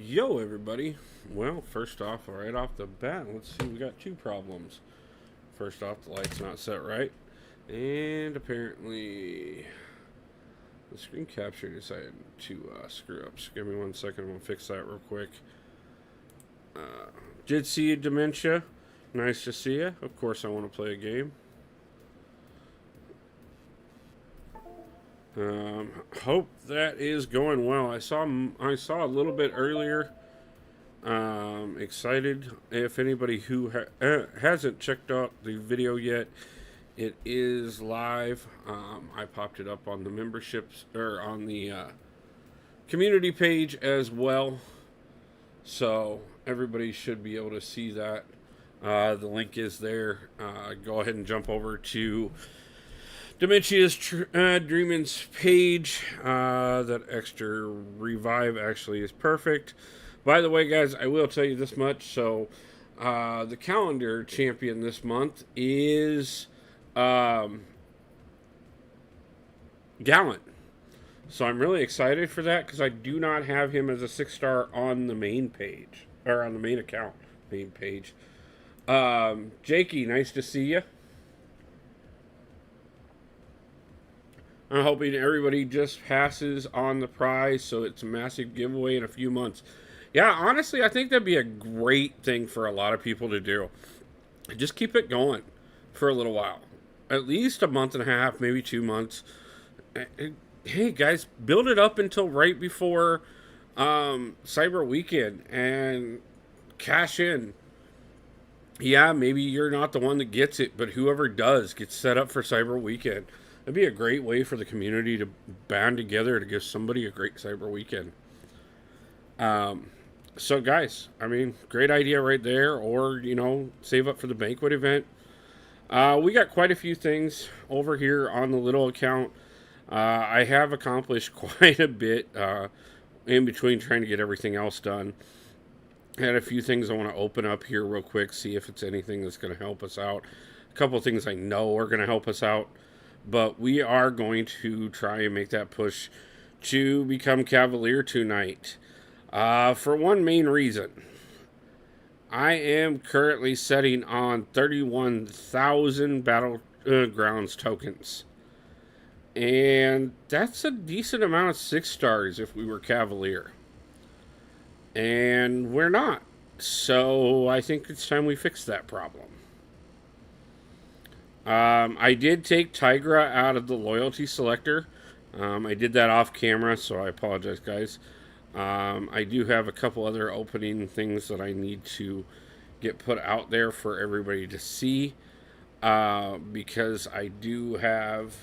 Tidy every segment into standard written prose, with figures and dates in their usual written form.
Yo, everybody. Well, first off, right off the bat, let's see, we got two problems. First off, the light's not set right, and apparently the screen capture decided to screw up. So give me 1 second, I'm going to fix that real quick. Did see you, Dementia. Nice to see you. Of course, I want to play a game. Hope that is going well. I saw a little bit earlier. Excited. If anybody who hasn't checked out the video yet, it is live. I popped it up on the memberships or on the community page as well, so everybody should be able to see that. The link is there. Go ahead and jump over to Dementia's Dreaming's page. That extra revive actually is perfect. By the way, guys, I will tell you this much. So, the calendar champion this month is Gallant. So I'm really excited for that because I do not have him as a 6-star on the main page or on the main account, main page. Jakey, nice to see you. I'm hoping everybody just passes on the prize, so it's a massive giveaway in a few months. Yeah, honestly, I think that'd be a great thing for a lot of people to do. Just keep it going for a little while. At least a month and a half, maybe 2 months. Hey, guys, build it up until right before Cyber Weekend and cash in. Yeah, maybe you're not the one that gets it, but whoever does gets set up for Cyber Weekend. It'd be a great way for the community to band together to give somebody a great Cyber Weekend. So, guys, I mean, great idea right there. Or, save up for the banquet event. We got quite a few things over here on the little account. I have accomplished quite a bit in between trying to get everything else done. I had a few things I want to open up here real quick, see if it's anything that's going to help us out. A couple of things I know are going to help us out. But we are going to try and make that push to become Cavalier tonight. For one main reason. I am currently setting on 31,000 Battlegrounds tokens. And that's a decent amount of 6-stars if we were Cavalier. And we're not. So I think it's time we fix that problem. I did take Tigra out of the loyalty selector. I did that off camera, so I apologize, guys. I do have a couple other opening things that I need to get put out there for everybody to see. Because I do have...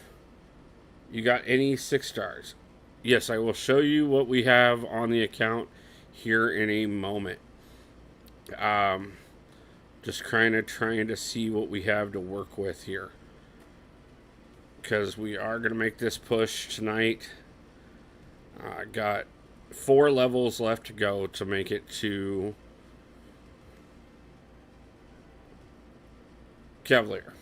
You got any 6-stars? Yes, I will show you what we have on the account here in a moment. Just kind of trying to see what we have to work with here. Because we are going to make this push tonight. I got 4 levels left to go to make it to Cavalier.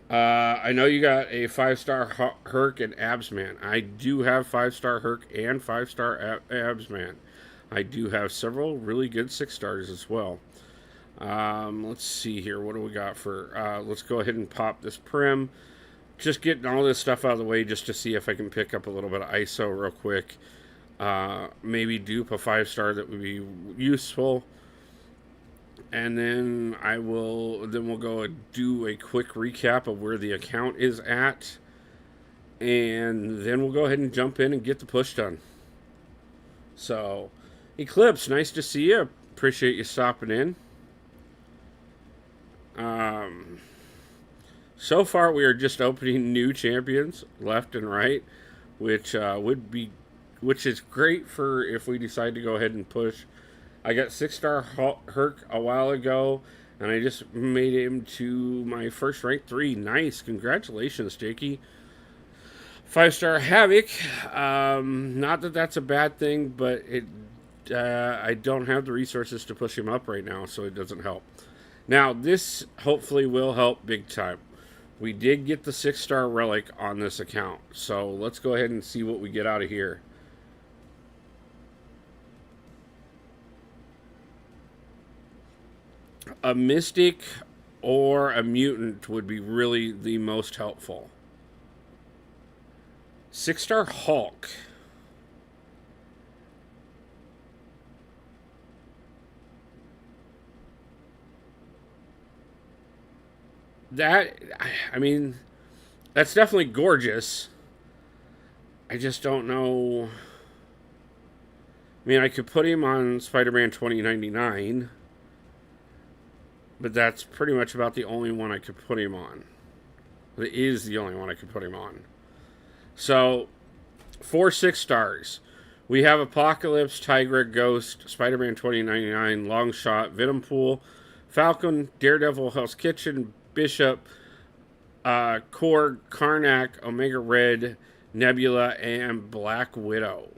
I know you got a 5-star Herc and Absman. I do have 5-star Herc and 5-star Absman. I do have several really good 6-stars as well. Let's see here. What do we got for... let's go ahead and pop this Prim. Just getting all this stuff out of the way just to see if I can pick up a little bit of ISO real quick. Maybe dupe a 5-star that would be useful. And then we'll go and do a quick recap of where the account is at. And then we'll go ahead and jump in and get the push done. So, Eclipse, nice to see you. Appreciate you stopping in. So far we are just opening new champions left and right, which is great for if we decide to go ahead and push. I got 6-star Herc a while ago, and I just made him to my first rank 3. Nice, congratulations, Jakey. 5-star Havoc. Not that that's a bad thing, but I don't have the resources to push him up right now, so it doesn't help. Now, this hopefully will help big time. We did get the 6-star relic on this account, so let's go ahead and see what we get out of here. A mystic or a mutant would be really the most helpful. 6-star Hulk. That, I mean, that's definitely gorgeous. I just don't know. I mean, I could put him on Spider-Man 2099, but that's pretty much about the only one I could put him on. It is the only one I could put him on. So, for 6 stars, we have Apocalypse, Tigra, Ghost, Spider-Man 2099, Longshot, Venompool, Falcon, Daredevil, Hell's Kitchen, Bishop, Korg, Karnak, Omega Red, Nebula, and Black Widow.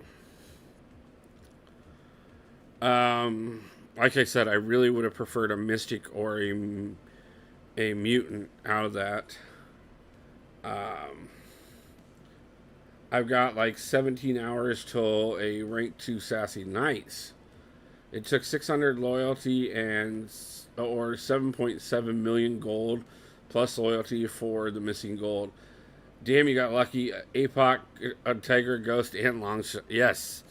Like I said, I really would have preferred a Mystic or a Mutant out of that. I've got like 17 hours till a rank 2 Sassy Knights. It took 600 loyalty and or 7.7 million gold plus loyalty for the missing gold. Damn, you got lucky. APOC, Tiger, Ghost, and Longshot. Yes.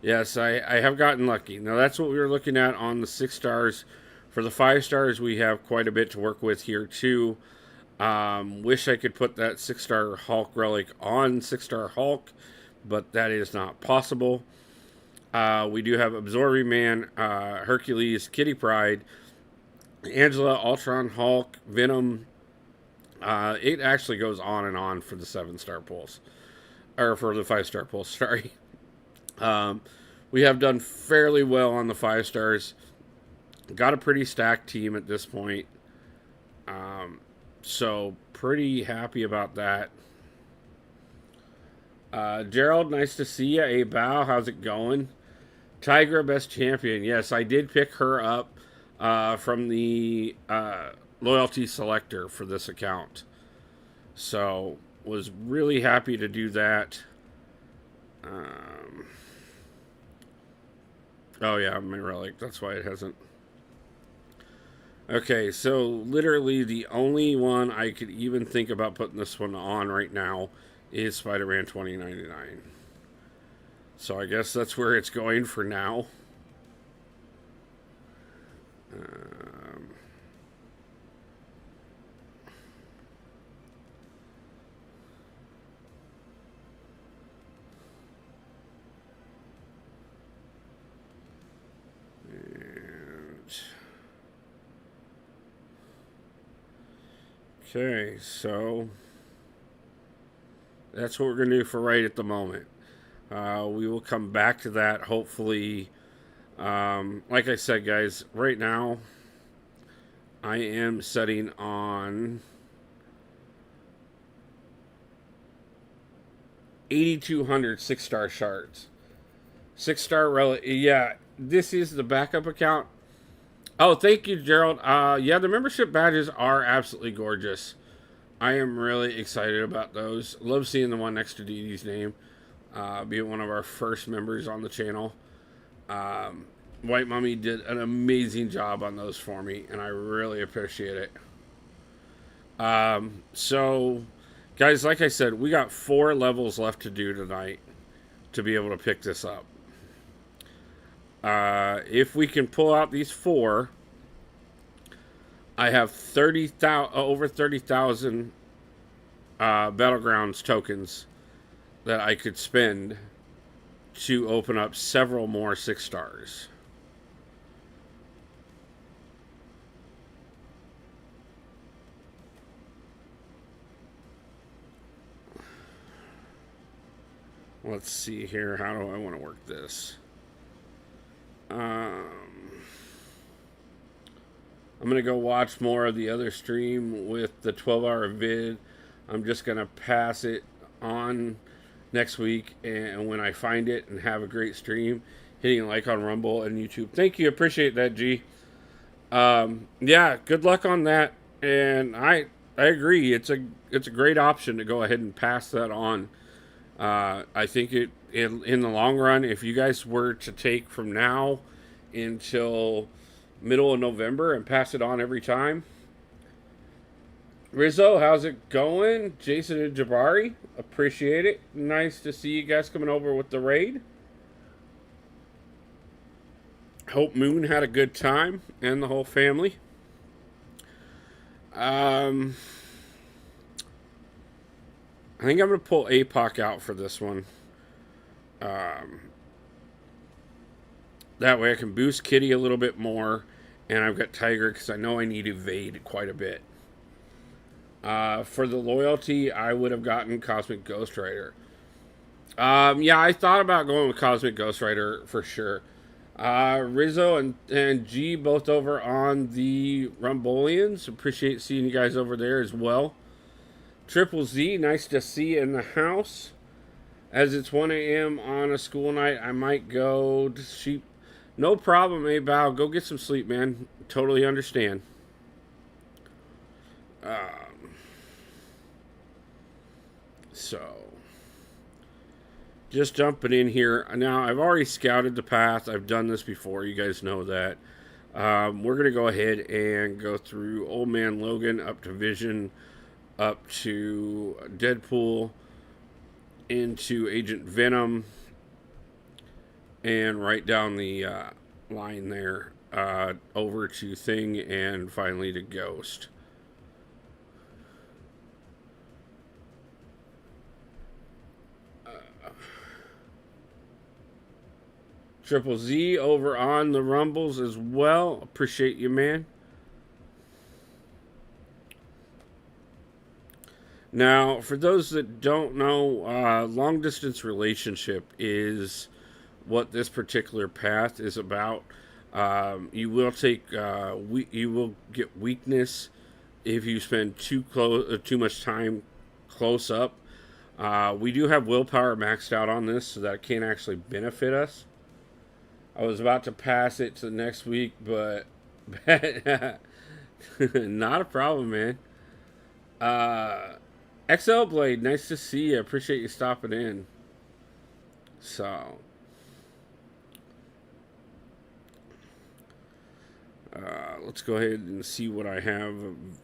Yes, I have gotten lucky. Now, that's what we were looking at on the 6 stars. For the 5 stars, we have quite a bit to work with here, too. Wish I could put that 6-star Hulk relic on 6-star Hulk, but that is not possible. We do have Absorbing Man, Hercules, Kitty Pryde, Angela, Ultron, Hulk, Venom. It actually goes on and on for the 7-star pulls. Or for the 5-star pulls, sorry. We have done fairly well on the 5 stars. Got a pretty stacked team at this point. So pretty happy about that. Gerald, nice to see you. A Bow, how's it going? Tigra, best champion. Yes, I did pick her up from the loyalty selector for this account. So was really happy to do that. Oh yeah, my relic. That's why it hasn't. Okay, so literally the only one I could even think about putting this one on right now is Spider-Man 2099. So I guess that's where it's going for now. Okay, so that's what we're going to do for right at the moment. We will come back to that hopefully. Like I said, guys, right now I am setting on 8,200 6-star shards. 6-star relic. Yeah, this is the backup account. Oh, thank you, Gerald. Yeah, the membership badges are absolutely gorgeous. I am really excited about those. Love seeing the one next to Dee Dee's name. Being one of our first members on the channel. White Mummy did an amazing job on those for me, and I really appreciate it. So, guys, like I said, we got 4 levels left to do tonight to be able to pick this up. If we can pull out these 4, I have over 30,000 Battlegrounds tokens that I could spend to open up several more 6 stars. Let's see here. How do I want to work this? I'm going to go watch more of the other stream with the 12-hour vid. I'm just going to pass it on next week, and when I find it and have a great stream, hitting like on Rumble and YouTube. Thank you. Appreciate that, G. Yeah, good luck on that. And I agree. It's a great option to go ahead and pass that on. I think in the long run, if you guys were to take from now until middle of November and pass it on every time. Rizzo, how's it going? Jason and Jabari, appreciate it. Nice to see you guys coming over with the raid. Hope Moon had a good time and the whole family. I think I'm going to pull APOC out for this one. That way I can boost Kitty a little bit more. And I've got Tiger because I know I need Evade quite a bit. For the loyalty, I would have gotten Cosmic Ghost Rider. Yeah, I thought about going with Cosmic Ghost Rider for sure. Rizzo and G both over on the Rumbolians. Appreciate seeing you guys over there as well. Triple Z, nice to see you in the house. As it's 1 a.m. on a school night, I might go to sheep. No problem, Bow. Go get some sleep, man. Totally understand. So, just jumping in here. Now, I've already scouted the path. I've done this before. You guys know that. We're going to go ahead and go through Old Man Logan up to Vision, up to Deadpool, into Agent Venom, and right down the line there over to Thing, and finally to Ghost. Triple Z over on the Rumbles as well. Appreciate you, man. Now, for those that don't know, long distance relationship is what this particular path is about. You will take you will get weakness if you spend too much time close up. We do have willpower maxed out on this, so that it can actually benefit us. I was about to pass it to the next week, but not a problem, man. XL Blade, nice to see you. Appreciate you stopping in. So, let's go ahead and see what I have.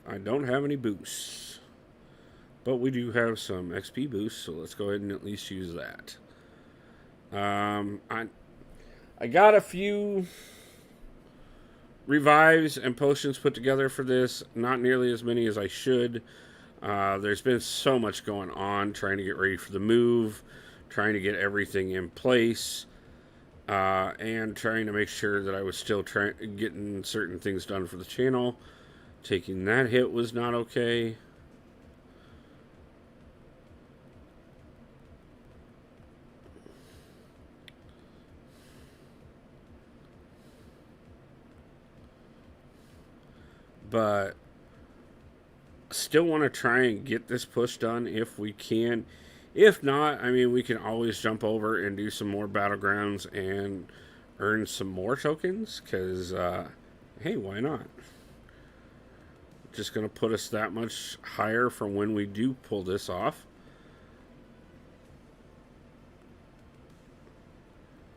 I don't have any boosts, but we do have some XP boosts, so let's go ahead and at least use that. I got a few revives and potions put together for this. Not nearly as many as I should. There's been so much going on, trying to get ready for the move, trying to get everything in place, and trying to make sure that I was still getting certain things done for the channel. Taking that hit was not okay. But still want to try and get this push done if we can. If not, I mean, we can always jump over and do some more battlegrounds and earn some more tokens, because hey, why not? Just gonna put us that much higher from when we do pull this off.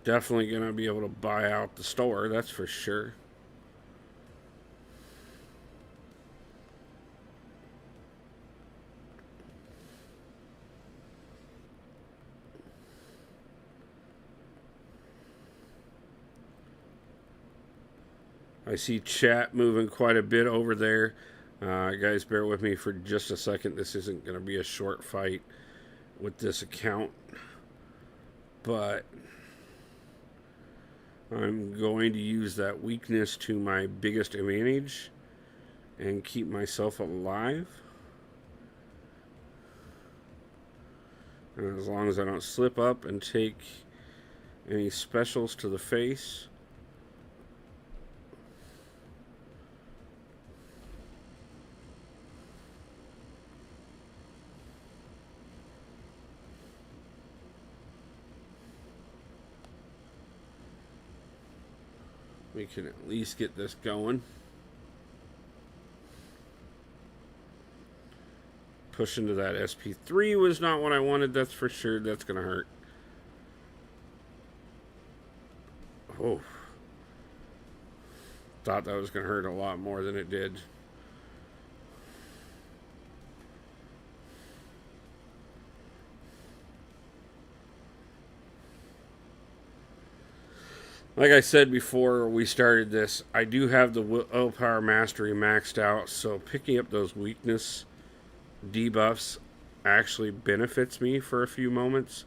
Definitely gonna be able to buy out the store, that's for sure. I see chat moving quite a bit over there. Guys, bear with me for just a second. This isn't going to be a short fight with this account. But I'm going to use that weakness to my biggest advantage and keep myself alive. And as long as I don't slip up and take any specials to the face. We can at least get this going. Push into that SP3 was not what I wanted, that's for sure. That's going to hurt. Oh. thought that was going to hurt a lot more than it did. Like I said before we started this, I do have the willpower mastery maxed out, so picking up those weakness debuffs actually benefits me for a few moments.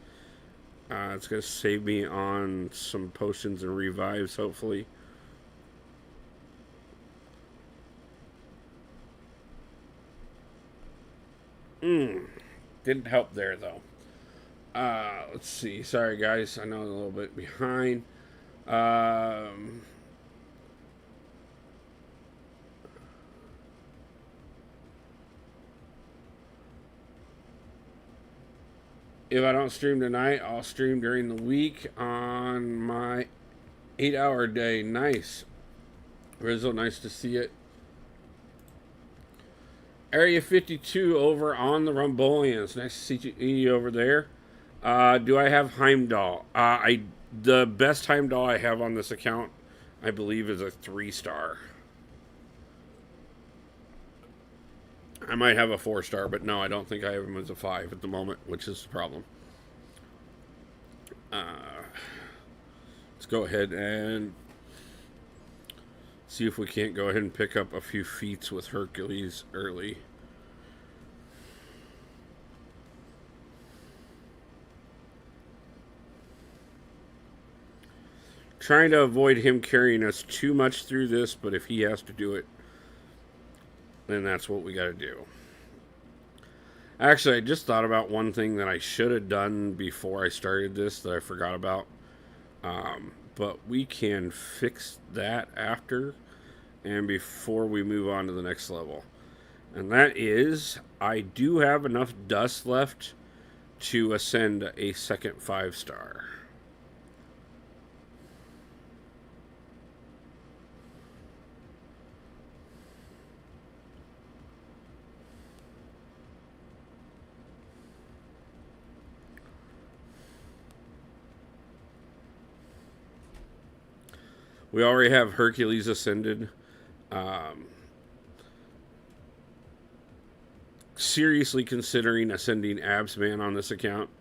It's going to save me on some potions and revives, hopefully. Didn't help there, though. Let's see. Sorry, guys. I know I'm a little bit behind. If I don't stream tonight, I'll stream during the week on my 8-hour day. Nice. Rizzo, nice to see it. Area 52 over on the Rumbolians. Nice to see you over there. Do I have Heimdall? The best Heimdall I have on this account, I believe, is a 3-star. I might have a 4-star, but no, I don't think I have him as a 5 at the moment, which is the problem. Let's go ahead and see if we can't go ahead and pick up a few feats with Hercules early. Trying to avoid him carrying us too much through this, but if he has to do it, then that's what we got to do. Actually, I just thought about one thing that I should have done before I started this that I forgot about. But we can fix that after and before we move on to the next level. And that is, I do have enough dust left to ascend a second 5-star. We already have Hercules ascended. Seriously considering ascending Absman on this account,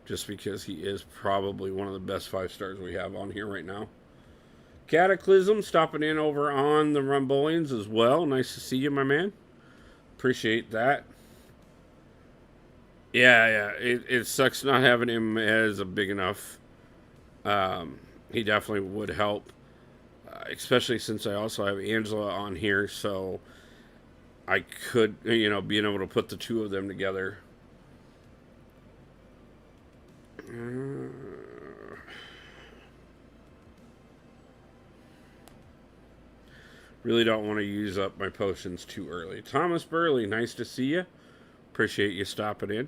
just because he is probably one of the best 5-stars we have on here right now. Cataclysm stopping in over on the Rumbolians as well. Nice to see you, my man. Appreciate that. Yeah. It sucks not having him as a big enough. He definitely would help. Especially since I also have Angela on here, so I could, being able to put the two of them together. Really don't want to use up my potions too early. Thomas Burley, nice to see you. Appreciate you stopping in.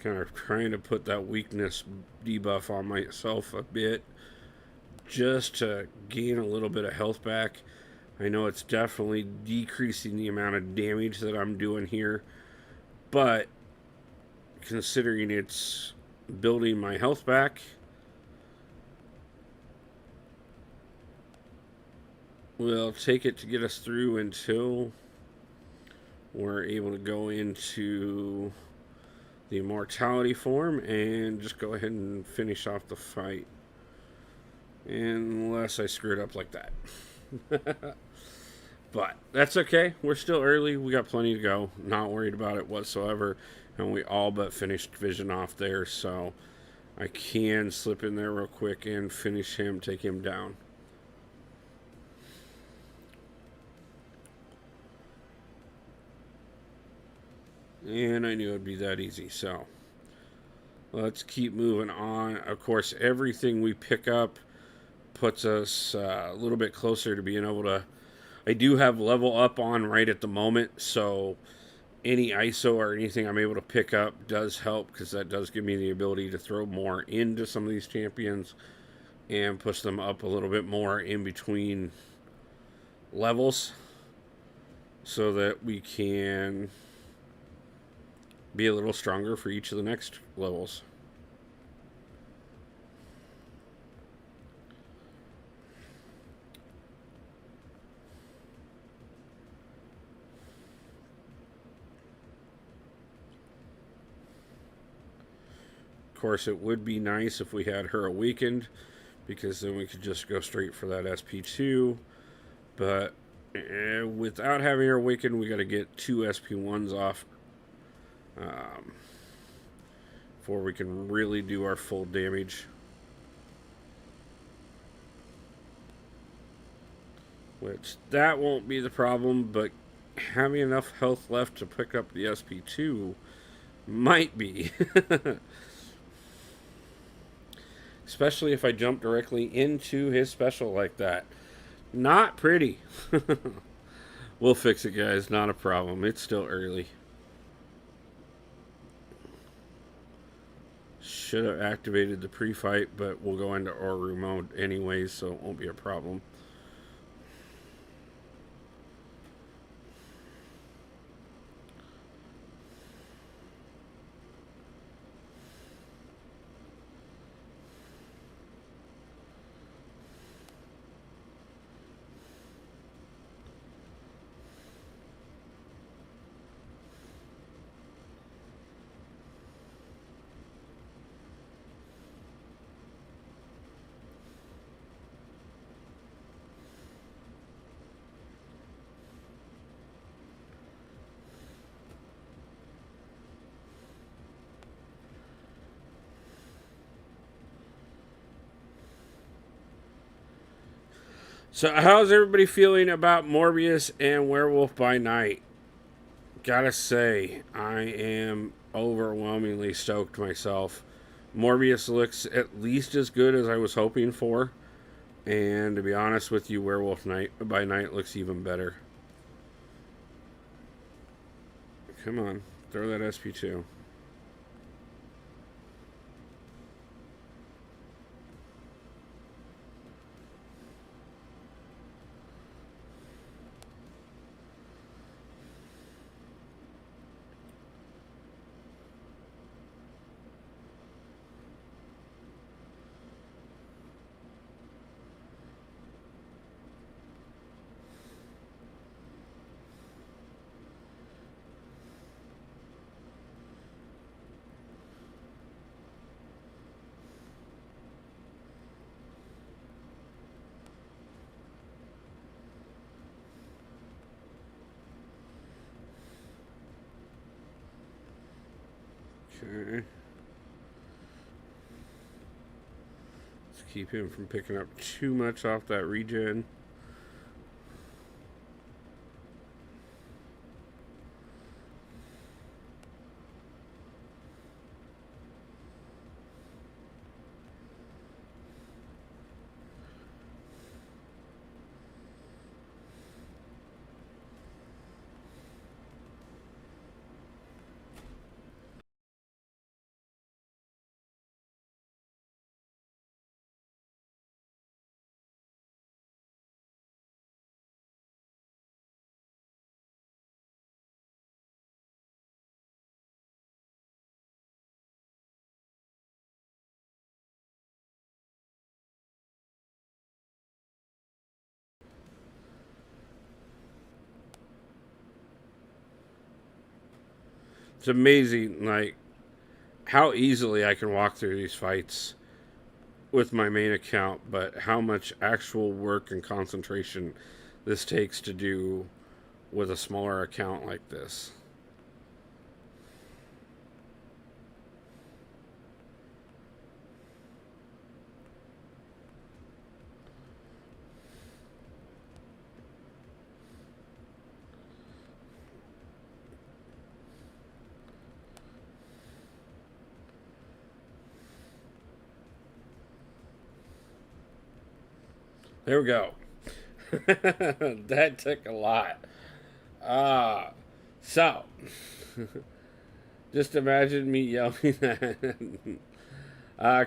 Kind of trying to put that weakness debuff on myself a bit just to gain a little bit of health back. I know it's definitely decreasing the amount of damage that I'm doing here, but considering it's building my health back, we'll take it to get us through until we're able to go into the immortality form and just go ahead and finish off the fight. Unless I screwed up like that. But that's okay. We're still early. We got plenty to go. Not worried about it whatsoever. And we all but finished Vision off there, so I can slip in there real quick and finish him, take him down. And I knew it would be that easy, so let's keep moving on. Of course, everything we pick up puts us a little bit closer to being able to... I do have level up on right at the moment, so any ISO or anything I'm able to pick up does help, because that does give me the ability to throw more into some of these champions and push them up a little bit more in between levels so that we can be a little stronger for each of the next levels. Of course, it would be nice if we had her awakened, because then we could just go straight for that SP2. But without having her awakened, we got to get 2 SP1s off before we can really do our full damage. Which, that won't be the problem, but having enough health left to pick up the SP2 might be. Especially if I jump directly into his special like that. Not pretty. We'll fix it, guys. Not a problem. It's still early. Should have activated the pre-fight, but we'll go into Oru mode anyways, so it won't be a problem. So, how's everybody feeling about Morbius and Werewolf by Night? Gotta say, I am overwhelmingly stoked myself. Morbius looks at least as good as I was hoping for. And to be honest with you, Werewolf by Night looks even better. Come on, throw that SP2. Okay. Let's keep him from picking up too much off that regen. It's amazing, like, how easily I can walk through these fights with my main account, but how much actual work and concentration this takes to do with a smaller account like this. There we go. That took a lot. So, just imagine me yelling that.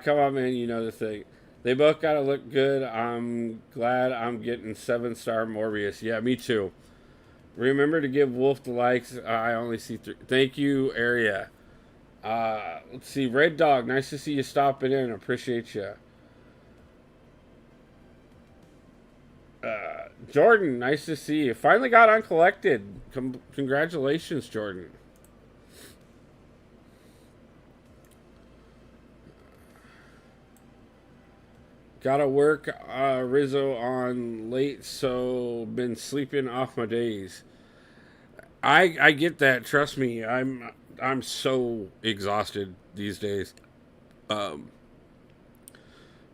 Come on, man, you know the thing. They both gotta look good. I'm glad I'm getting 7-star Morbius. Yeah, me too. Remember to give Wolf the likes. I only see 3. Thank you, Area. Let's see. Red Dog, nice to see you stopping in. Appreciate you. Jordan, nice to see you. Finally got uncollected. Congratulations, Jordan. Gotta work Rizzo on late, so been sleeping off my days. I get that. Trust me, I'm so exhausted these days. Um,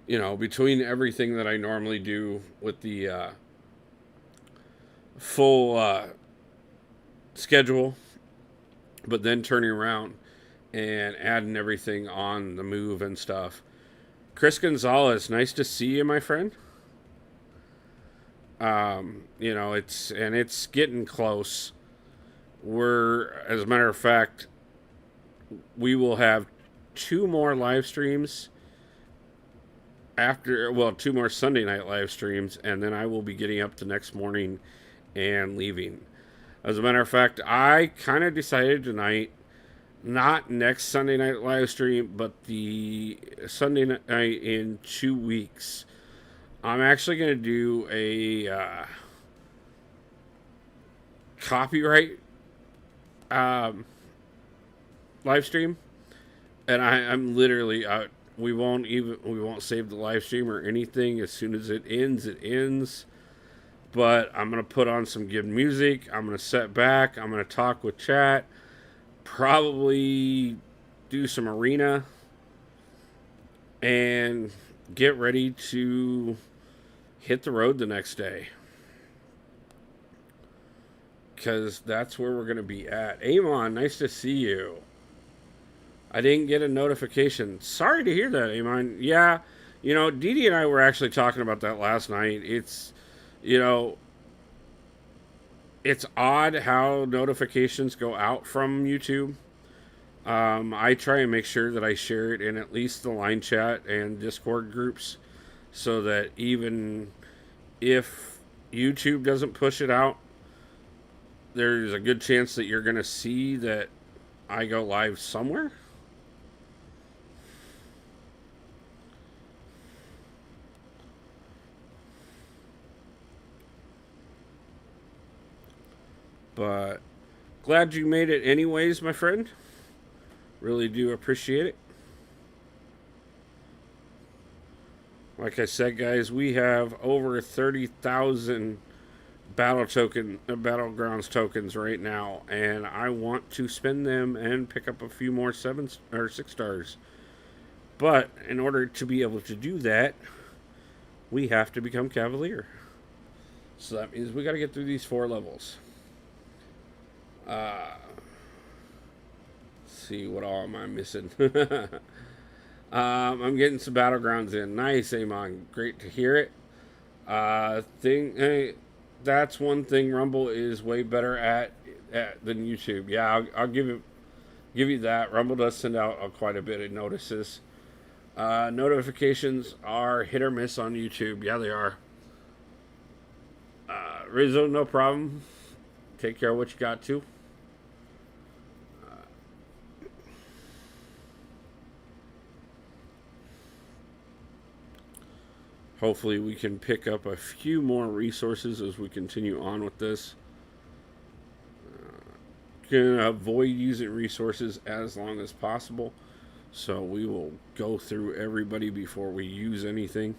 between everything that I normally do with the full schedule, but then turning around and adding everything on the move and stuff. Chris Gonzalez, nice to see you, my friend. It's getting close. As a matter of fact, we will have 2 more live streams after, 2 more Sunday night live streams, and then I will be getting up the next morning and leaving. As a matter of fact, I kind of decided tonight, not next Sunday night live stream, but the Sunday night in 2 weeks. I'm actually going to do a copyright live stream, and I'm literally we won't save the live stream or anything. As soon as it ends. But I'm gonna put on some good music. I'm gonna sit back. I'm gonna talk with chat. Probably do some arena and get ready to hit the road the next day, because that's where we're gonna be at. Amon, nice to see you. I didn't get a notification. Sorry to hear that, Amon. Yeah, Dee Dee and I were actually talking about that last night. It's it's odd how notifications go out from YouTube. I try and make sure that I share it in at least the line chat and Discord groups, so that even if YouTube doesn't push it out, there's a good chance that you're going to see that I go live somewhere. But glad you made it anyways, my friend. Really do appreciate it. Like I said, guys, we have over 30,000 battlegrounds tokens right now, and I want to spend them and pick up a few more 7 or 6 stars. But in order to be able to do that, we have to become Cavalier. So that means we got to get through these 4 levels. Let's see, what all am I missing? I'm getting some battlegrounds in. Nice, Amon. Great to hear it. Hey, that's one thing Rumble is way better at than YouTube. Yeah, I'll give you that. Rumble does send out quite a bit of notices. Notifications are hit or miss on YouTube. Yeah, they are. Rizzo, no problem. Take care of what you got to. Hopefully we can pick up a few more resources as we continue on with this. Can avoid using resources as long as possible. So we will go through everybody before we use anything.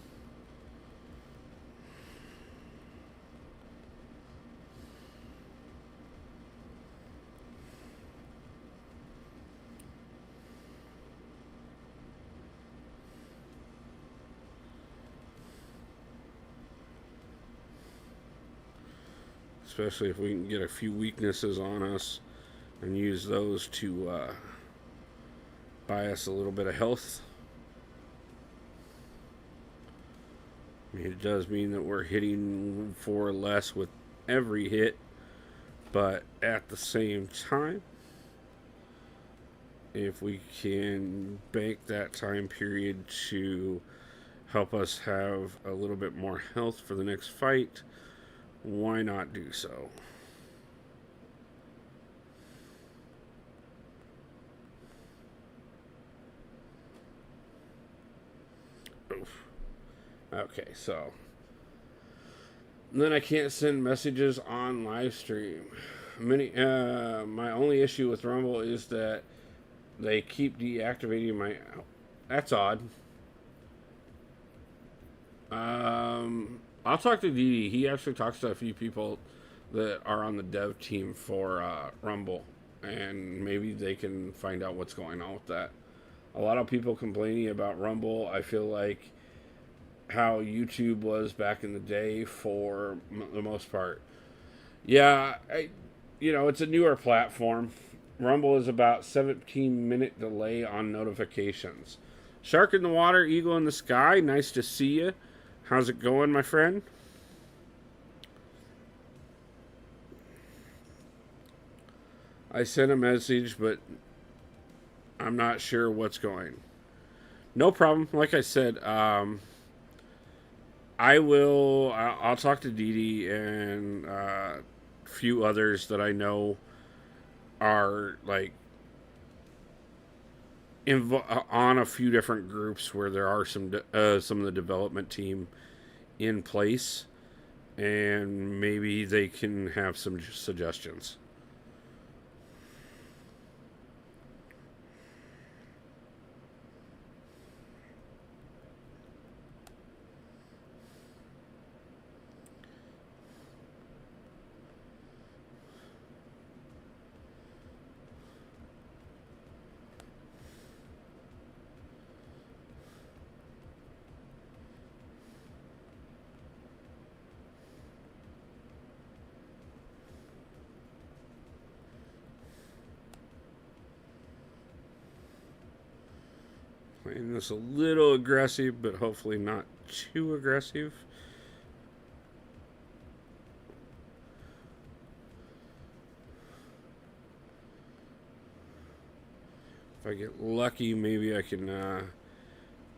Especially if we can get a few weaknesses on us and use those to buy us a little bit of health. I mean, it does mean that we're hitting 4 less with every hit, But at the same time, if we can bank that time period to help us have a little bit more health for the next fight, why not do so? Oof. Okay, so then I can't send messages on live stream. My only issue with Rumble is that they keep deactivating my. That's odd. I'll talk to Didi. He actually talks to a few people that are on the dev team for Rumble, and maybe they can find out what's going on with that. A lot of people complaining about Rumble. I feel like how YouTube was back in the day for the most part. Yeah, it's a newer platform. Rumble is about 17-minute delay on notifications. Shark in the water, eagle in the sky. Nice to see you. How's it going, my friend? I sent a message, but I'm not sure what's going. No problem. Like I said, I'll talk to Didi and a few others that I know are like on a few different groups where there are some of the development team in place, and maybe they can have some suggestions. Playing this a little aggressive, but hopefully not too aggressive. If I get lucky, maybe I can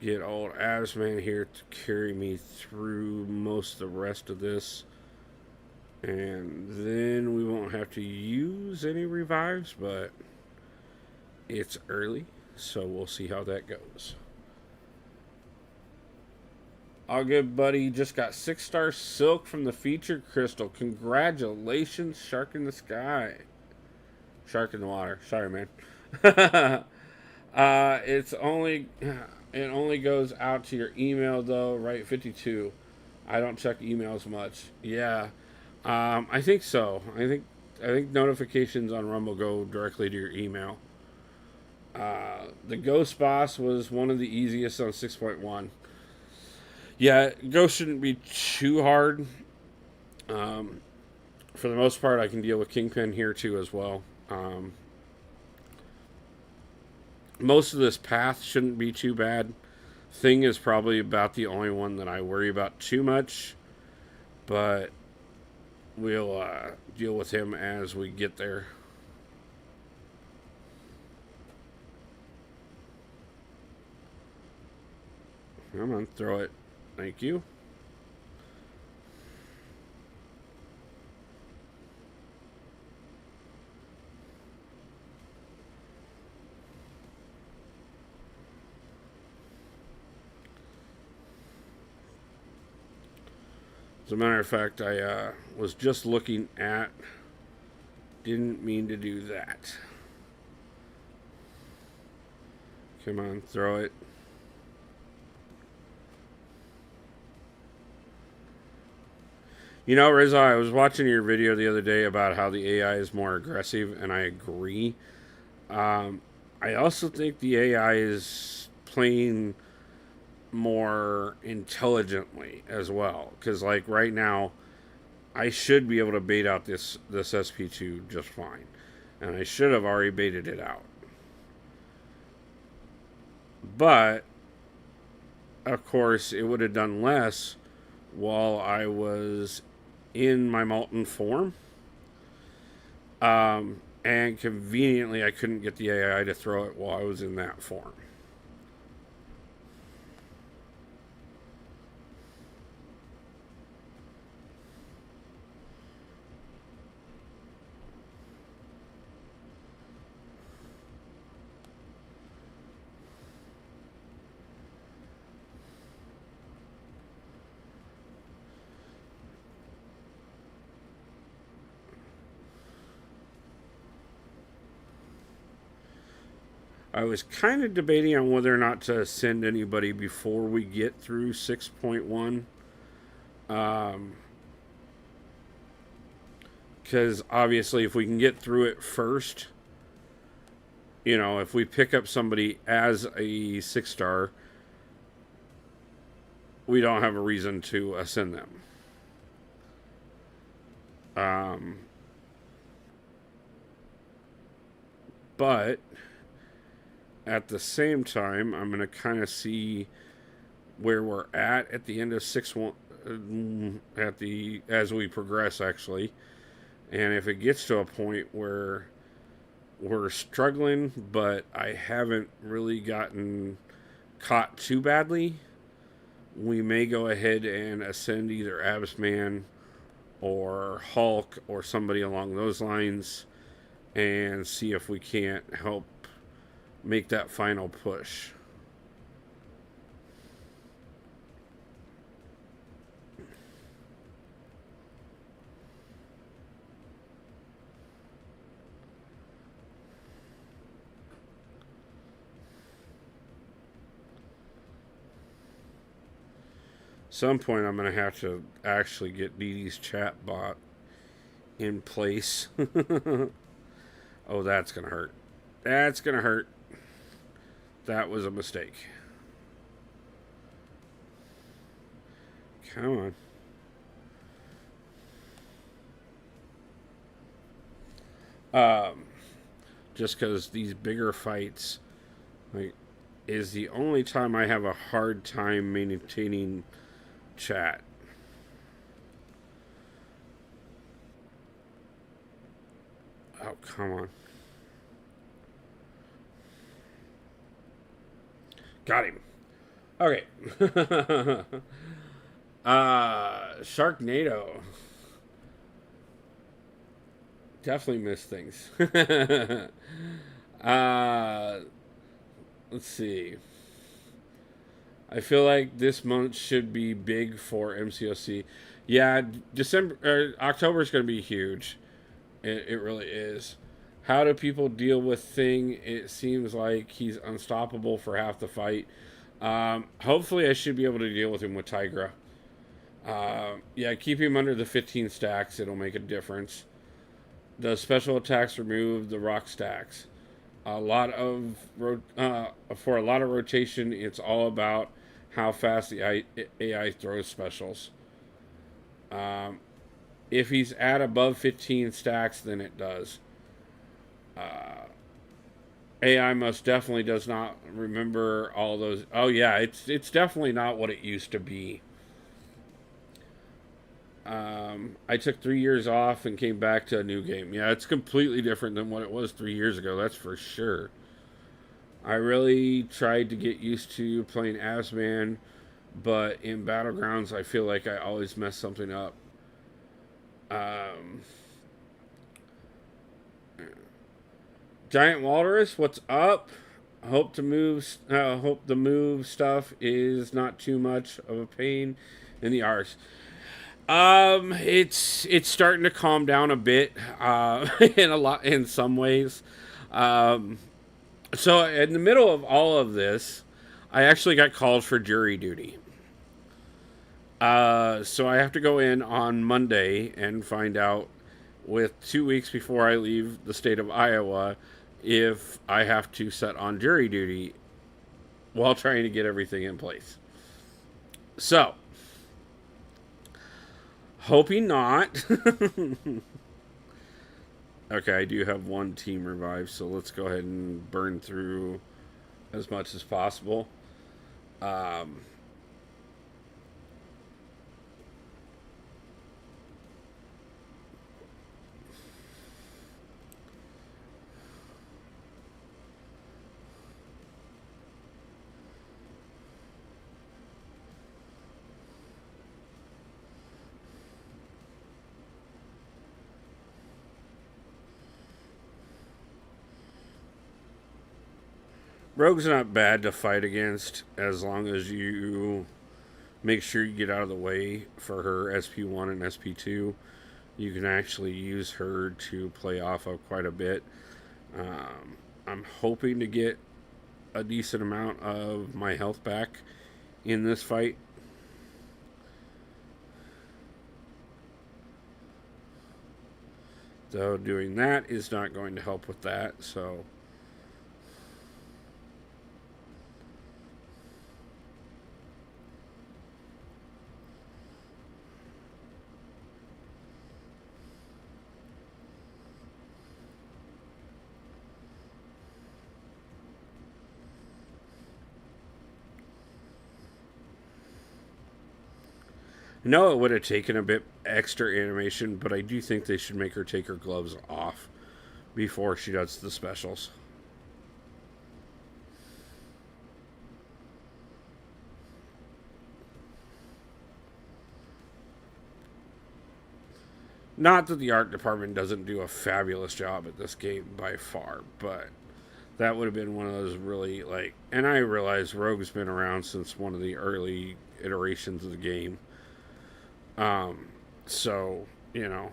get old Asman here to carry me through most of the rest of this. And then we won't have to use any revives, but it's early, so we'll see how that goes. All good, buddy. Just got 6-star silk from the featured crystal. Congratulations, Shark in the Sky. Shark in the water. Sorry, man. It only goes out to your email though, right? 52. I don't check emails much. Yeah, I think so. I think notifications on Rumble go directly to your email. The Ghost Boss was one of the easiest on 6.1. Yeah, Ghost shouldn't be too hard. For the most part, I can deal with Kingpin here too as well. Most of this path shouldn't be too bad. Thing is probably about the only one that I worry about too much, but we'll deal with him as we get there. Come on, throw it. Thank you. As a matter of fact, I was just looking at. Didn't mean to do that. Come on, throw it. You know, Rizza, I was watching your video the other day about how the AI is more aggressive, and I agree. I also think the AI is playing more intelligently as well. Because, like, right now, I should be able to bait out this SP2 just fine. And I should have already baited it out. But, of course, it would have done less while I was in my molten form. And conveniently, I couldn't get the AI to throw it while I was in that form. I was kind of debating on whether or not to send anybody before we get through 6.1. Because obviously, if we can get through it first, if we pick up somebody as a 6 star, we don't have a reason to ascend them. Um, but at the same time, I'm going to kind of see where we're at the end of 6.1 as we progress, actually. And if it gets to a point where we're struggling, but I haven't really gotten caught too badly, we may go ahead and ascend either Absman or Hulk or somebody along those lines and see if we can't help make that final push. Some point I'm going to have to actually get Dee Dee's chat bot in place. Oh, that's going to hurt. That's going to hurt. That was a mistake. Come on. Just because these bigger fights, like, is the only time I have a hard time maintaining chat. Oh, come on. Got him. Okay. Sharknado. Definitely missed things. uh, let's see. I feel like this month should be big for MCOC. Yeah, October is going to be huge. It really is. How do people deal with Thing? It seems like he's unstoppable for half the fight. Hopefully, I should be able to deal with him with Tigra. Yeah, keep him under the 15 stacks. It'll make a difference. The special attacks remove the rock stacks. A lot of for a lot of rotation, it's all about how fast the AI throws specials. If he's at above 15 stacks, then it does. AI most definitely does not remember all those. Oh yeah, it's definitely not what it used to be. I took 3 years off and came back to a new game. Yeah, it's completely different than what it was 3 years ago. That's for sure. I really tried to get used to playing Asman, but in Battlegrounds, I feel like I always mess something up. Um, Giant Walrus, what's up? Hope the move stuff is not too much of a pain in the arse. It's starting to calm down a bit, in some ways. Um, so in the middle of all of this, I actually got called for jury duty. So I have to go in on Monday and find out, with 2 weeks before I leave the state of Iowa, if I have to set on jury duty while trying to get everything in place. So, hoping not. Okay, I do have one team revive, so let's go ahead and burn through as much as possible. Um, Rogue's not bad to fight against as long as you make sure you get out of the way for her SP1 and SP2. You can actually use her to play off of quite a bit. I'm hoping to get a decent amount of my health back in this fight. Though doing that is not going to help with that, so no, it would have taken a bit extra animation, but I do think they should make her take her gloves off before she does the specials. Not that the art department doesn't do a fabulous job at this game by far, but that would have been one of those really like. And I realize Rogue's been around since one of the early iterations of the game. So, you know,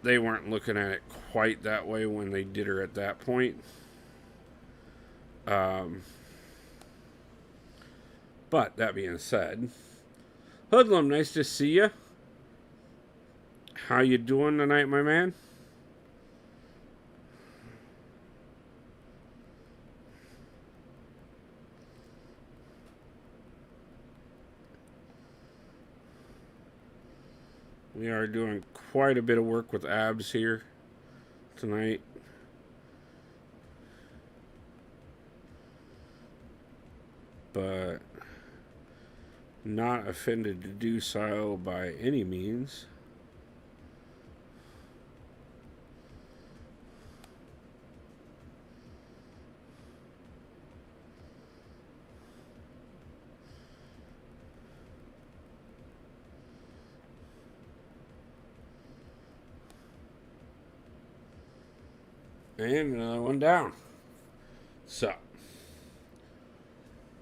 they weren't looking at it quite that way when they did her at that point. Um, but that being said, Hoodlum, nice to see you. How you doing tonight, my man? We are doing quite a bit of work with abs here tonight. But not offended to do so by any means. And another one down. So,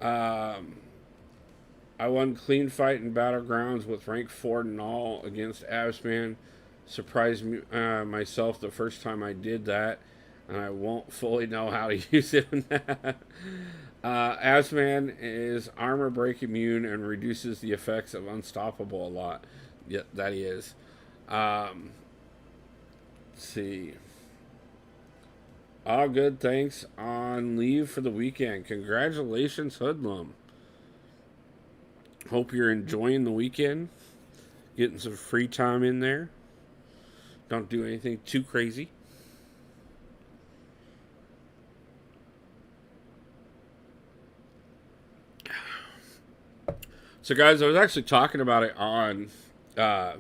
I won clean fight in Battlegrounds with rank 4 and all against Absman. Surprised me, myself the first time I did that, and I won't fully know how to use it. Absman is armor break immune and reduces the effects of Unstoppable a lot. Yeah, that he is. Let's see. All good, thanks. On leave for the weekend. Congratulations, Hoodlum. Hope you're enjoying the weekend. Getting some free time in there. Don't do anything too crazy. So, guys, I was actually talking about it on Dee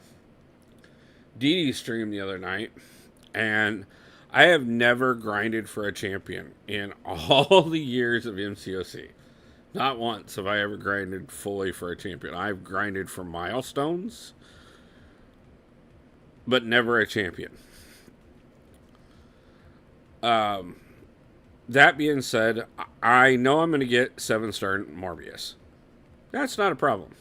Dee's stream the other night. And I have never grinded for a champion in all the years of MCOC. Not once have I ever grinded fully for a champion. I've grinded for milestones, but never a champion. That being said, I know I'm going to get 7-star Morbius. That's not a problem.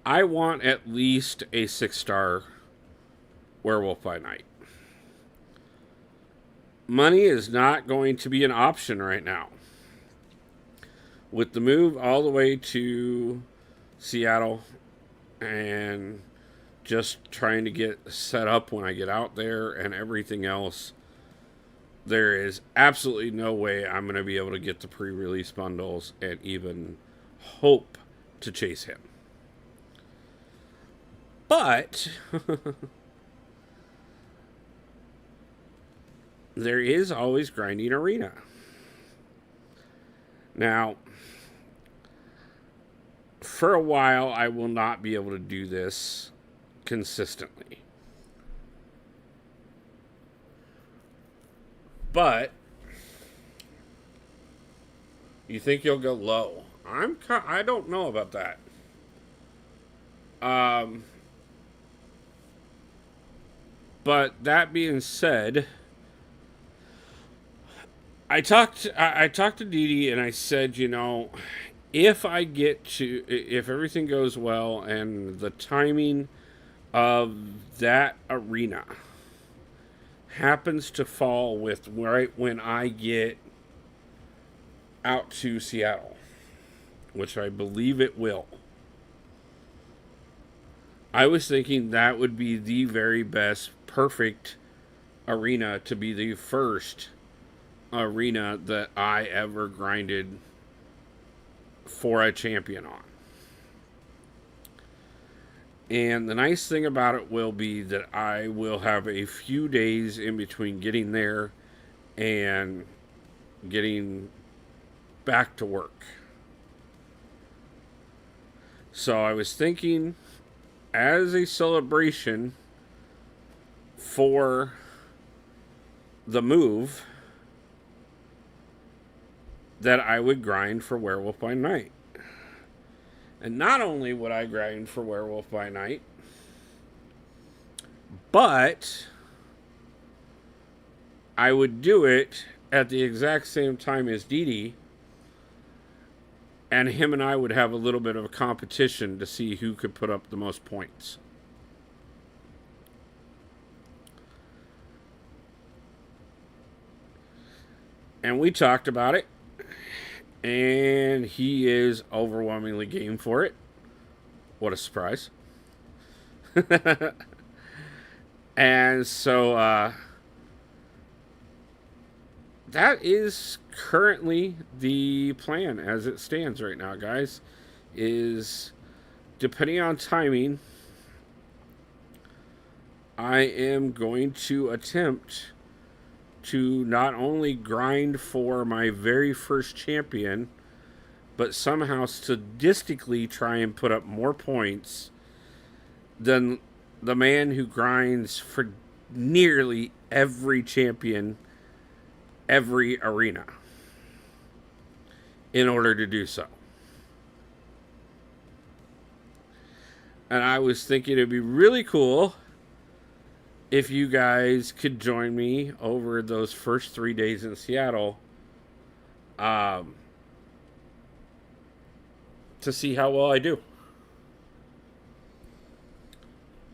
I want at least a 6-star Werewolf by Night. Money is not going to be an option right now. With the move all the way to Seattle and just trying to get set up when I get out there and everything else, there is absolutely no way I'm going to be able to get the pre-release bundles and even hope to chase him. But there is always grinding arena. Now, for a while, I will not be able to do this consistently. But you think you'll go low? I don't know about that. But that being said, I talked to Dee Dee and I said, if everything goes well and the timing of that arena happens to fall with right when I get out to Seattle, which I believe it will, I was thinking that would be the very best, perfect arena to be the first arena that I ever grinded for a champion on. And the nice thing about it will be that I will have a few days in between getting there and getting back to work. So I was thinking, as a celebration for the move, that I would grind for Werewolf by Night. And not only would I grind for Werewolf by Night, but I would do it at the exact same time as Dee Dee, and him and I would have a little bit of a competition to see who could put up the most points. And we talked about it, and he is overwhelmingly game for it. What a surprise. And so that is currently the plan as it stands right now, guys. Is depending on timing, I am going to attempt to not only grind for my very first champion, but somehow statistically try and put up more points than the man who grinds for nearly every champion, every arena, in order to do so. And I was thinking it'd be really cool if you guys could join me over those first 3 days in Seattle, to see how well I do.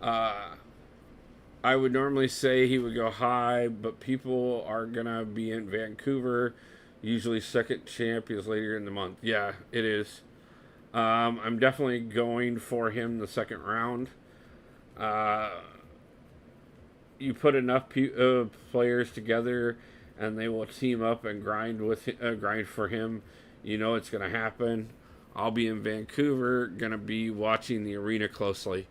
I would normally say he would go high, but people are going to be in Vancouver. Usually second champ is later in the month. Yeah, it is. I'm definitely going for him the second round. You put enough players together, and they will team up and grind for him. You know it's going to happen. I'll be in Vancouver, going to be watching the arena closely.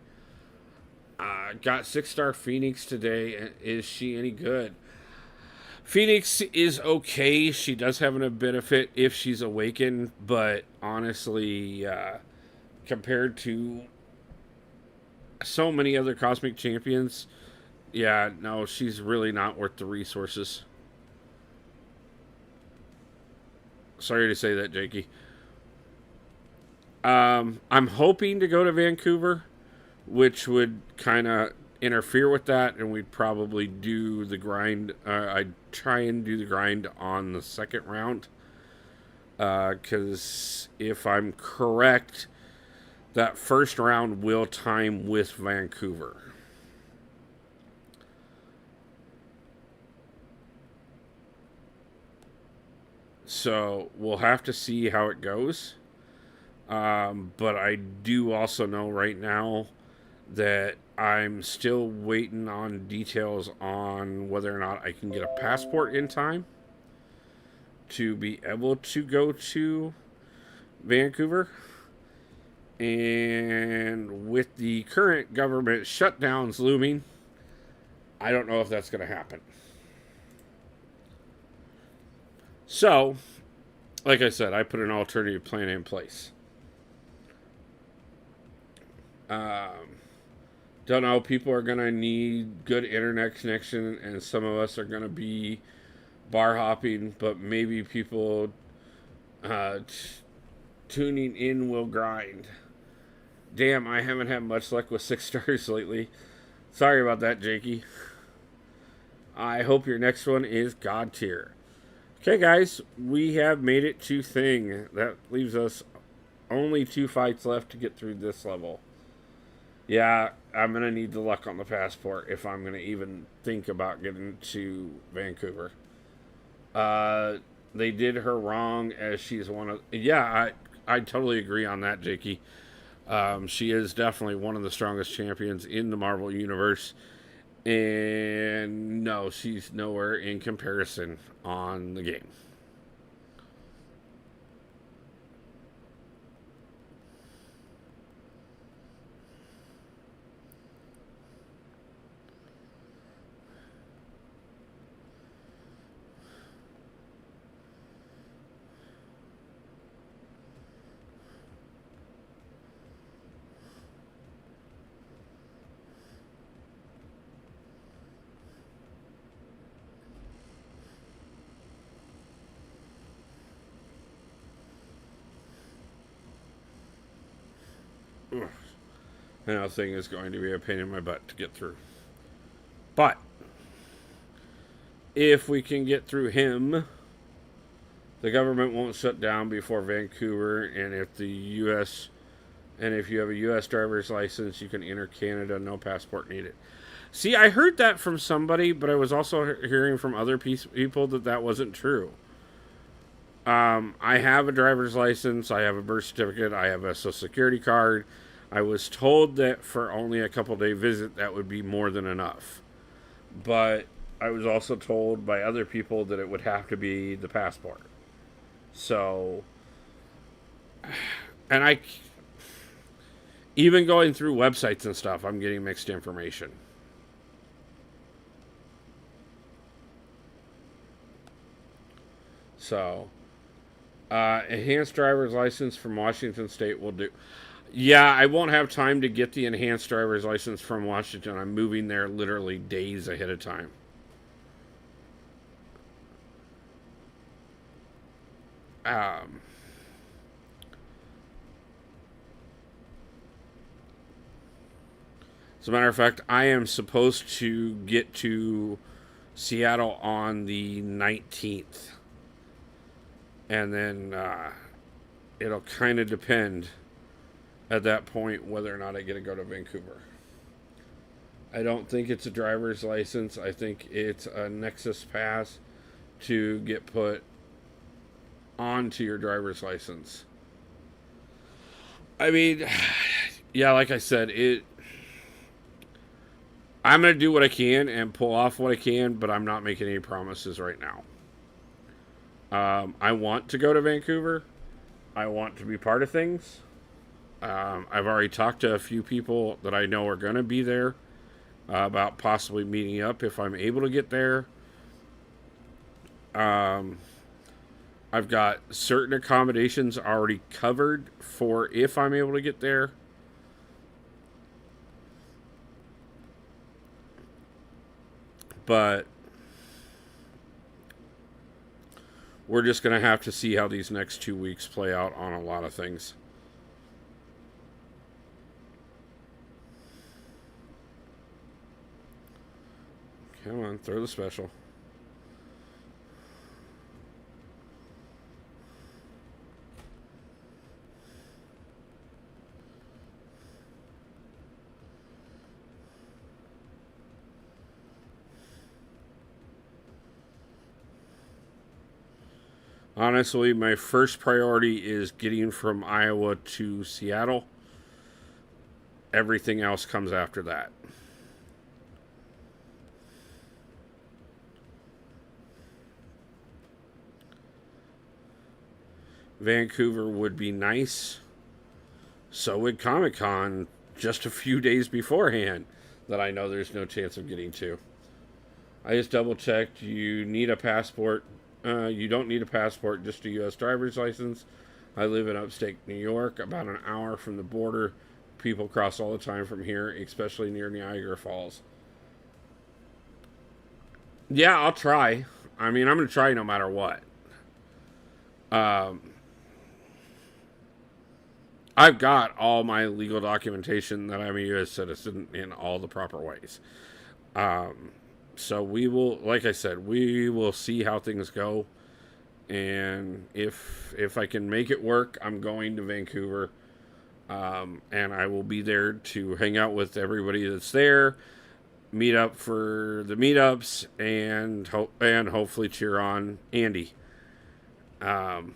Got 6-star Phoenix today. Is she any good? Phoenix is okay. She does have a benefit if she's awakened, but honestly, compared to so many other Cosmic Champions, yeah, no, she's really not worth the resources. Sorry to say that, Jakey. I'm hoping to go to Vancouver, which would kind of interfere with that, and we'd probably do the grind. I'd try and do the grind on the second round, because if I'm correct, that first round will time with Vancouver. So we'll have to see how it goes. But I do also know right now that I'm still waiting on details on whether or not I can get a passport in time to be able to go to Vancouver. And with the current government shutdowns looming, I don't know if that's going to happen. So, like I said, I put an alternative plan in place. Don't know, people are going to need good internet connection, and some of us are going to be bar hopping, but maybe people tuning in will grind. Damn, I haven't had much luck with 6 stars lately. Sorry about that, Jakey. I hope your next one is God tier. Okay, guys, we have made it to Thing. That leaves us only 2 fights left to get through this level. Yeah, I'm going to need the luck on the passport if I'm going to even think about getting to Vancouver. Uh, they did her wrong as she's one of. Yeah, I totally agree on that, Jakey. She is definitely one of the strongest champions in the Marvel Universe. And no, she's nowhere in comparison on the game. Ugh. And that thing is going to be a pain in my butt to get through. But if we can get through him, the government won't shut down before Vancouver. And if the U.S. and if you have a U.S. driver's license, you can enter Canada, no passport needed. See, I heard that from somebody, but I was also hearing from other people that that wasn't true. I have a driver's license, I have a birth certificate, I have a social security card. I was told that for only a couple day visit, that would be more than enough. But I was also told by other people that it would have to be the passport. So, and I, even going through websites and stuff, I'm getting mixed information. So, enhanced driver's license from Washington State will do. Yeah, I won't have time to get the enhanced driver's license from Washington. I'm moving there literally days ahead of time. Um, as a matter of fact, I am supposed to get to Seattle on the 19th. And then it'll kind of depend at that point whether or not I get to go to Vancouver. I don't think it's a driver's license. I think it's a Nexus pass to get put onto your driver's license. I mean, yeah, like I said, I'm gonna do what I can and pull off what I can, but I'm not making any promises right now. I want to go to Vancouver. I want to be part of things. I've already talked to a few people that I know are going to be there about possibly meeting up if I'm able to get there. Um, I've got certain accommodations already covered for if I'm able to get there. But we're just going to have to see how these next 2 weeks play out on a lot of things. Come on, throw the special. Honestly, my first priority is getting from Iowa to Seattle. Everything else comes after that. Vancouver would be nice. So would Comic Con just a few days beforehand that I know there's no chance of getting to. I just double checked. You need a passport. You don't need a passport, just a U.S. driver's license. I live in upstate New York, about an hour from the border. People cross all the time from here, especially near Niagara Falls. Yeah, I'll try. I mean, I'm going to try no matter what. Um, I've got all my legal documentation that I'm a U.S. citizen in all the proper ways. Um, so we will, like I said, we will see how things go. And if I can make it work, I'm going to Vancouver, and I will be there to hang out with everybody that's there, meet up for the meetups, and hopefully cheer on Andy. Um,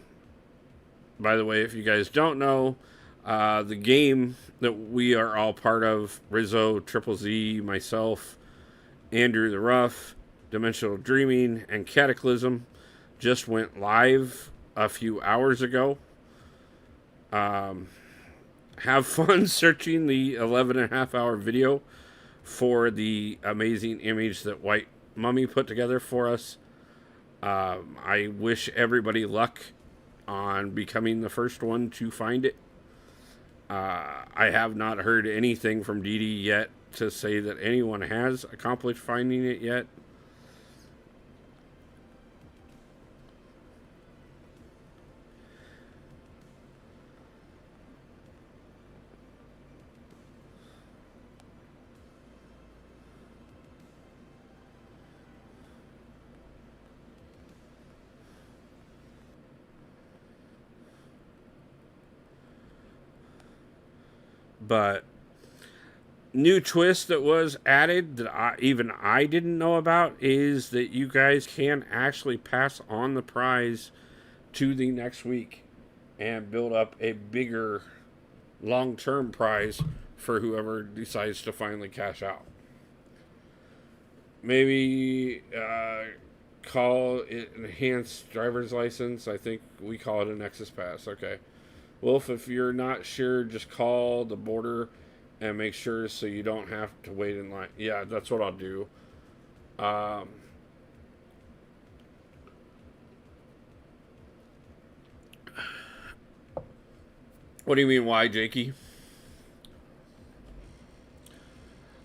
by the way, if you guys don't know, the game that we are all part of, Rizzo, Triple Z, myself, Andrew the Rough, Dimensional Dreaming, and Cataclysm, just went live a few hours ago. Um, have fun searching the 11 and a half hour video for the amazing image that White Mummy put together for us. I wish everybody luck on becoming the first one to find it. I have not heard anything from Dee Dee yet to say that anyone has accomplished finding it yet. But new twist that was added that I didn't know about is that you guys can actually pass on the prize to the next week and build up a bigger long-term prize for whoever decides to finally cash out. Maybe call it enhanced driver's license. I think we call it a Nexus Pass. Okay. Wolf, if you're not sure, just call the border and make sure so you don't have to wait in line. Yeah, that's what I'll do. Um, what do you mean, why, Jakey?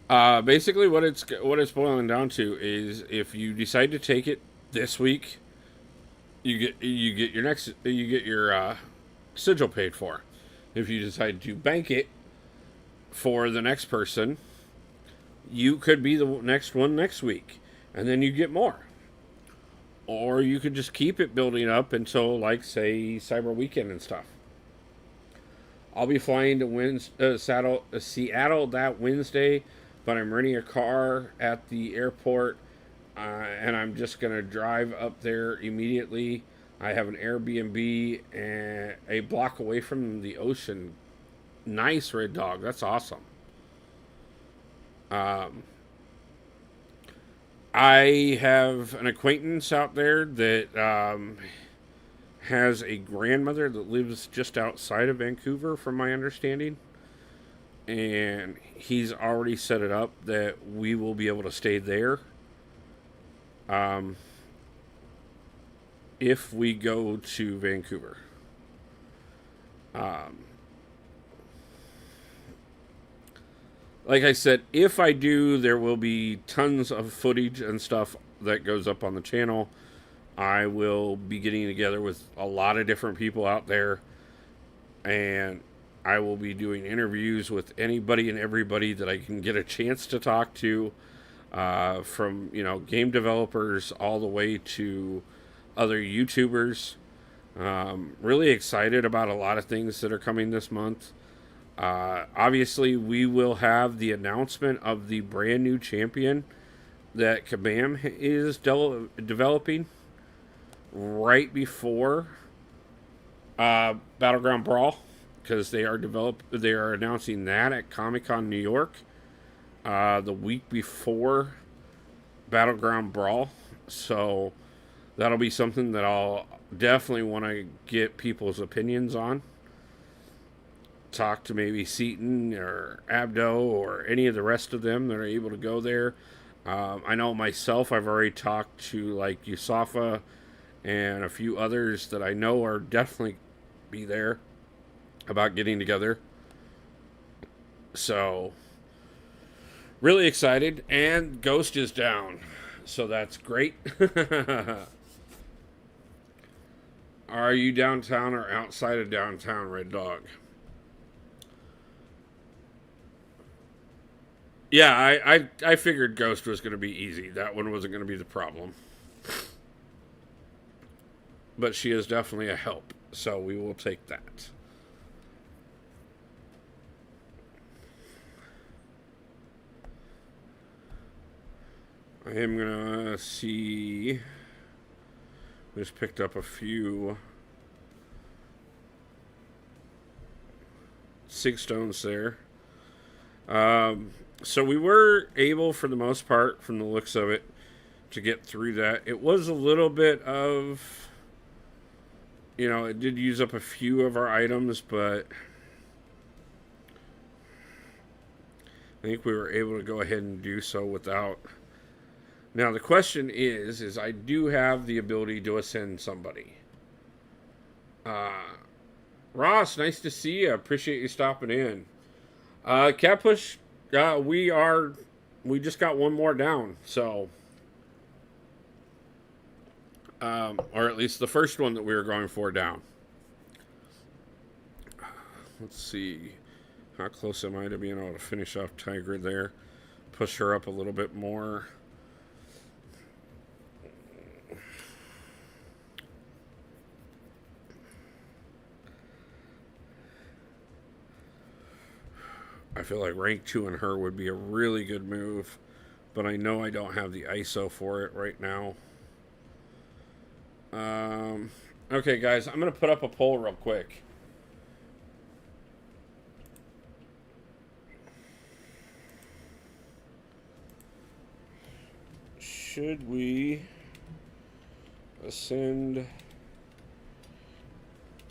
Basically, what it's boiling down to is if you decide to take it this week, you get your sigil paid for. If you decide to bank it for the next person, you could be the next one next week, and then you get more. Or you could just keep it building up until, like, say, Cyber Weekend and stuff. I'll be flying to Seattle that Wednesday, but I'm renting a car at the airport, and I'm just going to drive up there immediately. I have an Airbnb and a block away from the ocean. Nice, Red Dog. That's awesome. Um, I have an acquaintance out there that has a grandmother that lives just outside of Vancouver, from my understanding. And he's already set it up that we will be able to stay there um, if we go to Vancouver. Um, like I said, if I do, there will be tons of footage and stuff that goes up on the channel. I will be getting together with a lot of different people out there, and I will be doing interviews with anybody and everybody that I can get a chance to talk to, from game developers all the way to other YouTubers. Really excited about a lot of things that are coming this month. Obviously, we will have the announcement of the brand new champion that Kabam is developing right before Battleground Brawl, because they are announcing that at Comic-Con New York the week before Battleground Brawl. So that'll be something that I'll definitely want to get people's opinions on. Talk to maybe Seaton or Abdo or any of the rest of them that are able to go there. I know myself, I've already talked to like Yusafa and a few others that I know are definitely be there about getting together. So really excited, and Ghost is down, so that's great. Are you downtown or outside of downtown, Red Dog? Yeah, I figured Ghost was going to be easy. That one wasn't going to be the problem. but she is definitely a help. So we will take that. I am gonna see. We just picked up a few sig stones there. So we were able, for the most part, from the looks of it, to get through that. It was a little bit of, it did use up a few of our items, but I think we were able to go ahead and do so without. Now the question is I do have the ability to ascend somebody. Ross, nice to see you. Appreciate you stopping in. Cat Push, we just got one more down, so, or at least the first one that we were going for down. Let's see, how close am I to being able to finish off Tiger there? Push her up a little bit more. I feel like rank 2 in her would be a really good move, but I know I don't have the ISO for it right now. Okay, guys, I'm going to put up a poll real quick. Should we ascend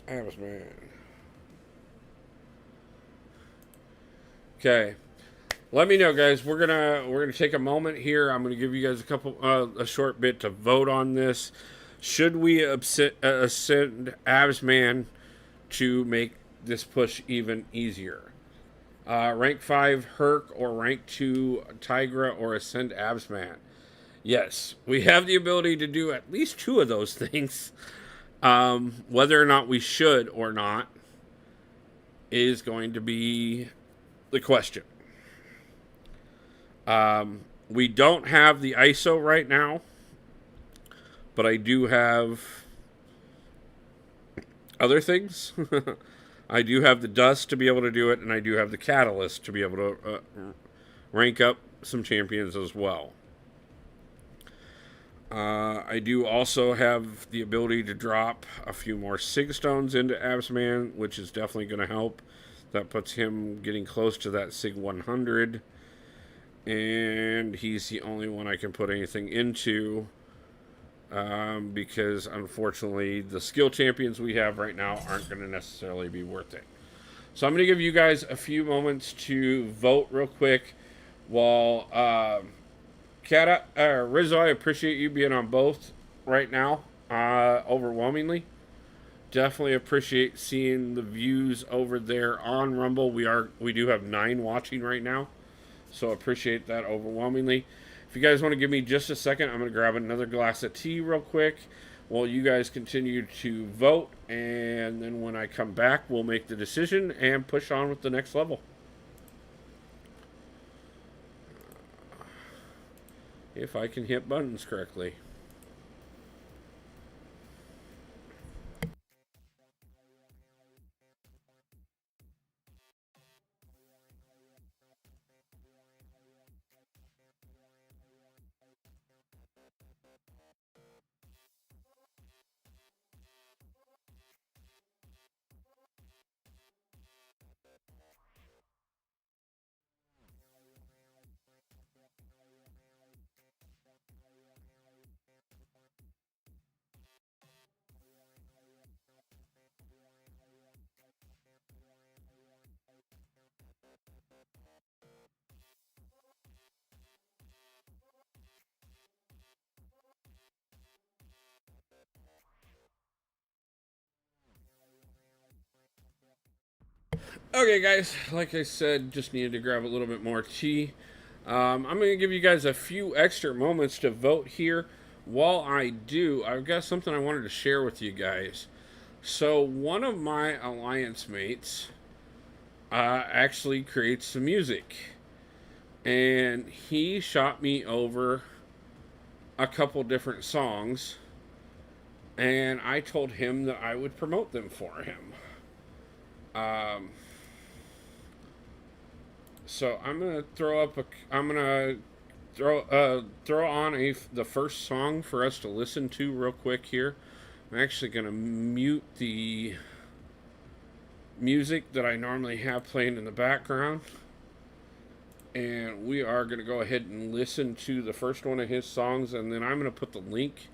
Absman? Okay, let me know, guys. We're gonna take a moment here. I'm gonna give you guys a short bit to vote on this. Should we ascend Absman to make this push even easier? Rank 5 Herc or rank 2 Tigra or ascend Absman? Yes, we have the ability to do at least 2 of those things. Whether or not we should or not is going to be the question. We don't have the ISO right now, but I do have other things. I do have the dust to be able to do it, and I do have the catalyst to be able to rank up some champions as well. I do also have the ability to drop a few more Sig Stones into Absman, which is definitely going to help. That puts him getting close to that Sig 100. And he's the only one I can put anything into. Because, unfortunately, the skill champions we have right now aren't going to necessarily be worth it. So I'm going to give you guys a few moments to vote real quick. While Rizzo, I appreciate you being on both right now. Overwhelmingly. Definitely appreciate seeing the views over there on Rumble. We do have 9 watching right now, so appreciate that overwhelmingly. If you guys want to give me just a second, I'm going to grab another glass of tea real quick while you guys continue to vote, and then when I come back, we'll make the decision and push on with the next level. If I can hit buttons correctly. Okay, guys, like I said, just needed to grab a little bit more tea. I'm going to give you guys a few extra moments to vote here. While I do, I've got something I wanted to share with you guys. So, one of my alliance mates actually creates some music. And he shot me over a couple different songs. and I told him that I would promote them for him. Um, so I'm gonna throw up a. I'm gonna throw on the first song for us to listen to real quick here. I'm actually gonna mute the music that I normally have playing in the background, and we are gonna go ahead and listen to the first one of his songs, and then I'm gonna put the link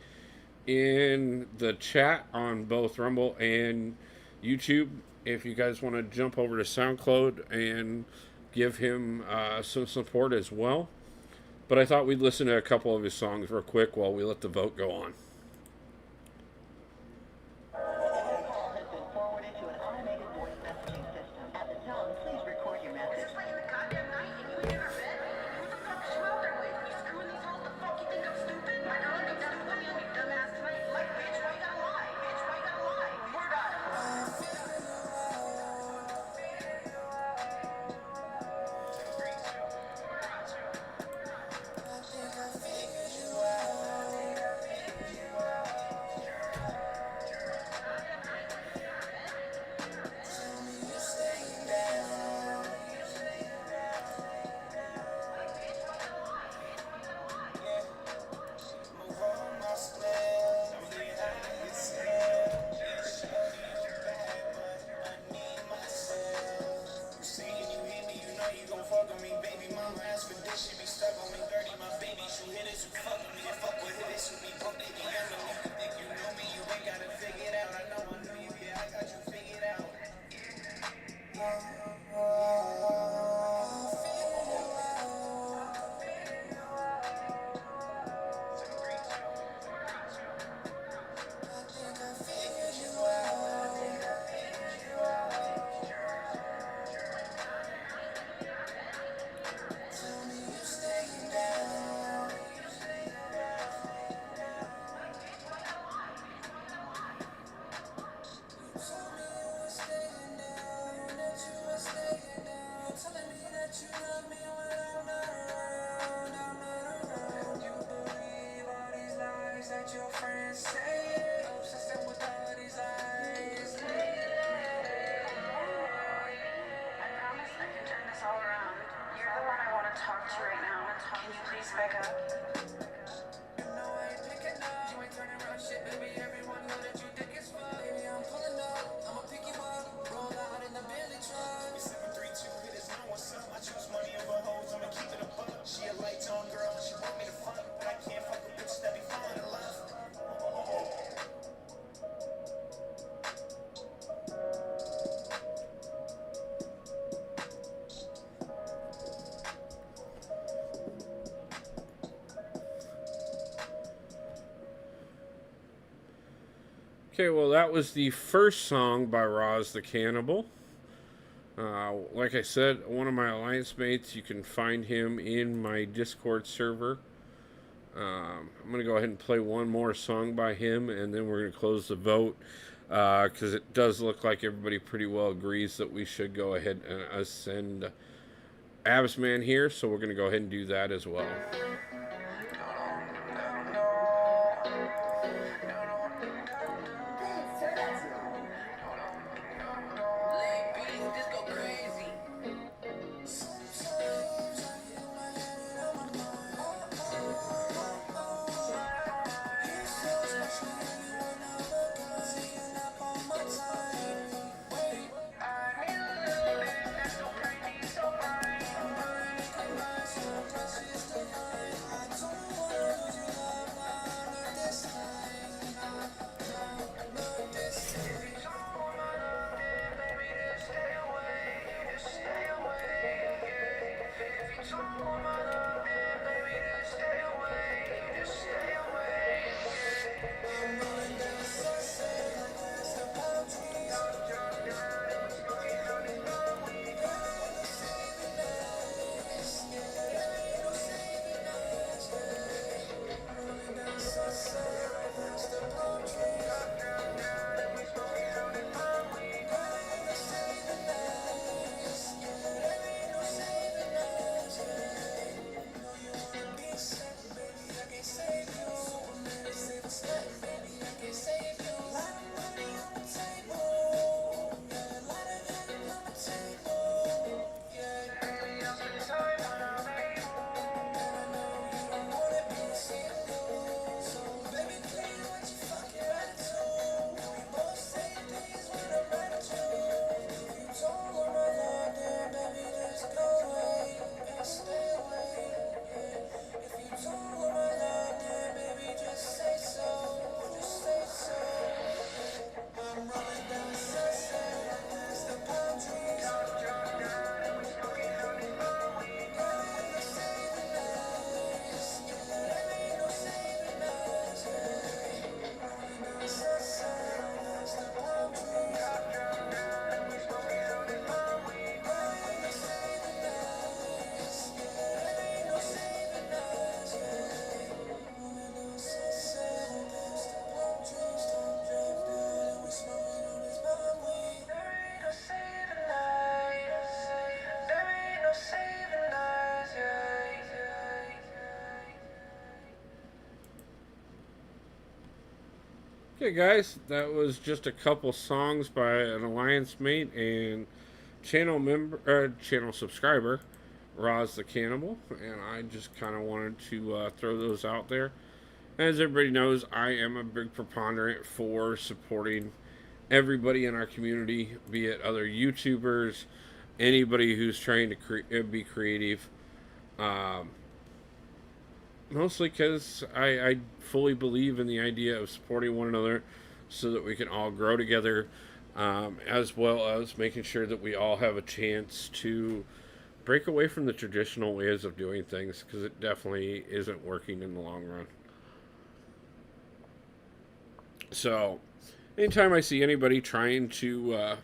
in the chat on both Rumble and YouTube if you guys want to jump over to SoundCloud and give him some support as well. But I thought we'd listen to a couple of his songs real quick while we let the vote go on. Okay, well, that was the first song by Roz the Cannibal. Like I said, one of my alliance mates, you can find him in my Discord server. I'm going to go ahead and play one more song by him, and then we're going to close the vote, because it does look like everybody pretty well agrees that we should go ahead and ascend Absman here, so we're going to go ahead and do that as well. Okay, guys, that was just a couple songs by an alliance mate and channel subscriber, Roz the Cannibal, and I just kind of wanted to throw those out there. As everybody knows, I am a big proponent for supporting everybody in our community, be it other YouTubers, anybody who's trying to be creative. Um, Mostly because I fully believe in the idea of supporting one another so that we can all grow together, as well as making sure that we all have a chance to break away from the traditional ways of doing things because it definitely isn't working in the long run. So, anytime I see anybody trying to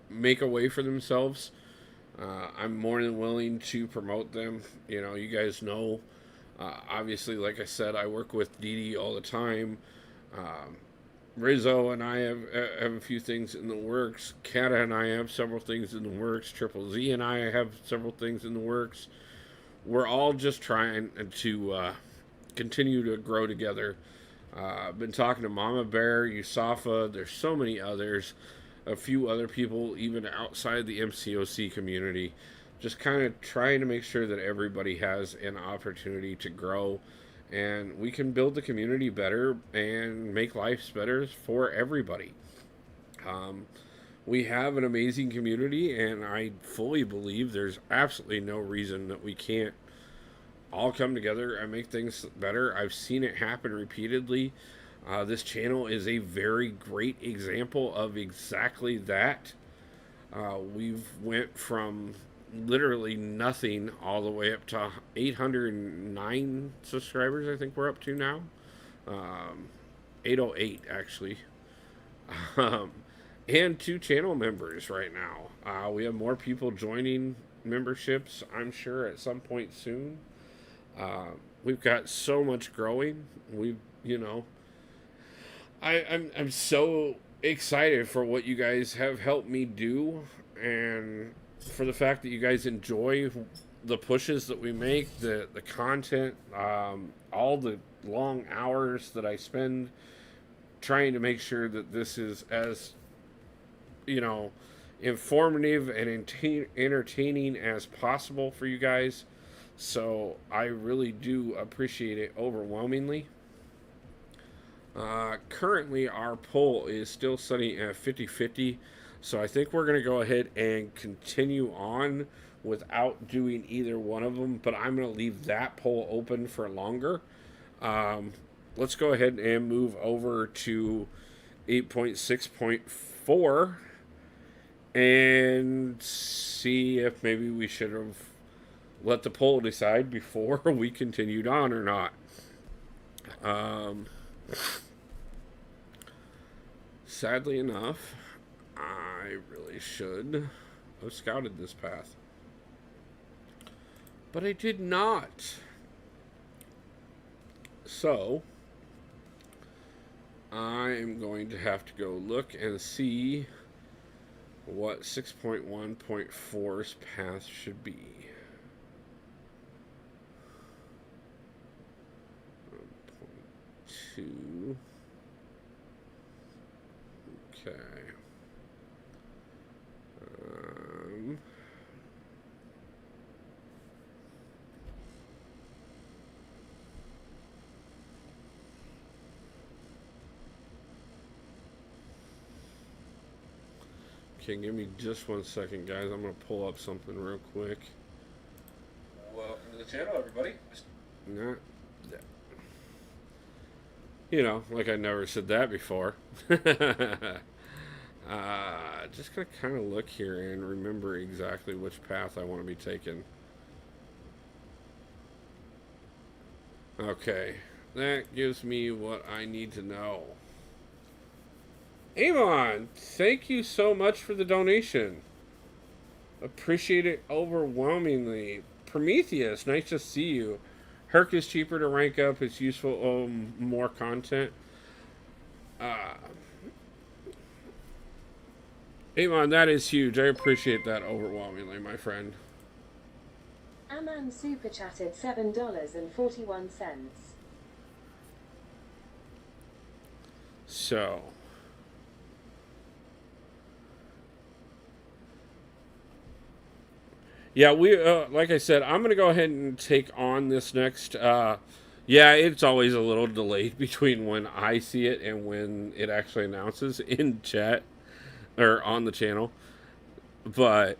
make a way for themselves, I'm more than willing to promote them. You know, you guys know. Obviously, like I said, I work with Dee Dee all the time. Um, Rizzo and I have a few things in the works. Kata and I have several things in the works. Triple Z and I have several things in the works. We're all just trying to continue to grow together. I've been talking to Mama Bear, Yusafa. There's so many others. A few other people, even outside the MCOC community. Just kind of trying to make sure that everybody has an opportunity to grow and we can build the community better and make lives better for everybody. Um, we have an amazing community, and I fully believe there's absolutely no reason that we can't all come together and make things better. I've seen it happen repeatedly. This channel is a very great example of exactly that. We've went from literally nothing all the way up to 809 subscribers. I think we're up to now. 808 actually. Um, and 2 channel members right now. We have more people joining memberships, I'm sure, at some point soon. We've got so much growing. You know, I'm so excited for what you guys have helped me do, and for the fact that you guys enjoy the pushes that we make, the content, all the long hours that I spend trying to make sure that this is as, you know, informative and entertaining as possible for you guys. So I really do appreciate it overwhelmingly. Currently, our poll is still sitting at 50-50. So I think we're going to go ahead and continue on without doing either one of them. But I'm going to leave that poll open for longer. Let's go ahead and move over to 8.6.4 and see if maybe we should have let the poll decide before we continued on or not. Sadly enough, I really should have scouted this path, but I did not. So I am going to have to go look and see what 6.1.4's path should be. 1.2. Okay. Okay, give me just 1 second, guys. I'm going to pull up something real quick. Welcome to the channel, everybody. Not that. You know, like I never said that before. Just going to kind of look here and remember exactly which path I want to be taking. Okay, that gives me what I need to know. Amon, thank you so much for the donation. Appreciate it overwhelmingly. Prometheus, nice to see you. Herc is cheaper to rank up. It's useful, more content. Amon, that is huge. I appreciate that overwhelmingly, my friend. Aman super chatted $7.41. So, yeah, we like I said, I'm gonna go ahead and take on this next. Yeah, it's always a little delayed between when I see it and when it actually announces in chat or on the channel. But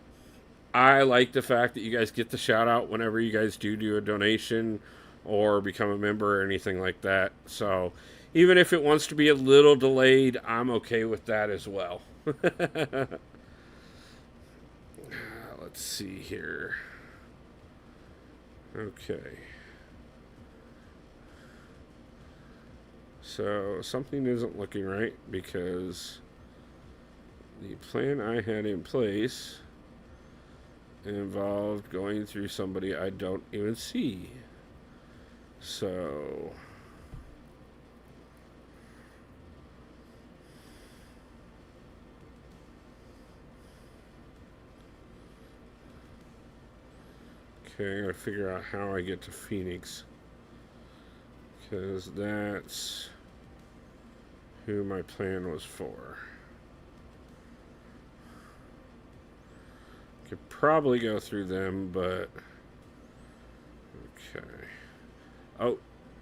I like the fact that you guys get the shout out whenever you guys do a donation or become a member or anything like that. So even if it wants to be a little delayed, I'm okay with that as well. Let's see here. Okay. So something isn't looking right because the plan I had in place involved going through somebody I don't even see. So okay, I gotta figure out how I get to Phoenix, because that's who my plan was for. Could probably go through them, but okay. Oh,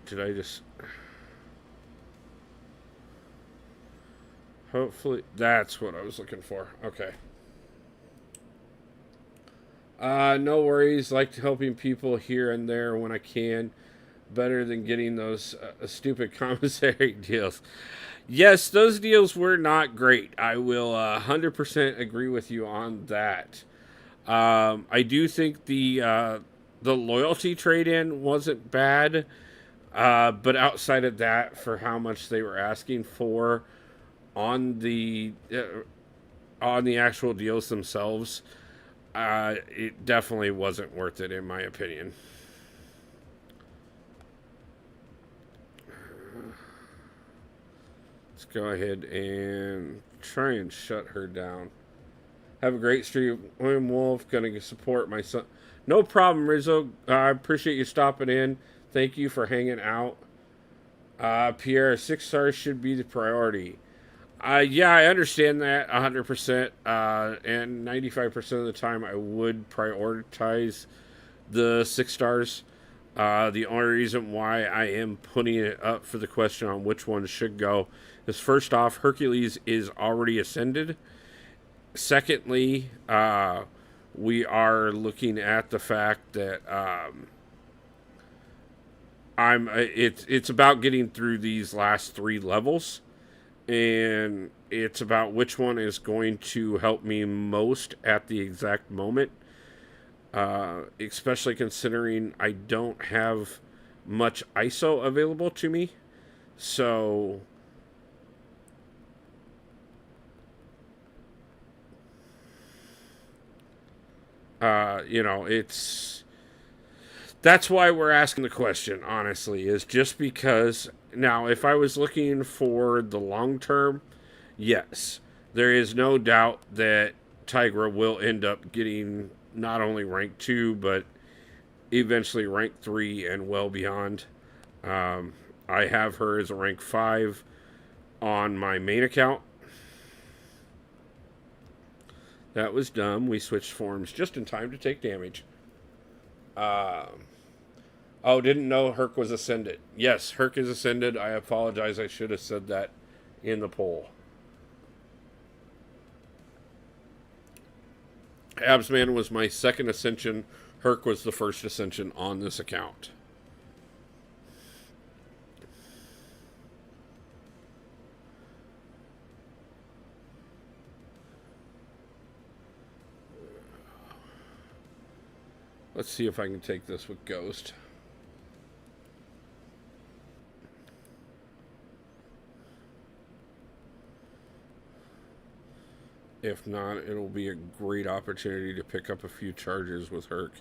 did I just... Hopefully, that's what I was looking for. Okay. No worries. Like helping people here and there when I can. Better than getting those stupid commissary deals. Yes, those deals were not great. I will 100% agree with you on that. I do think the loyalty trade-in wasn't bad, but outside of that, for how much they were asking for on the actual deals themselves, it definitely wasn't worth it in my opinion. Let's go ahead and try and shut her down. Have a great stream, William Wolf. Gonna support my son. No problem, Rizzo. I appreciate you stopping in. Thank you for hanging out. Pierre, 6 stars should be the priority. Yeah, I understand that 100%. And 95% of the time, I would prioritize the 6 stars. The only reason why I am putting it up for the question on which one should go is, first off, Hercules is already ascended. Secondly, we are looking at the fact that it's about getting through these last 3 levels, and it's about which one is going to help me most at the exact moment. Especially considering I don't have much ISO available to me, so that's why we're asking the question, honestly, is just because now if I was looking for the long term, yes, there is no doubt that Tigra will end up getting not only rank 2 but eventually rank 3 and well beyond. I have her as a rank 5 on my main account. That was dumb. We switched forms just in time to take damage. Oh, didn't know Herc was ascended. Yes, Herc is ascended. I apologize. I should have said that in the poll. Absman was my second ascension. Herc was the first ascension on this account. Let's see if I can take this with Ghost. If not, it'll be a great opportunity to pick up a few charges with Herc.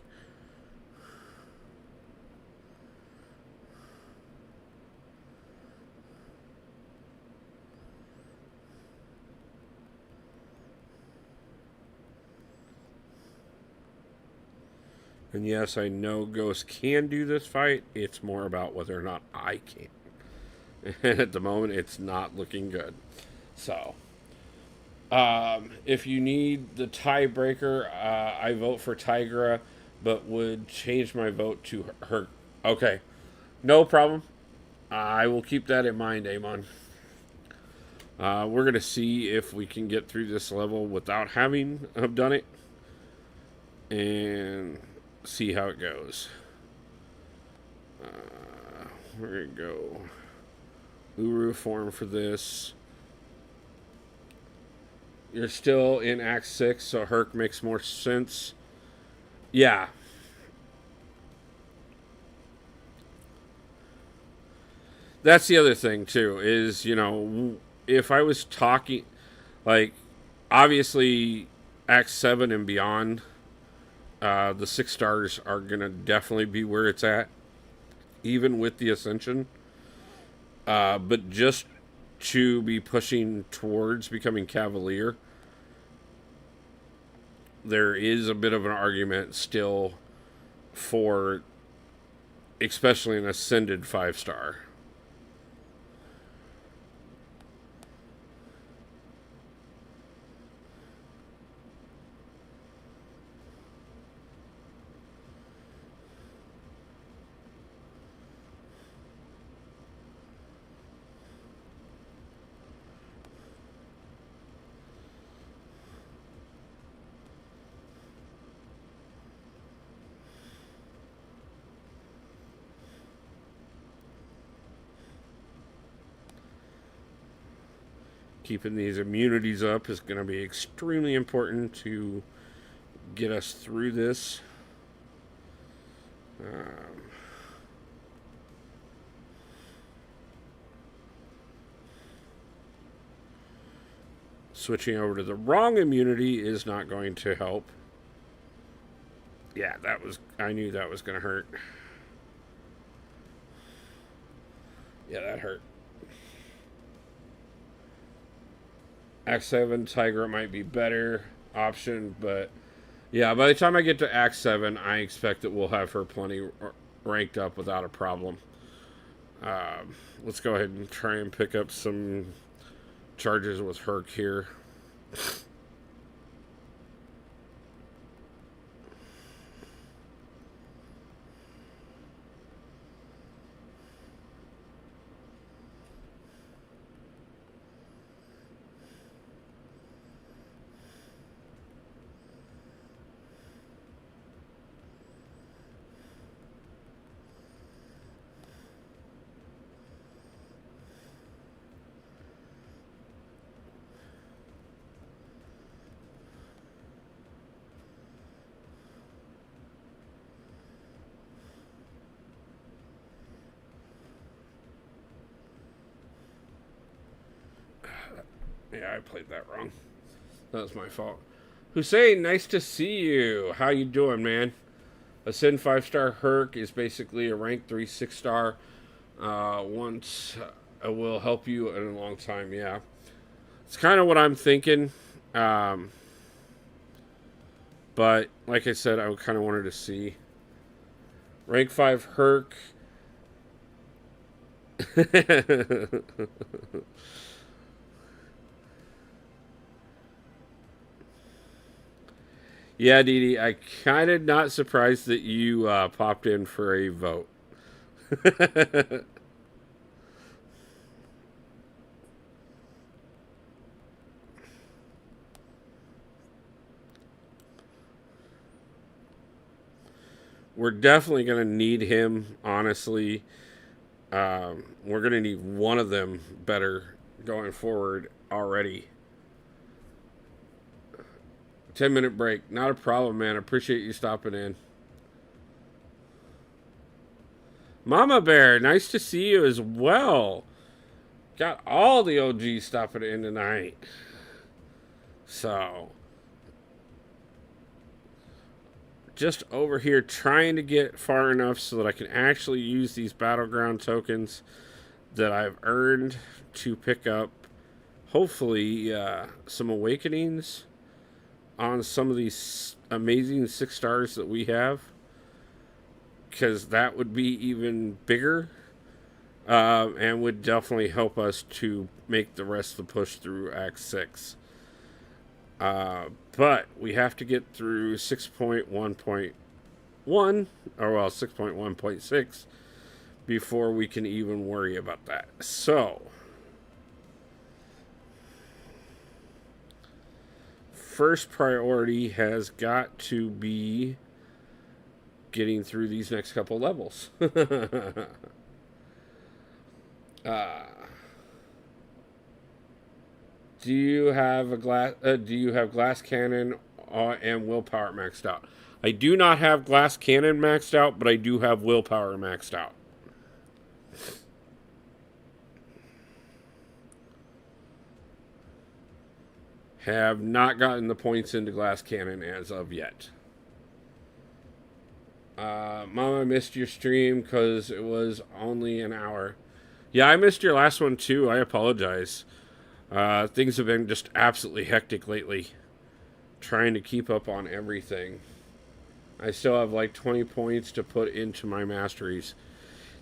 And yes, I know Ghost can do this fight. It's more about whether or not I can. And at the moment, it's not looking good. So, if you need the tiebreaker, I vote for Tigra, but would change my vote to her. Okay, no problem. I will keep that in mind, Amon. We're going to see if we can get through this level without having have done it and see how it goes. We're going to go Uru form for this. You're still in Act 6, so Herc makes more sense. Yeah. That's the other thing, too, is, if I was talking, like, obviously, Act 7 and beyond, the 6 stars are going to definitely be where it's at, even with the Ascension. But just to be pushing towards becoming Cavalier, there is a bit of an argument still for especially an Ascended 5-star. Keeping these immunities up is going to be extremely important to get us through this. Switching over to the wrong immunity is not going to help. Yeah, I knew that was going to hurt. Yeah, that hurt. Act 7, Tiger might be better option, but yeah, by the time I get to Act 7, I expect that we'll have her plenty ranked up without a problem. Let's go ahead and try and pick up some charges with Herc here. Yeah, I played that wrong. That was my fault. Hussein, nice to see you. How you doing, man? Ascend 5-star Herc is basically a rank 3 6-star. Once will help you in a long time. Yeah, it's kind of what I'm thinking. But like I said, I kind of wanted to see rank 5 Herc. Yeah, Dee Dee, I kind of not surprised that you popped in for a vote. We're definitely going to need him, honestly. We're going to need one of them better going forward already. 10-minute break. Not a problem, man. Appreciate you stopping in. Mama Bear, nice to see you as well. Got all the OGs stopping in tonight. So, just over here trying to get far enough so that I can actually use these battleground tokens that I've earned to pick up, hopefully, some awakenings on some of these amazing 6 stars that we have, because that would be even bigger. and would definitely help us to make the rest of the push through Act 6. But we have to get through 6.1.1, or well, 6.1.6, before we can even worry about that. So, first priority has got to be getting through these next couple levels. Do you have a glass? Do you have glass cannon and willpower maxed out? I do not have glass cannon maxed out, but I do have willpower maxed out. Have not gotten the points into glass cannon as of yet. Mom, I missed your stream because it was only an hour. Yeah, I missed your last one too. I apologize. Things have been just absolutely hectic lately. Trying to keep up on everything. I still have like 20 points to put into my masteries.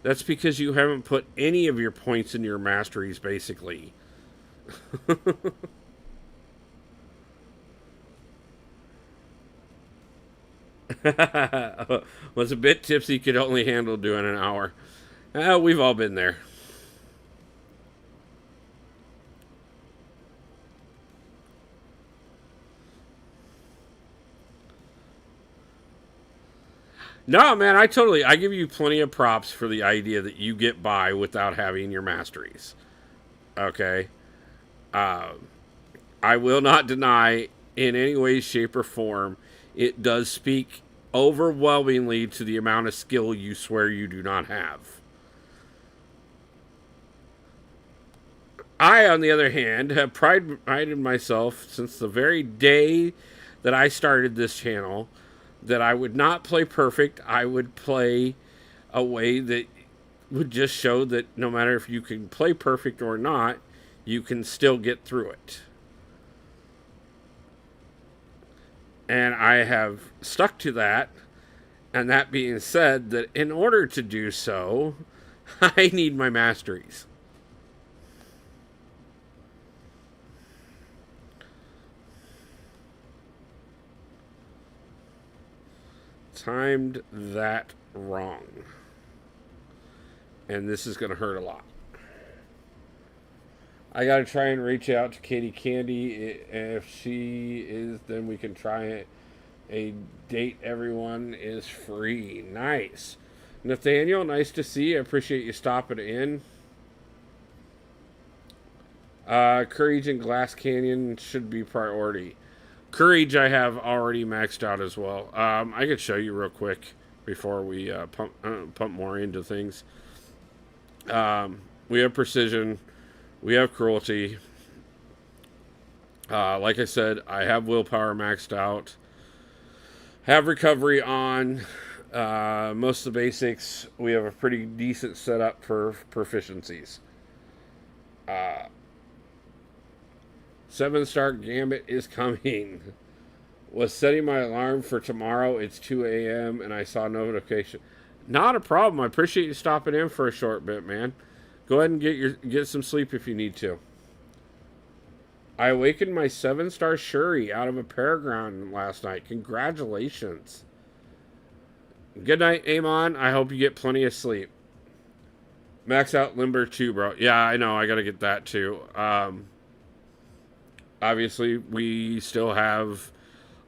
That's because you haven't put any of your points in your masteries, basically. Was a bit tipsy, could only handle doing an hour. We've all been there. No, man, I give you plenty of props for the idea that you get by without having your masteries. Okay? I will not deny in any way, shape, or form it does speak overwhelmingly to the amount of skill you swear you do not have. I, on the other hand, have prided myself since the very day that I started this channel that I would not play perfect. I would play a way that would just show that no matter if you can play perfect or not, you can still get through it. And I have stuck to that. And that being said, that in order to do so, I need my masteries. Timed that wrong. And this is going to hurt a lot. I got to try and reach out to Katie Candy. If she is, then we can try it. A date, everyone is free. Nice. Nathaniel, nice to see you. I appreciate you stopping in. Courage and Glass Canyon should be priority. Courage I have already maxed out as well. I could show you real quick before we pump more into things. We have precision. We have cruelty. Like I said, I have willpower maxed out. Have recovery on. Most of the basics. We have a pretty decent setup for proficiencies. 7-star Gambit is coming. Was setting my alarm for tomorrow. It's 2 a.m. and I saw notification. Not a problem. I appreciate you stopping in for a short bit, man. Go ahead and get some sleep if you need to. I awakened my 7-star Shuri out of a paraground last night. Congratulations. Good night, Amon. I hope you get plenty of sleep. Max out Limber too, bro. Yeah, I know. I got to get that too. Obviously, we still have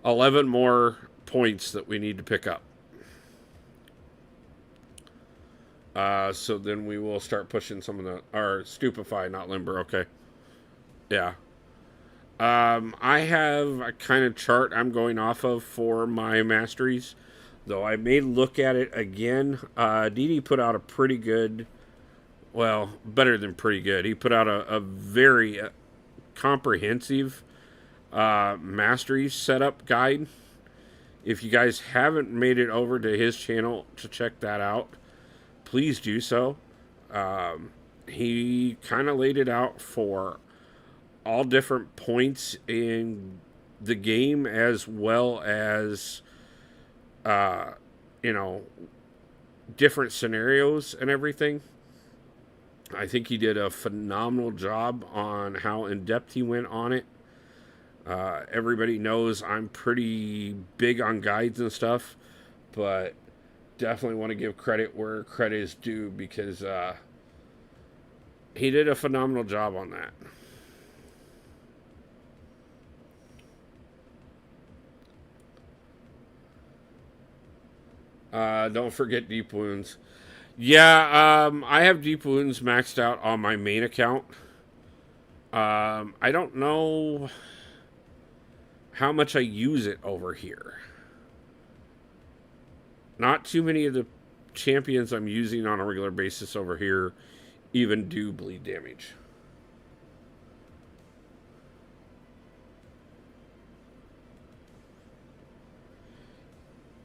11 more points that we need to pick up. So then we will start pushing some of the... Or Stupefy, not Limber. Okay. Yeah. I have a kind of chart I'm going off of for my masteries. Though I may look at it again. Didi put out a pretty good... Well, better than pretty good. He put out a very comprehensive mastery setup guide. If you guys haven't made it over to his channel to check that out, please do so. He kind of laid it out for all different points in the game, as well as different scenarios and everything. I think he did a phenomenal job on how in depth he went on it. Everybody knows I'm pretty big on guides and stuff, but definitely want to give credit where credit is due because he did a phenomenal job on that. Don't forget deep wounds. Yeah, I have deep wounds maxed out on my main account. I don't know how much I use it over here. Not too many of the champions I'm using on a regular basis over here even do bleed damage.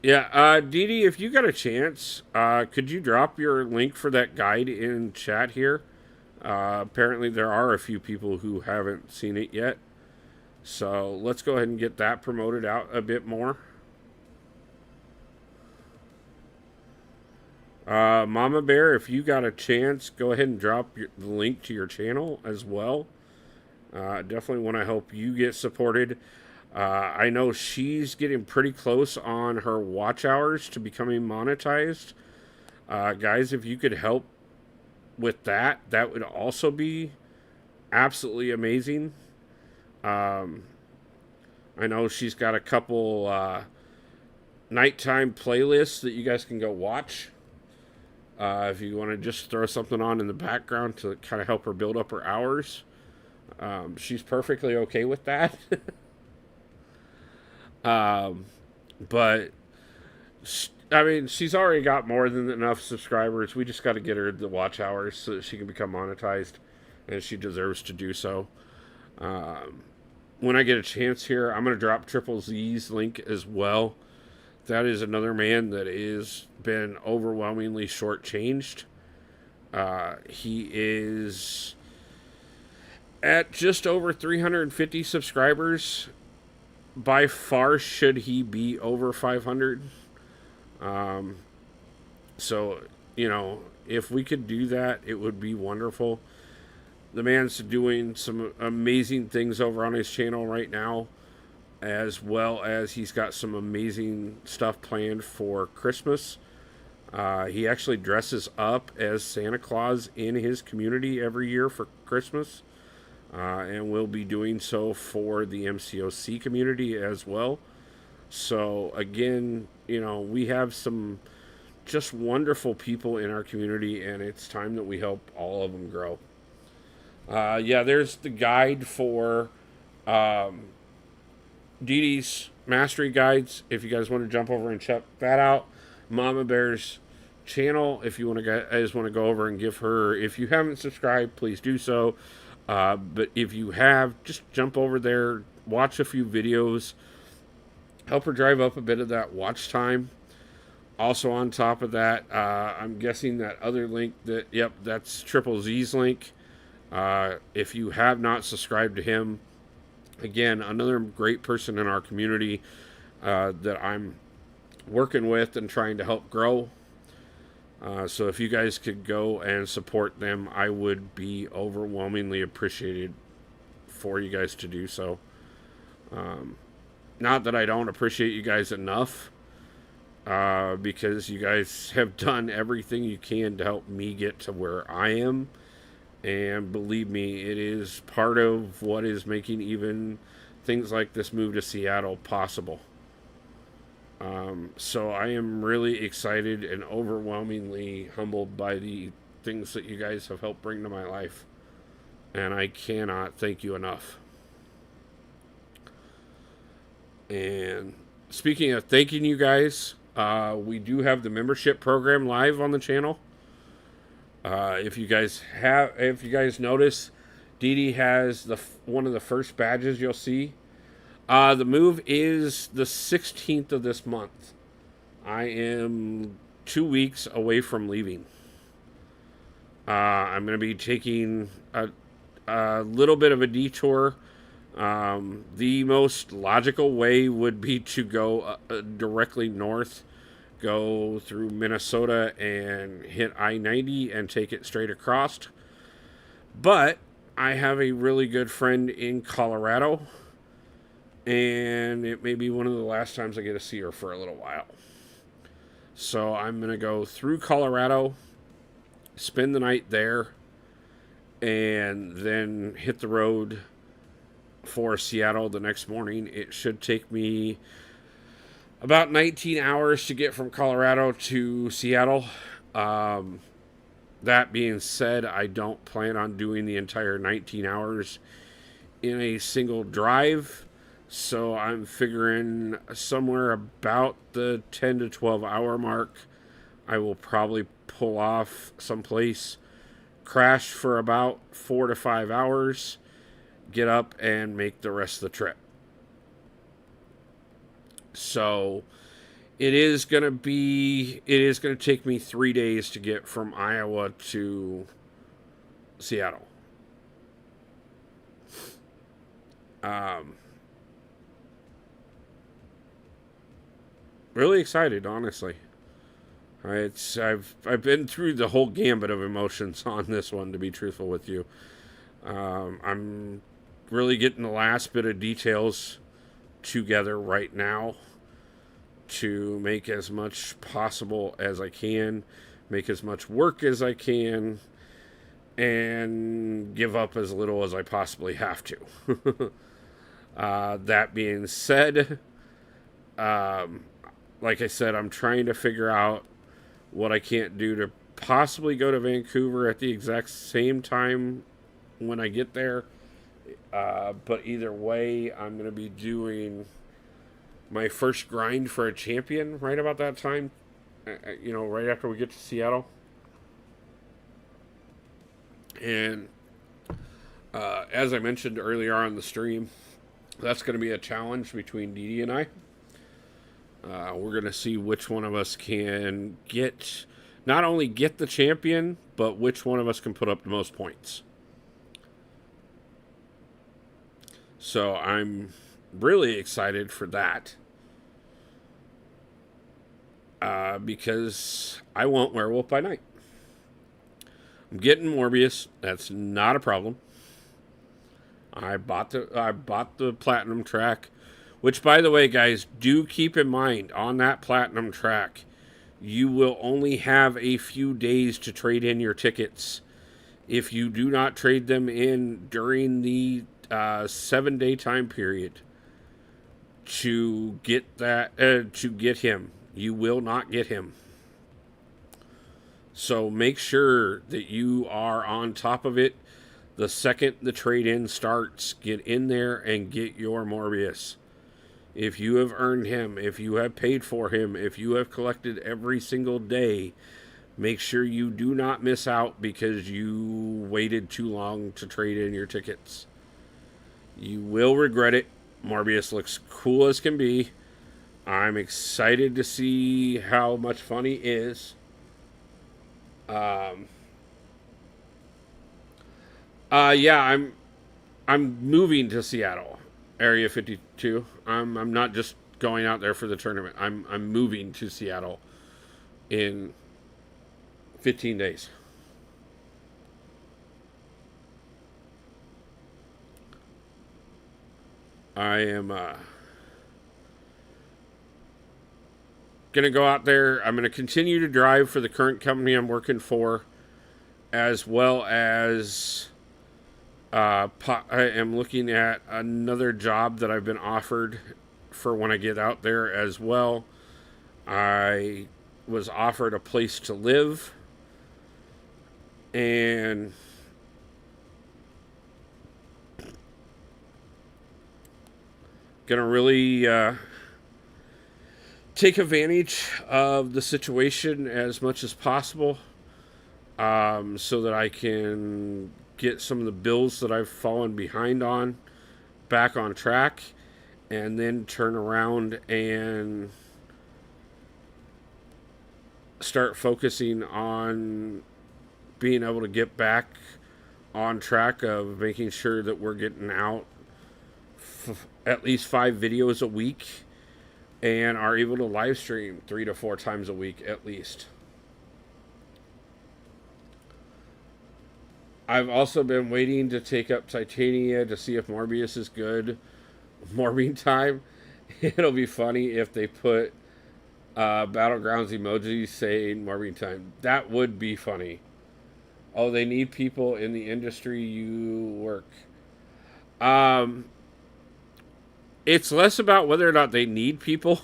Yeah, Dee Dee, if you got a chance, could you drop your link for that guide in chat here? Apparently, there are a few people who haven't seen it yet. So let's go ahead and get that promoted out a bit more. Mama Bear, if you got a chance, go ahead and drop the link to your channel as well. Definitely want to help you get supported. I know she's getting pretty close on her watch hours to becoming monetized. Guys, if you could help with that, that would also be absolutely amazing. I know she's got a couple nighttime playlists that you guys can go watch. If you want to just throw something on in the background to kind of help her build up her hours, she's perfectly okay with that. But I mean, she's already got more than enough subscribers. We just got to get her the watch hours so that she can become monetized, and she deserves to do so. When I get a chance here, I'm going to drop Triple Z's link as well. That is another man that has been overwhelmingly shortchanged. He is at just over 350 subscribers. By far should he be over 500. So, you know, if we could do that, it would be wonderful. The man's doing some amazing things over on his channel right now, as well as he's got some amazing stuff planned for Christmas. He actually dresses up as Santa Claus in his community every year for Christmas. And will be doing so for the MCOC community as well. So again, you know, we have some just wonderful people in our community, and it's time that we help all of them grow. Yeah, there's the guide for Dee Dee's mastery guides. If you guys want to jump over and check that out, Mama Bear's channel. If you want to, guys want to go over and give her. If you haven't subscribed, please do so. But if you have, just jump over there, watch a few videos, help her drive up a bit of that watch time. Also on top of that, I'm guessing that other link that's Triple Z's link. If you have not subscribed to him, again, another great person in our community that I'm working with and trying to help grow. So if you guys could go and support them, I would be overwhelmingly appreciated for you guys to do so. Not that I don't appreciate you guys enough, because you guys have done everything you can to help me get to where I am. And believe me, it is part of what is making even things like this move to Seattle possible. So I am really excited and overwhelmingly humbled by the things that you guys have helped bring to my life. And I cannot thank you enough. And speaking of thanking you guys, we do have the membership program live on the channel. If you guys notice, Dee Dee has one of the first badges you'll see. The move is the 16th of this month. I am 2 weeks away from leaving. I'm going to be taking a little bit of a detour. The most logical way would be to go directly north, go through Minnesota and hit I-90 and take it straight across. But I have a really good friend in Colorado, and it may be one of the last times I get to see her for a little while. So I'm going to go through Colorado, spend the night there, and then hit the road for Seattle the next morning. It should take me about 19 hours to get from Colorado to Seattle. That being said, I don't plan on doing the entire 19 hours in a single drive. So I'm figuring somewhere about the 10 to 12 hour mark, I will probably pull off someplace, crash for about 4 to 5 hours, get up and make the rest of the trip. So it is going to take me 3 days to get from Iowa to Seattle. Really excited, honestly. I've been through the whole gambit of emotions on this one, to be truthful with you. I'm really getting the last bit of details together right now to make as much possible as I can, make as much work as I can, and give up as little as I possibly have to. That being said, like I said, I'm trying to figure out what I can't do to possibly go to Vancouver at the exact same time when I get there. But either way, I'm going to be doing my first grind for a champion right about that time. Right after we get to Seattle. And as I mentioned earlier on the stream, that's going to be a challenge between Dee Dee and I. We're going to see which one of us can not only get the champion, but which one of us can put up the most points. So I'm really excited for that. Because I want Werewolf by Night. I'm getting Morbius. That's not a problem. I bought the platinum track, which, by the way, guys, do keep in mind on that platinum track, you will only have a few days to trade in your tickets. If you do not trade them in during the 7-day time period to get him, you will not get him. So make sure that you are on top of it. The second the trade-in starts, get in there and get your Morbius. If you have earned him, if you have paid for him, if you have collected every single day, make sure you do not miss out because you waited too long to trade in your tickets. You will regret it. Morbius looks cool as can be. I'm excited to see how much fun he is. I'm moving to Seattle, Area 52. I'm not just going out there for the tournament. I'm moving to Seattle in 15 days. I am going to go out there. I'm going to continue to drive for the current company I'm working for, as well as I am looking at another job that I've been offered for when I get out there as well. I was offered a place to live, and gonna really take advantage of the situation as much as possible, so that I can get some of the bills that I've fallen behind on back on track, and then turn around and start focusing on being able to get back on track of making sure that we're getting out at least 5 videos a week and are able to live stream 3 to 4 times a week at least. I've also been waiting to take up Titania to see if Morbius is good. Morbing time. It'll be funny if they put Battlegrounds emojis saying Morbing time. That would be funny. Oh, they need people in the industry you work. Um, it's less about whether or not they need people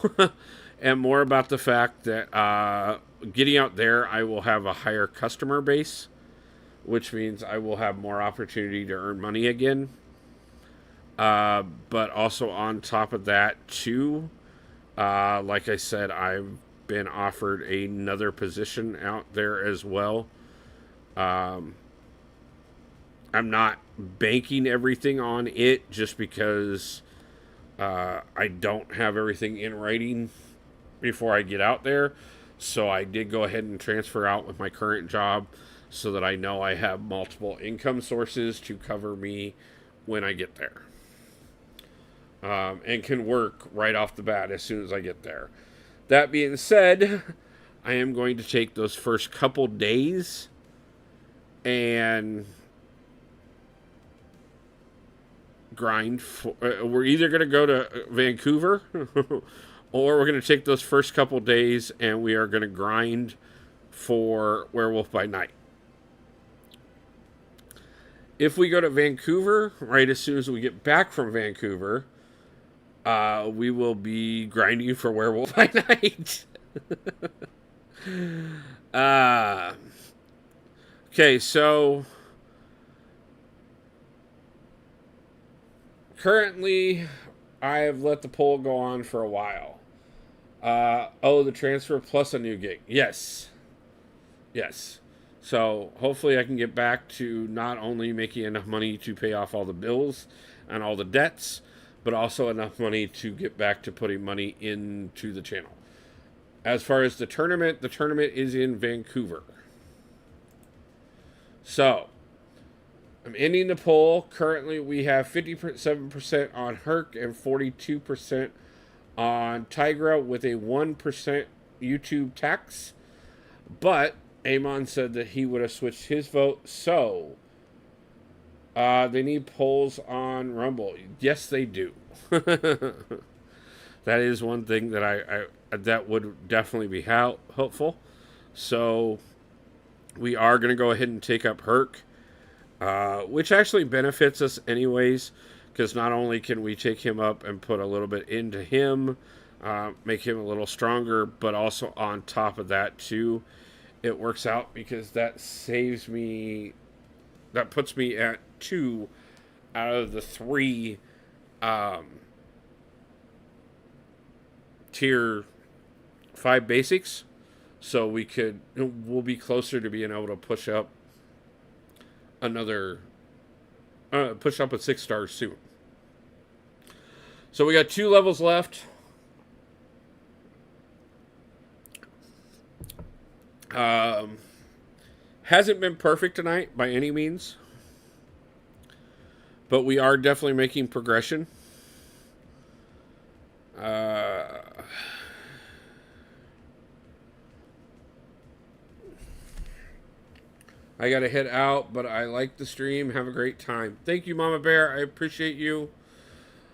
and more about the fact that getting out there, I will have a higher customer base, which means I will have more opportunity to earn money again. But also on top of that, too, like I said, I've been offered another position out there as well. I'm not banking everything on it just because I don't have everything in writing before I get out there. So I did go ahead and transfer out with my current job so that I know I have multiple income sources to cover me when I get there. And can work right off the bat as soon as I get there. That being said, I am going to take those first couple days and grind. We're either going to go to Vancouver or we're going to take those first couple days and we are going to grind for Werewolf by Night. If we go to Vancouver, right as soon as we get back from Vancouver, we will be grinding for Werewolf by Night. Okay, so currently I have let the poll go on for a while. The transfer plus a new gig. Yes. So hopefully I can get back to not only making enough money to pay off all the bills and all the debts, but also enough money to get back to putting money into the channel. As far as the tournament is in Vancouver. So, I'm ending the poll. Currently, we have 57% on Herc and 42% on Tigra with a 1% YouTube tax. But Amon said that he would have switched his vote, so they need polls on Rumble. Yes, they do. That is one thing that I that would definitely be helpful. So we are going to go ahead and take up Herc, which actually benefits us anyways, because not only can we take him up and put a little bit into him, make him a little stronger, but also on top of that too, it works out because that saves me, that puts me at 2 out of the 3 tier 5 basics. So we'll be closer to being able to push up another, push up a 6 stars soon. So we got 2 levels left. Hasn't been perfect tonight by any means, but we are definitely making progression. I gotta head out, but I like the stream. Have a great time. Thank you, Mama Bear. I appreciate you.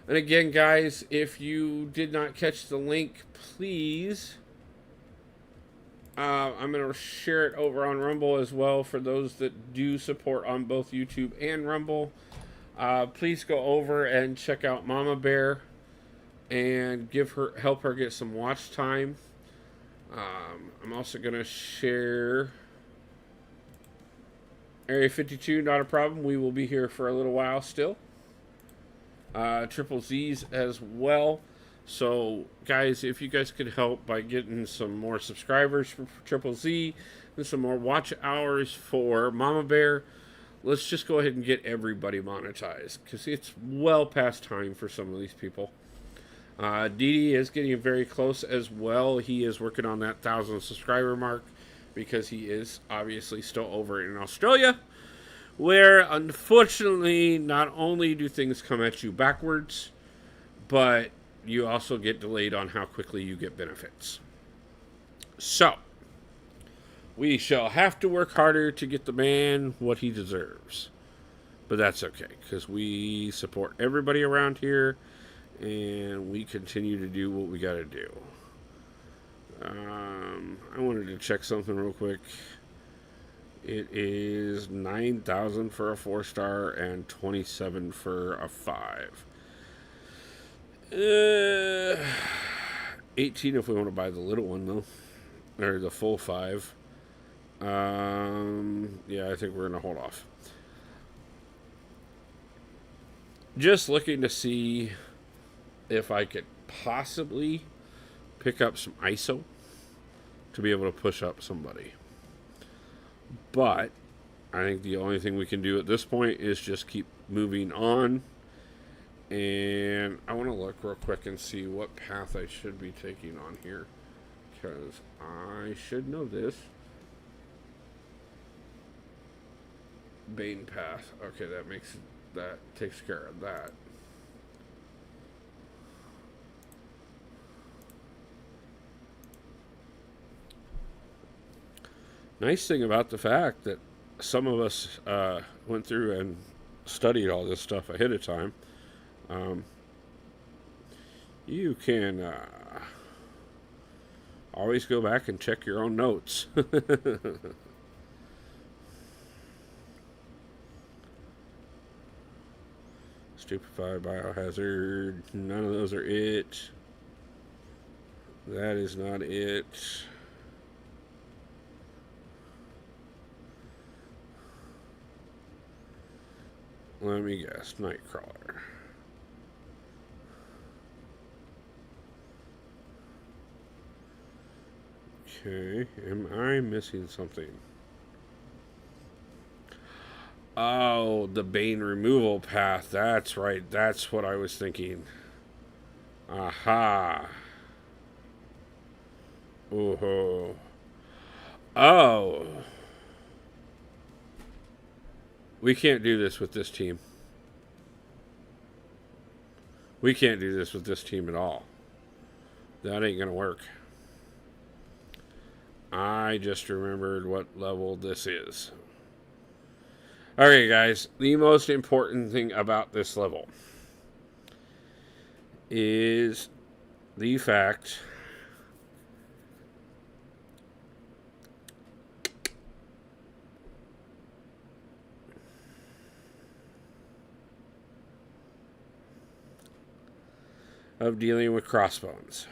And again, guys, if you did not catch the link, please, I'm going to share it over on Rumble as well for those that do support on both YouTube and Rumble. Please go over and check out Mama Bear and help her get some watch time. I'm also going to share Area 52, not a problem. We will be here for a little while still. Triple Z's as well. So, guys, if you guys could help by getting some more subscribers for Triple Z and some more watch hours for Mama Bear, let's just go ahead and get everybody monetized, because it's well past time for some of these people. Didi is getting very close as well. He is working on that 1,000 subscriber mark, because he is obviously still over in Australia, where unfortunately not only do things come at you backwards, but you also get delayed on how quickly you get benefits. So, We shall have to work harder to get the man what he deserves. But that's okay, because we support everybody around here, and we continue to do what we got to do. I wanted to check something real quick. It is 9,000 for a 4-star and 27 for a 5. 18 if we want to buy the little one though, or the full 5. Yeah, I think we're gonna hold off. Just looking to see if I could possibly pick up some ISO to be able to push up somebody. But I think the only thing we can do at this point is just keep moving on. And I want to look real quick and see what path I should be taking on here, because I should know this. Bane path. Okay, that takes care of that. Nice thing about the fact that some of us went through and studied all this stuff ahead of time. You can always go back and check your own notes. Stupefy, biohazard, none of those are it. That is not it. Let me guess, Nightcrawler. Okay, am I missing something? Oh, the Bane removal path. That's right. That's what I was thinking. Aha. Ooh. Oh. We can't do this with this team. We can't do this with this team at all. That ain't gonna work. I just remembered what level this is. Alright, guys. The most important thing about this level is the fact of dealing with crossbones.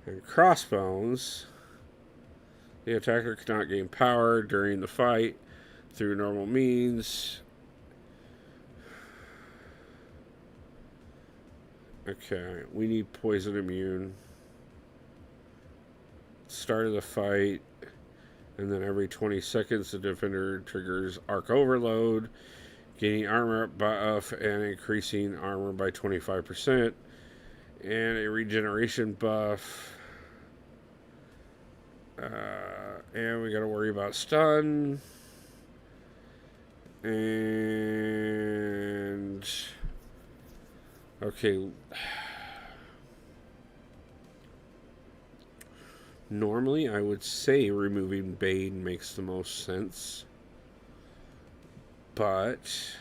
And crossbones, the attacker cannot gain power during the fight through normal means. Okay, we need poison immune. Start of the fight, and then every 20 seconds the defender triggers arc overload, gaining armor buff and increasing armor by 25%, and a regeneration buff. And we gotta worry about stun. And okay, normally I would say removing Bane makes the most sense, but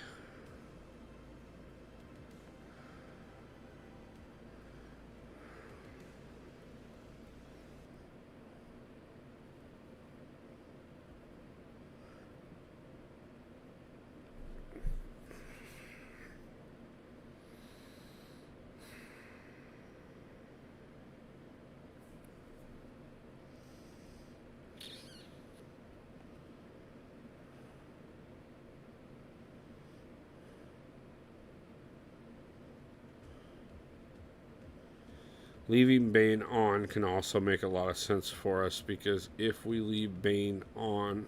leaving Bane on can also make a lot of sense for us, because if we leave Bane on,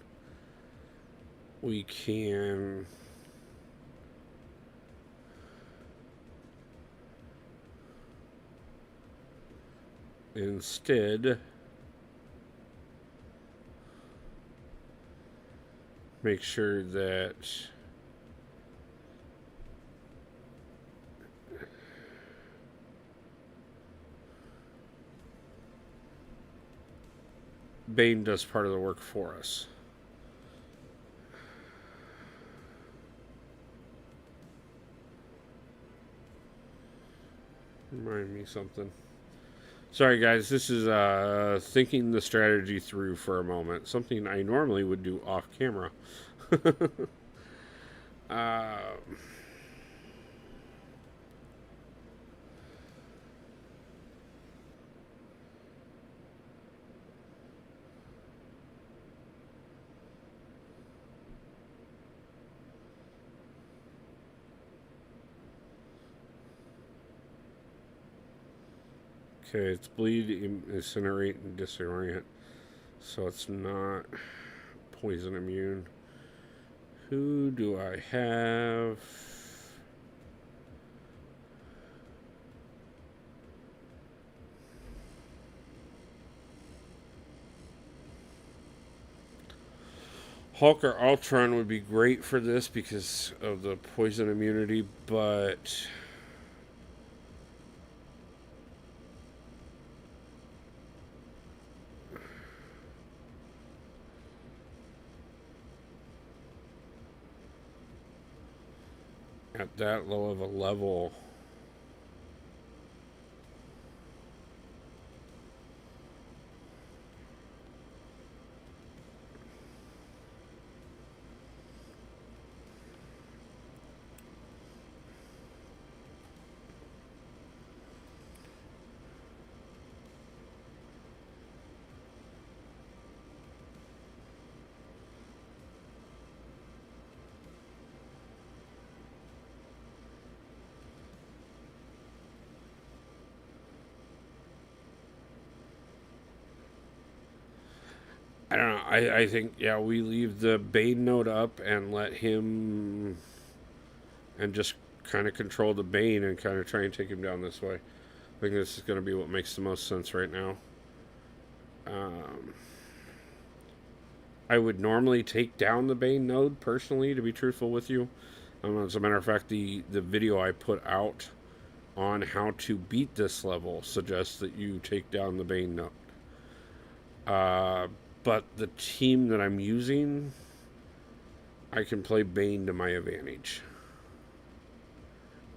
we can instead make sure that Bane does part of the work for us. Remind me something. Sorry, guys. This is thinking the strategy through for a moment. Something I normally would do off camera. uh, okay, it's bleed, incinerate, and disorient. So it's not poison immune. Who do I have? Hulk or Ultron would be great for this because of the poison immunity, but at that low of a level, I don't know. I think, yeah, we leave the Bane node up and let him and just kind of control the Bane and kind of try and take him down this way. I think this is going to be what makes the most sense right now. I would normally take down the Bane node personally, to be truthful with you. As a matter of fact, the video I put out on how to beat this level suggests that you take down the Bane node. But the team that I'm using, I can play Bane to my advantage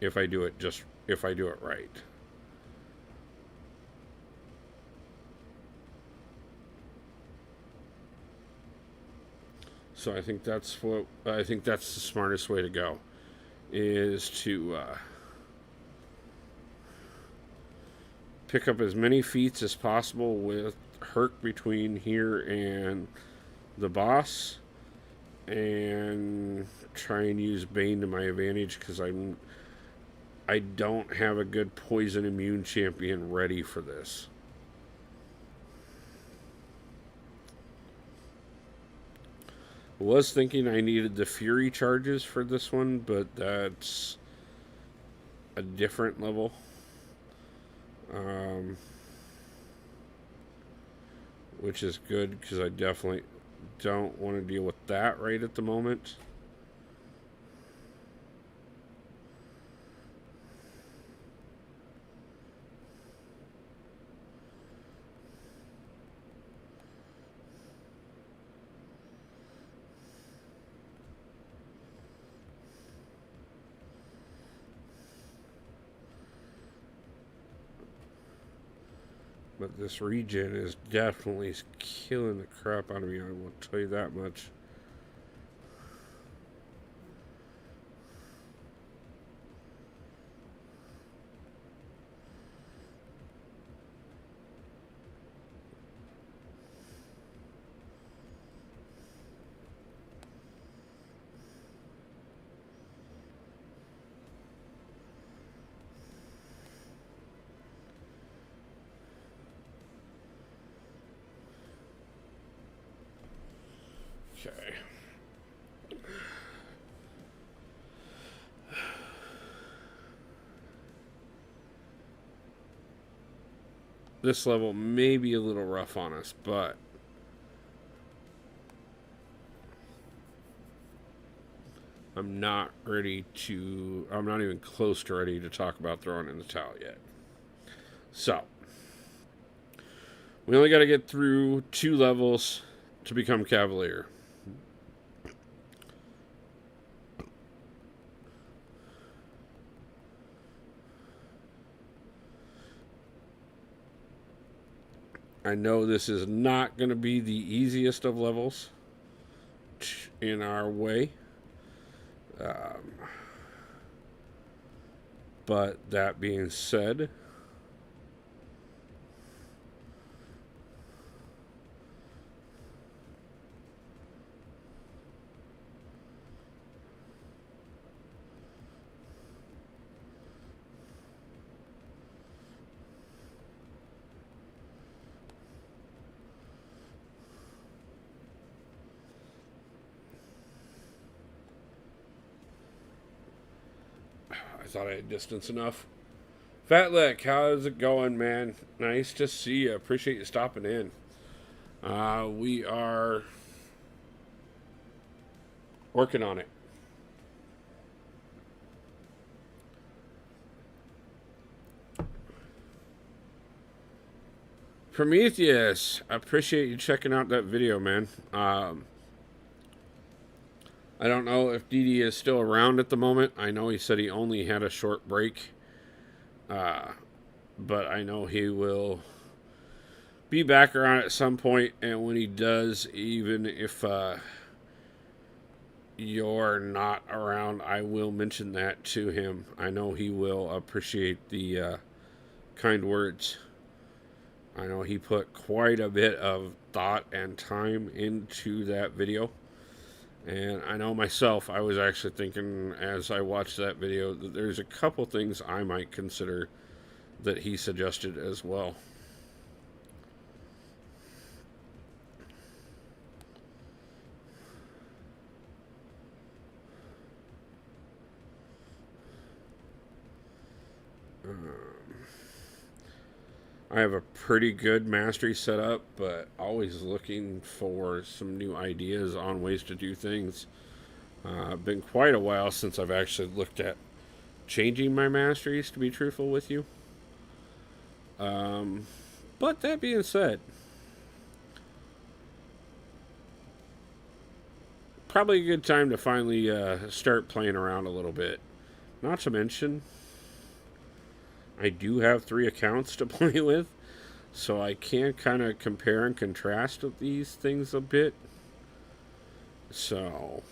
if I do it right. So I think that's the smartest way to go, is to pick up as many feats as possible with Herc between here and the boss, and try and use Bane to my advantage because I don't have a good poison immune champion ready for this. I was thinking I needed the Fury charges for this one, but that's a different level. Which is good because I definitely don't want to deal with that right at the moment. But this regen is definitely killing the crap out of me, I will tell you that much. Okay. This level may be a little rough on us, but I'm not even close to ready to talk about throwing in the towel yet. So, We only got to get through 2 levels to become Cavalier. I know this is not going to be the easiest of levels in our way. But that being said, I thought I had distance enough. Fat Lick, how's it going, man? Nice to see you. Appreciate you stopping in. We are working on it. Prometheus, I appreciate you checking out that video, man. I don't know if DD is still around at the moment. I know he said he only had a short break. But I know he will be back around at some point, and when he does, even if you're not around, I will mention that to him. I know he will appreciate the kind words. I know he put quite a bit of thought and time into that video. And I know myself, I was actually thinking as I watched that video that there's a couple things I might consider that he suggested as well. I have a pretty good mastery set up, but always looking for some new ideas on ways to do things. Been quite a while since I've actually looked at changing my masteries, to be truthful with you. But that being said, probably a good time to finally start playing around a little bit. Not to mention, I do have 3 accounts to play with, so I can kind of compare and contrast with these things a bit. So,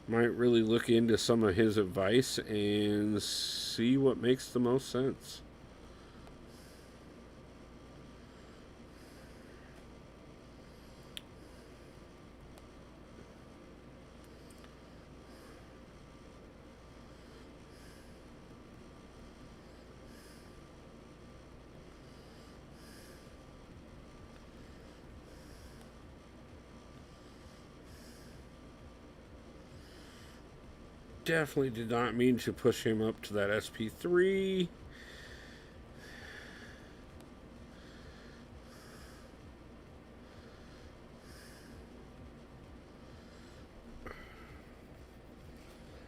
might really look into some of his advice and see what makes the most sense. Definitely did not mean to push him up to that SP3.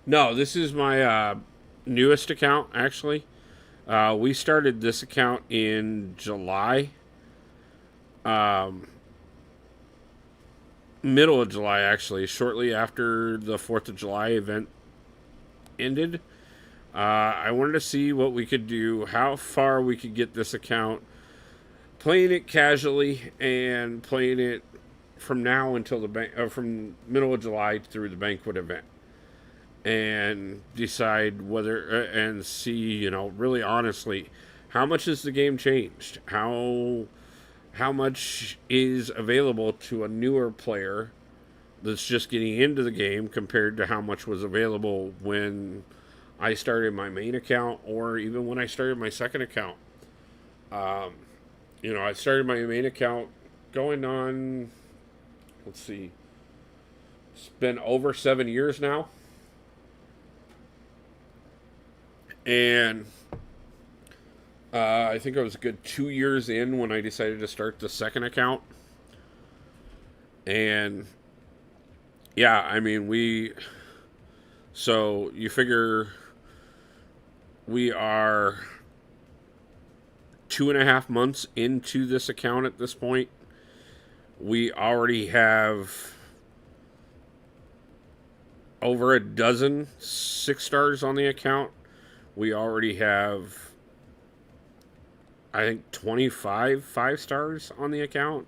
No, this is my newest account, actually. We started this account in July. Middle of July, actually, shortly after the 4th of July event ended. I wanted to see what we could do, how far we could get this account, playing it casually and playing it from now until from middle of July through the banquet event, and decide whether and see, really honestly, how much has the game changed? How much is available to a newer player that's just getting into the game compared to how much was available when I started my main account, or even when I started my second account. I started my main account going on, let's see, it's been over 7 years now. And I think I was a good 2 years in when I decided to start the second account. And yeah, I mean, so you figure we are 2.5 months into this account at this point. We already have over a dozen 6-stars on the account. We already have, I think, 25 5-stars on the account.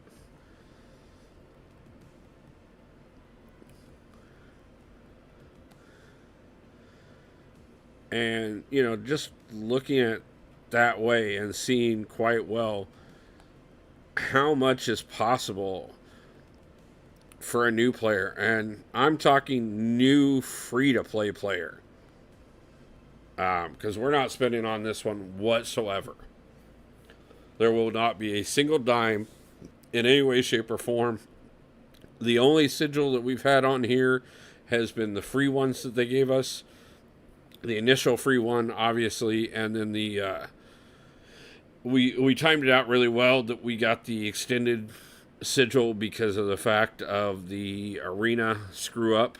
And, just looking at that way and seeing quite well how much is possible for a new player. And I'm talking new free-to-play player. Because we're not spending on this one whatsoever. There will not be a single dime in any way, shape, or form. The only sigil that we've had on here has been the free ones that they gave us. The initial free one, obviously, and then the we timed it out really well that we got the extended sigil because of the fact of the arena screw up.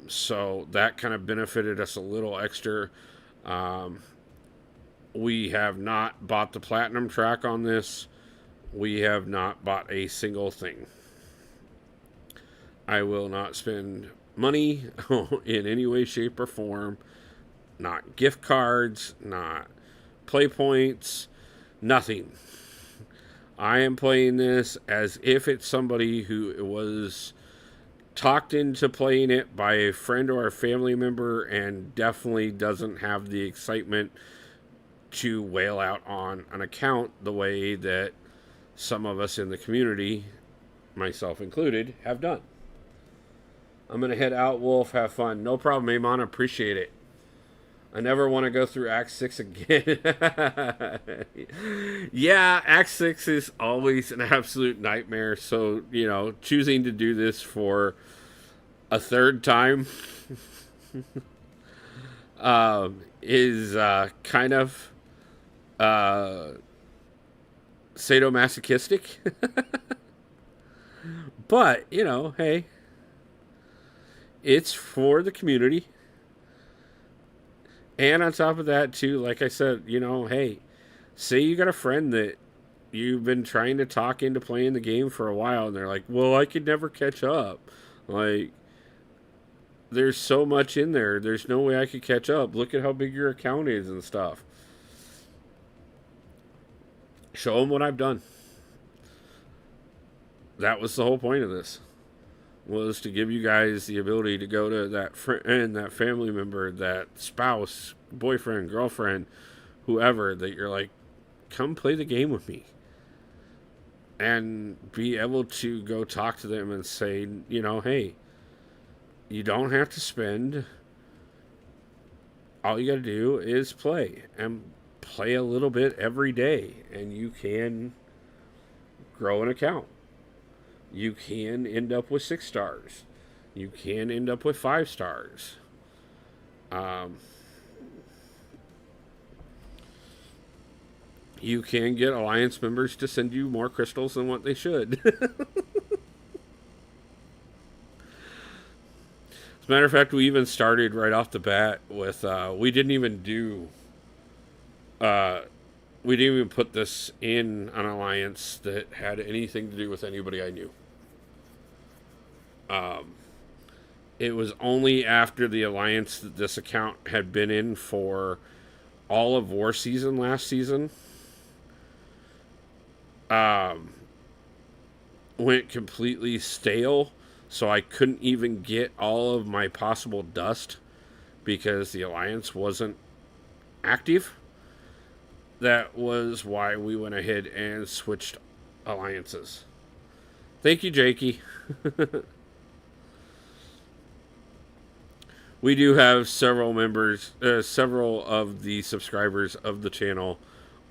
So that kind of benefited us a little extra. We have not bought the platinum track on this. We have not bought a single thing. I will not spend money in any way, shape, or form. Not gift cards, not play points, nothing. I am playing this as if it's somebody who was talked into playing it by a friend or a family member and definitely doesn't have the excitement to wail out on an account the way that some of us in the community, myself included, have done. I'm going to head out, Wolf. Have fun. No problem, Amon. Appreciate it. I never want to go through Act 6 again. Yeah, Act 6 is always an absolute nightmare. So, choosing to do this for a third time is kind of sadomasochistic. But, hey, it's for the community. And on top of that, too, like I said, hey, say you got a friend that you've been trying to talk into playing the game for a while, and they're like, well, I could never catch up. Like, there's so much in there. There's no way I could catch up. Look at how big your account is and stuff. Show them what I've done. That was the whole point of this. Was to give you guys the ability to go to that friend, that family member, that spouse, boyfriend, girlfriend, whoever, that you're like, come play the game with me. And be able to go talk to them and say, hey, you don't have to spend. All you got to do is play. And play a little bit every day. And you can grow an account. You can end up with 6 stars. You can end up with 5 stars. You can get Alliance members to send you more crystals than what they should. As a matter of fact, we even started right off the bat with, we didn't even put this in an alliance that had anything to do with anybody I knew. It was only after the alliance that this account had been in for all of War Season last season. Went completely stale, so I couldn't even get all of my possible dust because the alliance wasn't active. That was why we went ahead and switched alliances. Thank you, Jakey. We do have several members, several of the subscribers of the channel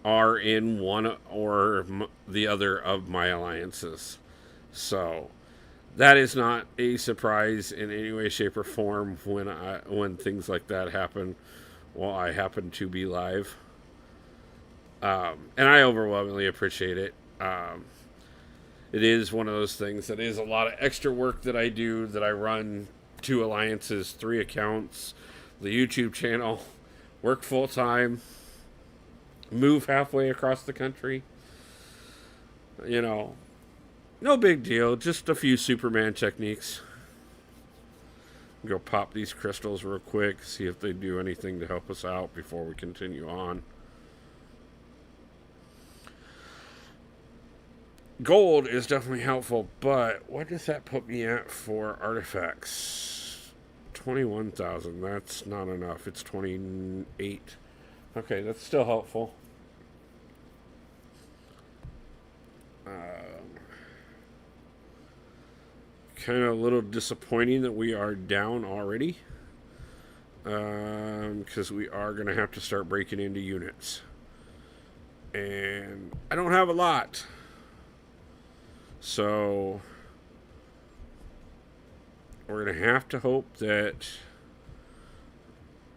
are in one or the other of my alliances. So that is not a surprise in any way, shape, or form when things like that happen while I happen to be live. And I overwhelmingly appreciate it. It is one of those things that is a lot of extra work that I do, that I run 2 alliances, 3 accounts, the YouTube channel, work full time, move halfway across the country. You know, no big deal. Just a few Superman techniques. Go pop these crystals real quick, see if they do anything to help us out before we continue on. Gold is definitely helpful, but what does that put me at for artifacts? 21,000. That's not enough. It's 28. Okay, that's still helpful. Kind of a little disappointing that we are down already. Because we are going to have to start breaking into units. And I don't have a lot. So we're going to have to hope that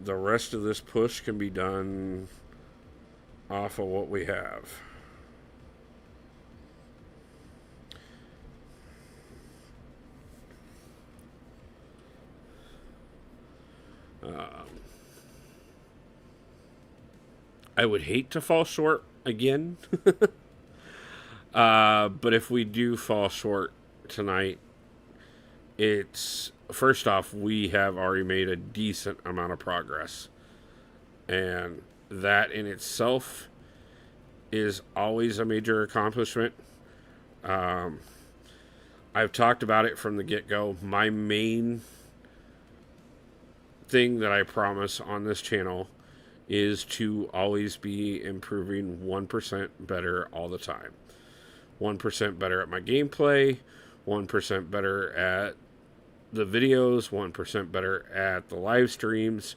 the rest of this push can be done off of what we have. I would hate to fall short again. But if we do fall short tonight, it's first off, we have already made a decent amount of progress. And that in itself is always a major accomplishment. I've talked about it from the get-go. My main thing that I promise on this channel is to always be improving 1% better all the time. 1% better at my gameplay, 1% better at the videos, 1% better at the live streams,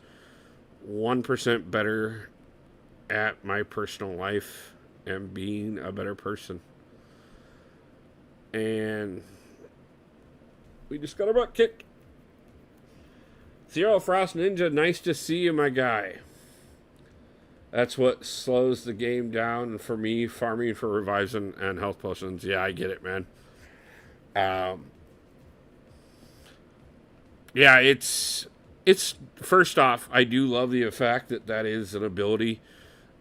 1% better at my personal life and being a better person. And we just got our butt kicked. Zero Frost Ninja, nice to see you, my guy. That's what slows the game down for me, farming for revives and health potions. Yeah, I get it, man. Yeah, it's first off, I do love the fact that is an ability.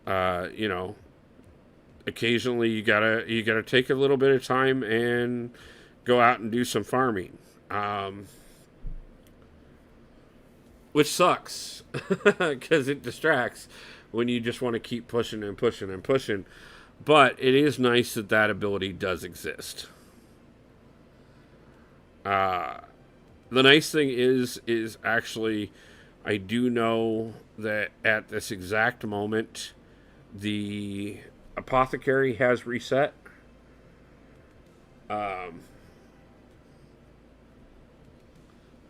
You know, occasionally you gotta take a little bit of time and go out and do some farming. Which sucks because it distracts when you just want to keep pushing and pushing and pushing. But it is nice that ability does exist. The nice thing is actually, I do know that at this exact moment, the apothecary has reset.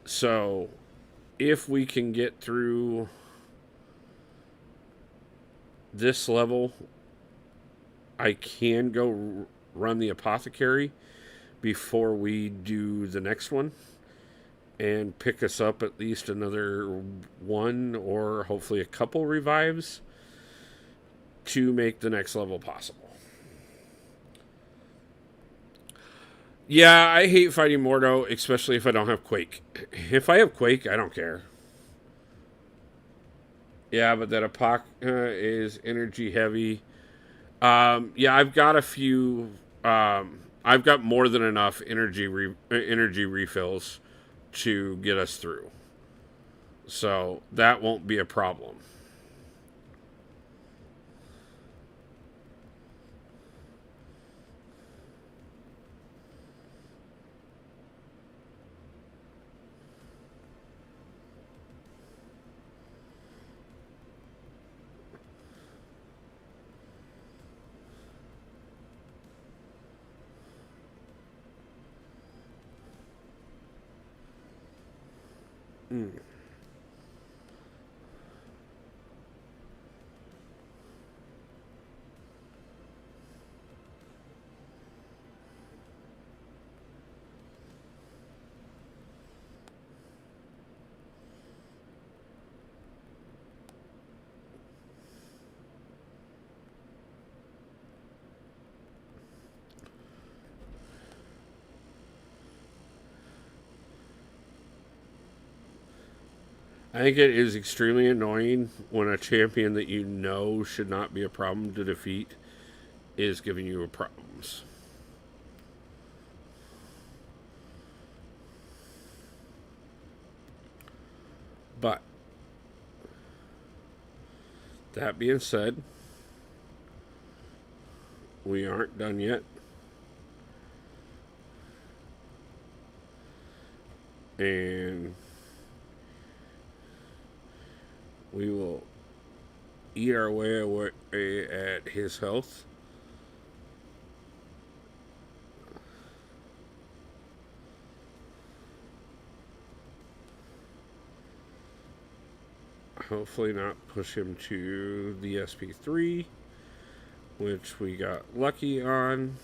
So if we can get through this level, I can go run the apothecary before we do the next one and pick us up at least another one or hopefully a couple revives to make the next level possible. Yeah, I hate fighting Mordo, especially if I don't have Quake. If I have Quake, I don't care. Yeah, but that Apoc is energy heavy. Yeah, I've got a few. I've got more than enough energy refills to get us through, so that won't be a problem. I think it is extremely annoying when a champion that you know should not be a problem to defeat is giving you problems. But that being said, we aren't done yet. And we will eat our way away at his health. Hopefully not push him to the SP3, which we got lucky on.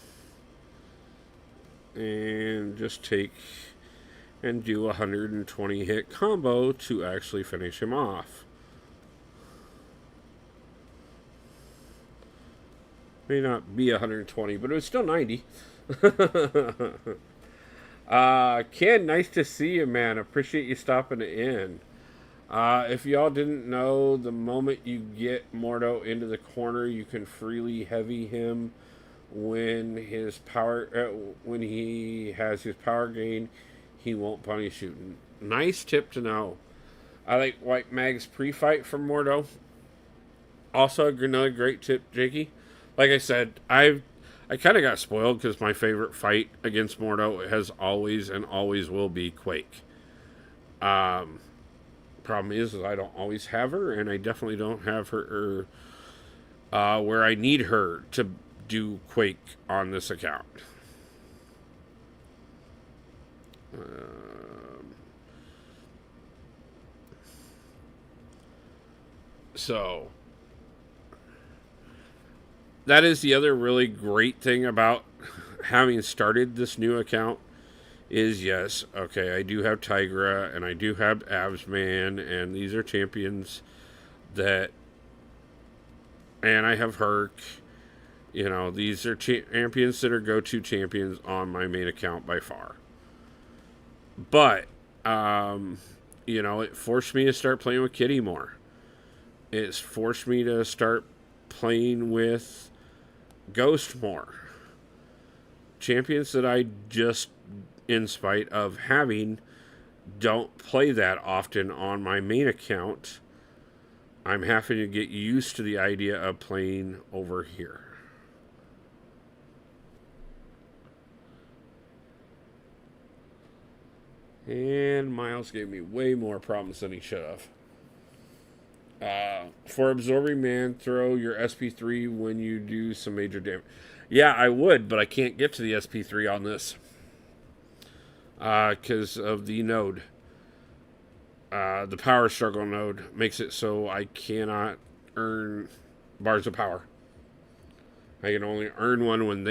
And just take and do a 120 hit combo to actually finish him off. May not be 120, but it was still 90. Ken, nice to see you, man. Appreciate you stopping in. If y'all didn't know, the moment you get Mordo into the corner, you can freely heavy him when his power, when he has his power gain. He won't punish you. Nice tip to know. I like White Mag's pre-fight for Mordo. Also, another great tip, Jakey. Like I said, I kind of got spoiled because my favorite fight against Mordo has always and always will be Quake. Problem is I don't always have her, and I definitely don't have her where I need her to do Quake on this account. So that is the other really great thing about having started this new account is, yes, okay, I do have Tigra and I do have Absman, and these are champions that, and I have Herc. You know, these are champions that are go-to champions on my main account by far. But, you know, it forced me to start playing with Kitty more. It's forced me to start playing with Ghost more. Champions that I just, in spite of having, don't play that often on my main account. I'm having to get used to the idea of playing over here. And Miles gave me way more problems than he should have. For absorbing man, throw your SP3 when you do some major damage. Yeah, I would, but I can't get to the SP3 on this. Because of the node. The power struggle node makes it so I cannot earn bars of power. I can only earn one when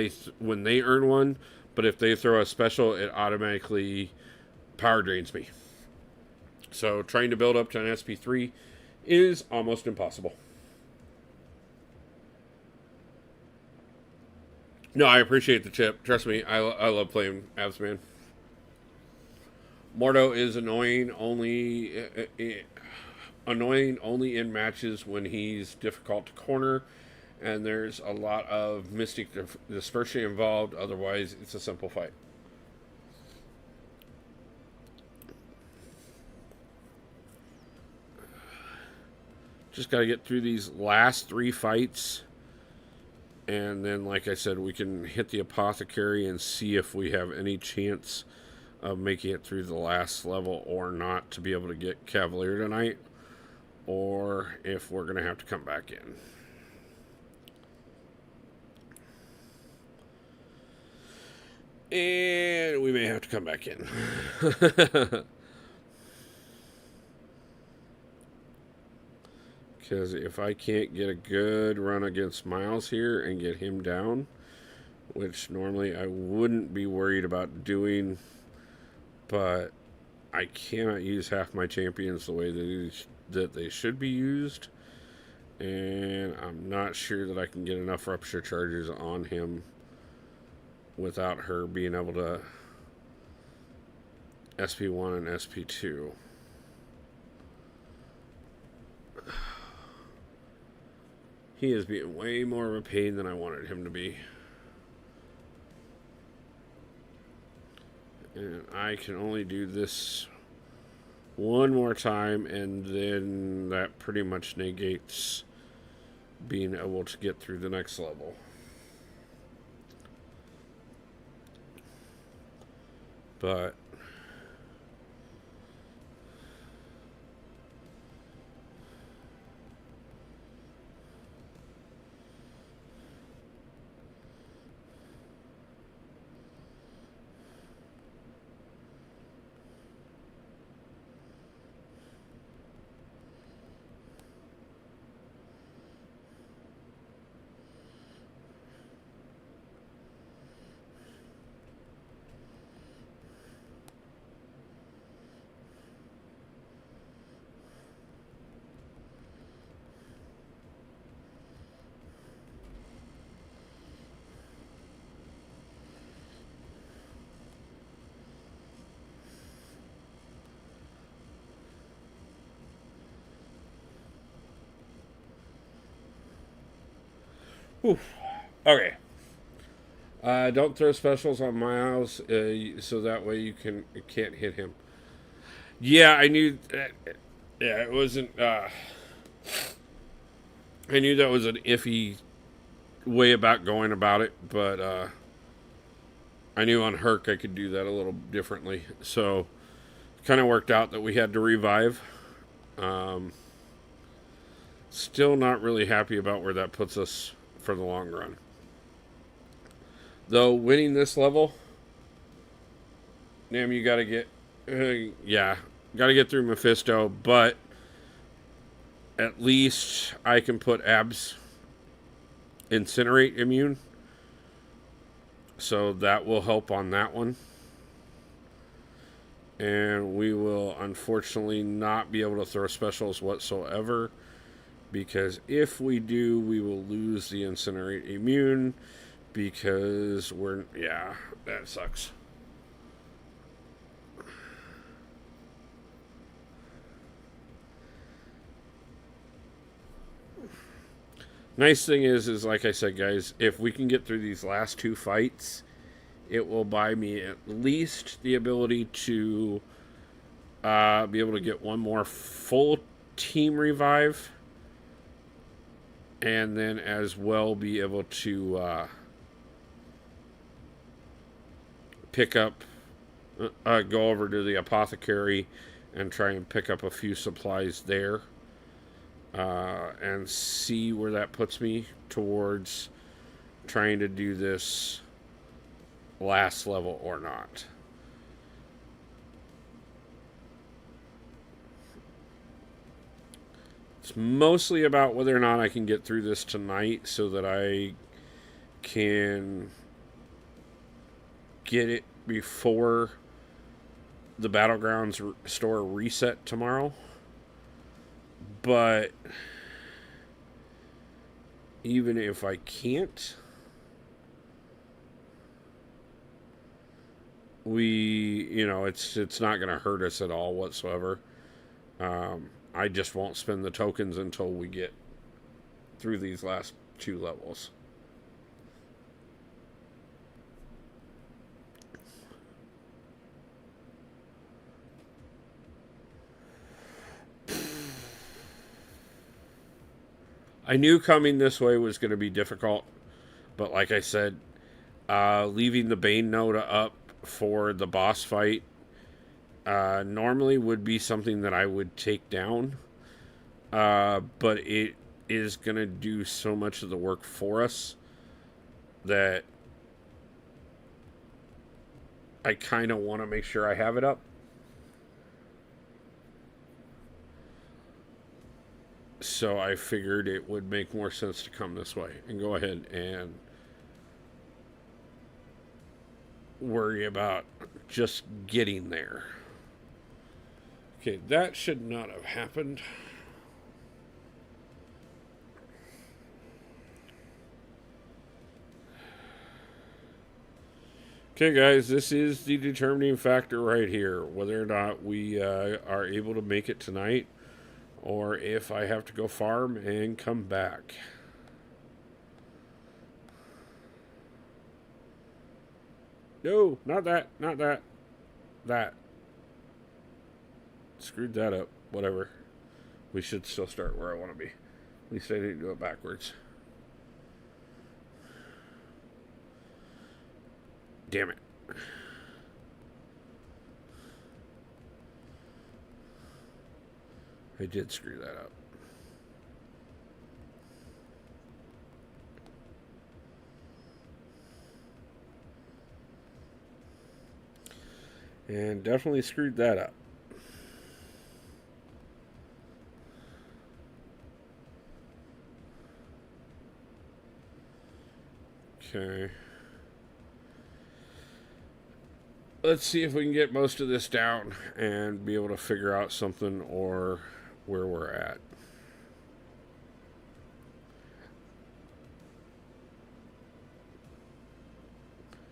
they earn one, but if they throw a special, it automatically power drains me. So trying to build up to an SP3 is almost impossible. No, I appreciate the tip. Trust me, I love playing Abs, man. Mordo is annoying only in matches when he's difficult to corner, and there's a lot of mystic dispersion involved. Otherwise, it's a simple fight. Just got to get through these last 3 fights. And then, like I said, we can hit the apothecary and see if we have any chance of making it through the last level or not to be able to get Cavalier tonight. Or if we're going to have to come back in. And we may have to come back in. Because if I can't get a good run against Miles here and get him down, which normally I wouldn't be worried about doing, but I cannot use half my champions the way that they should be used, and I'm not sure that I can get enough rupture charges on him without her being able to SP1 and SP2. He is being way more of a pain than I wanted him to be. And I can only do this one more time, and then that pretty much negates being able to get through the next level. But whew. Okay. Don't throw specials on Miles, so that way you can't hit him. Yeah, I knew. Yeah, it wasn't. I knew that was an iffy way about going about it, but I knew on Herc I could do that a little differently. So, kind of worked out that we had to revive. Still not really happy about where that puts us for the long run. Though winning this level, damn, you got to get, got to get through Mephisto, but at least I can put Ab's Incinerate immune, so that will help on that one. And we will unfortunately not be able to throw specials whatsoever, because if we do, we will lose the Incinerate immune, because that sucks. Nice thing is like I said, guys, if we can get through these last two fights, it will buy me at least the ability to be able to get one more full team revive, and then as well be able to pick up, go over to the apothecary and try and pick up a few supplies there, and see where that puts me towards trying to do this last level or not. It's mostly about whether or not I can get through this tonight so that I can get it before the Battlegrounds store reset tomorrow. But even if I can't, it's not going to hurt us at all whatsoever. I just won't spend the tokens until we get through these last two levels. I knew coming this way was going to be difficult, but like I said, leaving the Bane Node up for the boss fight normally would be something that I would take down, but it is going to do so much of the work for us that I kind of want to make sure I have it up. So I figured it would make more sense to come this way and go ahead and worry about just getting there. Okay, that should not have happened. Okay, guys, this is the determining factor right here, whether or not we are able to make it tonight, or if I have to go farm and come back. No, not that. Not that. That. Screwed that up. Whatever. We should still start where I want to be. At least I didn't do it backwards. Damn it. I did screw that up. And definitely screwed that up. Okay. Let's see if we can get most of this down and be able to figure out something or where we're at.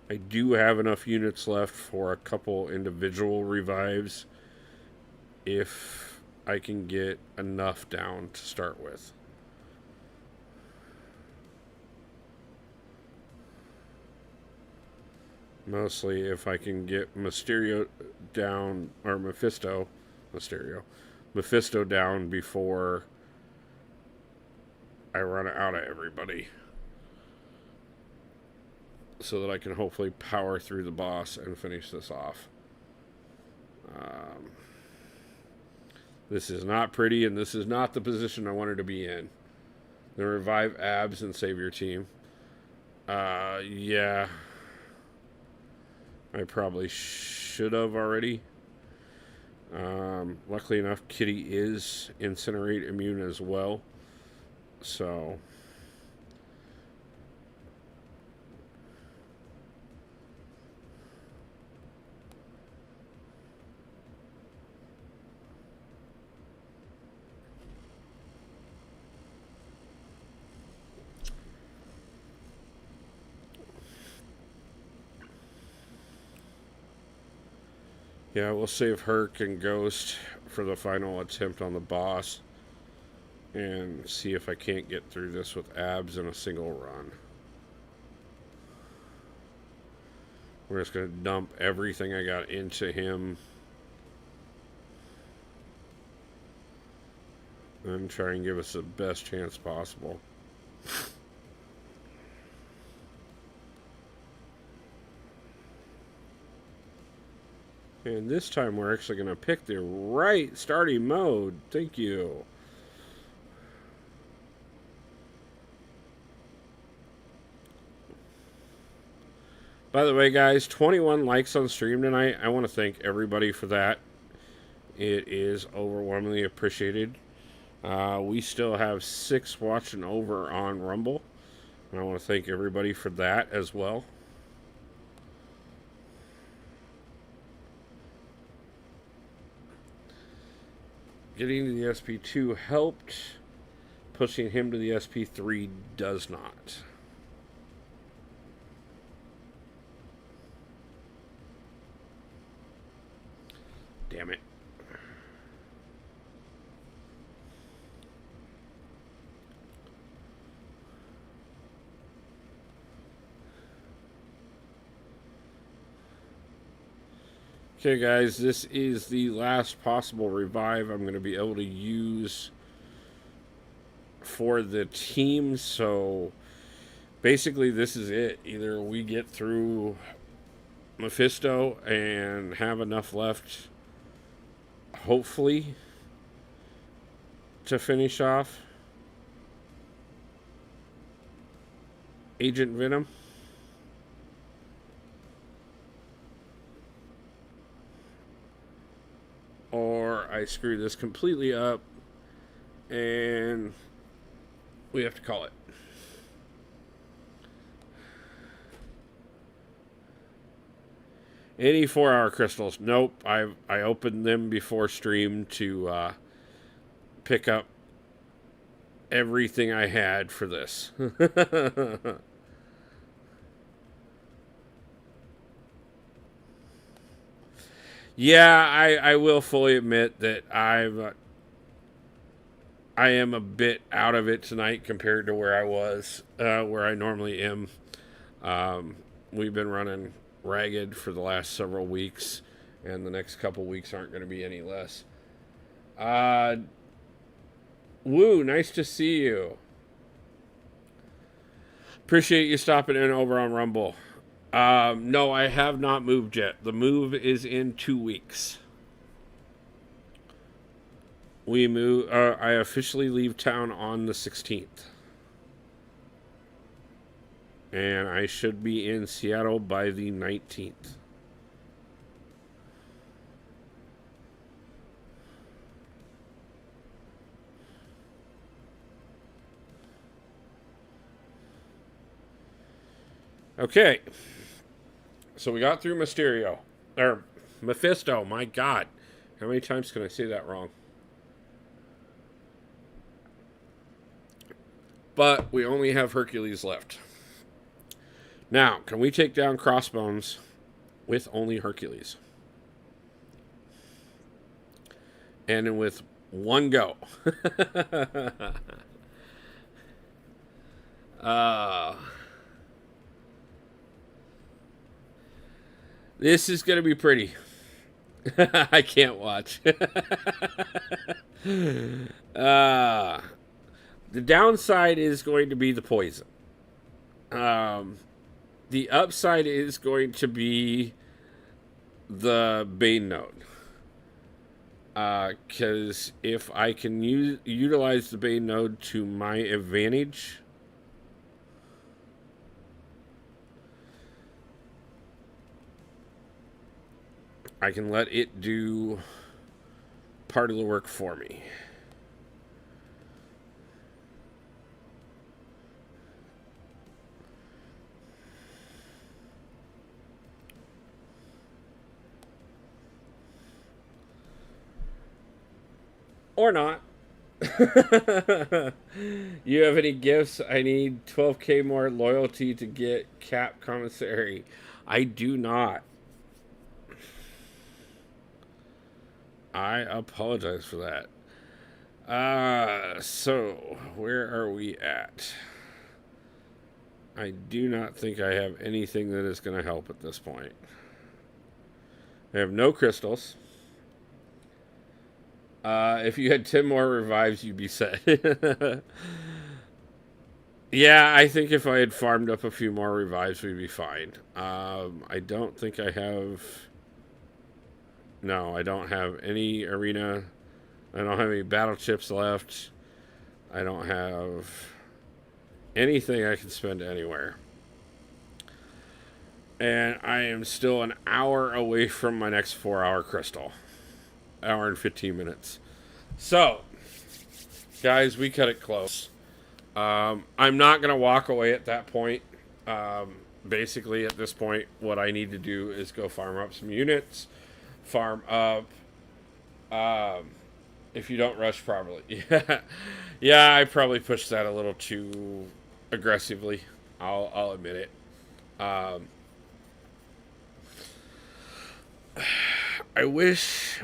I do have enough units left for a couple individual revives if I can get enough down to start with. Mostly if I can get Mysterio down, or Mephisto down before I run out of everybody. So that I can hopefully power through the boss and finish this off. This is not pretty, and this is not the position I wanted to be in. The revive abs and save your team. Yeah. I probably should have already. Luckily enough, Kitty is Incinerate immune as well. So... yeah, we'll save Herc and Ghost for the final attempt on the boss. And see if I can't get through this with abs in a single run. We're just going to dump everything I got into him. And try and give us the best chance possible. And this time we're actually going to pick the right starting mode. Thank you. By the way, guys, 21 likes on stream tonight. I want to thank everybody for that. It is overwhelmingly appreciated. We still have 6 watching over on Rumble. And I want to thank everybody for that as well. Getting to the SP2 helped. Pushing him to the SP3 does not. Damn it. Okay, guys, this is the last possible revive I'm going to be able to use for the team. So basically, this is it. Either we get through Mephisto and have enough left, hopefully, to finish off Agent Venom. Or I screw this completely up and we have to call it. Any 4-hour crystals? Nope. I opened them before stream to pick up everything I had for this. Yeah, I will fully admit that I am a bit out of it tonight compared to where I was, where I normally am. We've been running ragged for the last several weeks, and the next couple weeks aren't going to be any less. Woo, nice to see you. Appreciate you stopping in over on Rumble. No, I have not moved yet. The move is in 2 weeks. We move. I officially leave town on the 16th. And I should be in Seattle by the 19th. Okay. So we got through Mysterio. Or Mephisto, my God. How many times can I say that wrong? But we only have Hercules left. Now, can we take down Crossbones with only Hercules? And with one go. This is going to be pretty. I can't watch. The downside is going to be the poison. The upside is going to be the Bane node. Because if I can utilize the Bane node to my advantage, I can let it do part of the work for me. Or not. You have any gifts? I need 12k more loyalty to get Cap Commissary. I do not. I apologize for that. So where are we at? I do not think I have anything that is going to help at this point. I have no crystals. If you had 10 more revives, you'd be set. Yeah, I think if I had farmed up a few more revives, we'd be fine. I don't think I have... No, I don't have any arena. I don't have any battle chips left. I don't have anything I can spend anywhere. And I am still an hour away from my next 4-hour crystal. Hour and 15 minutes. So, guys, we cut it close. I'm not going to walk away at that point. Basically, at this point, what I need to do is go farm up some units. Farm up. If you don't rush properly. Yeah, I probably pushed that a little too aggressively. I'll admit it. I wish...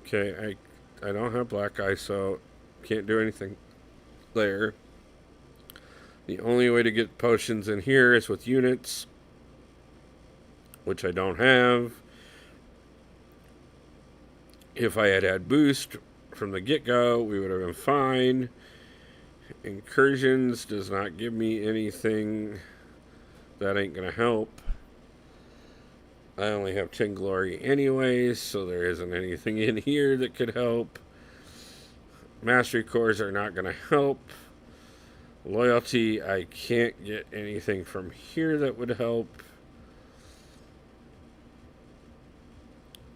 Okay, I don't have black eye, so can't do anything there. The only way to get potions in here is with units, which I don't have. If I had had boost from the get-go, we would have been fine. Incursions does not give me anything. That ain't gonna help. I only have 10 glory anyways, so there isn't anything in here that could help. Mastery cores are not going to help. Loyalty, I can't get anything from here that would help.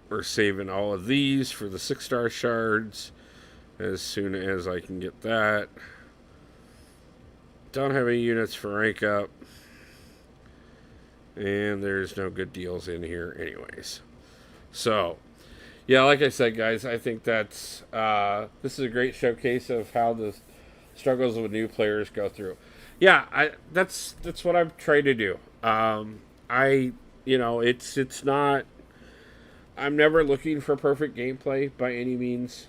We're saving all of these for the 6-star shards as soon as I can get that. Don't have any units for rank up. And there's no good deals in here anyways. So, yeah, like I said, guys, I think that's this is a great showcase of how the struggles with new players go through. Yeah, that's what I'm trying to do. It's not... I'm never looking for perfect gameplay by any means.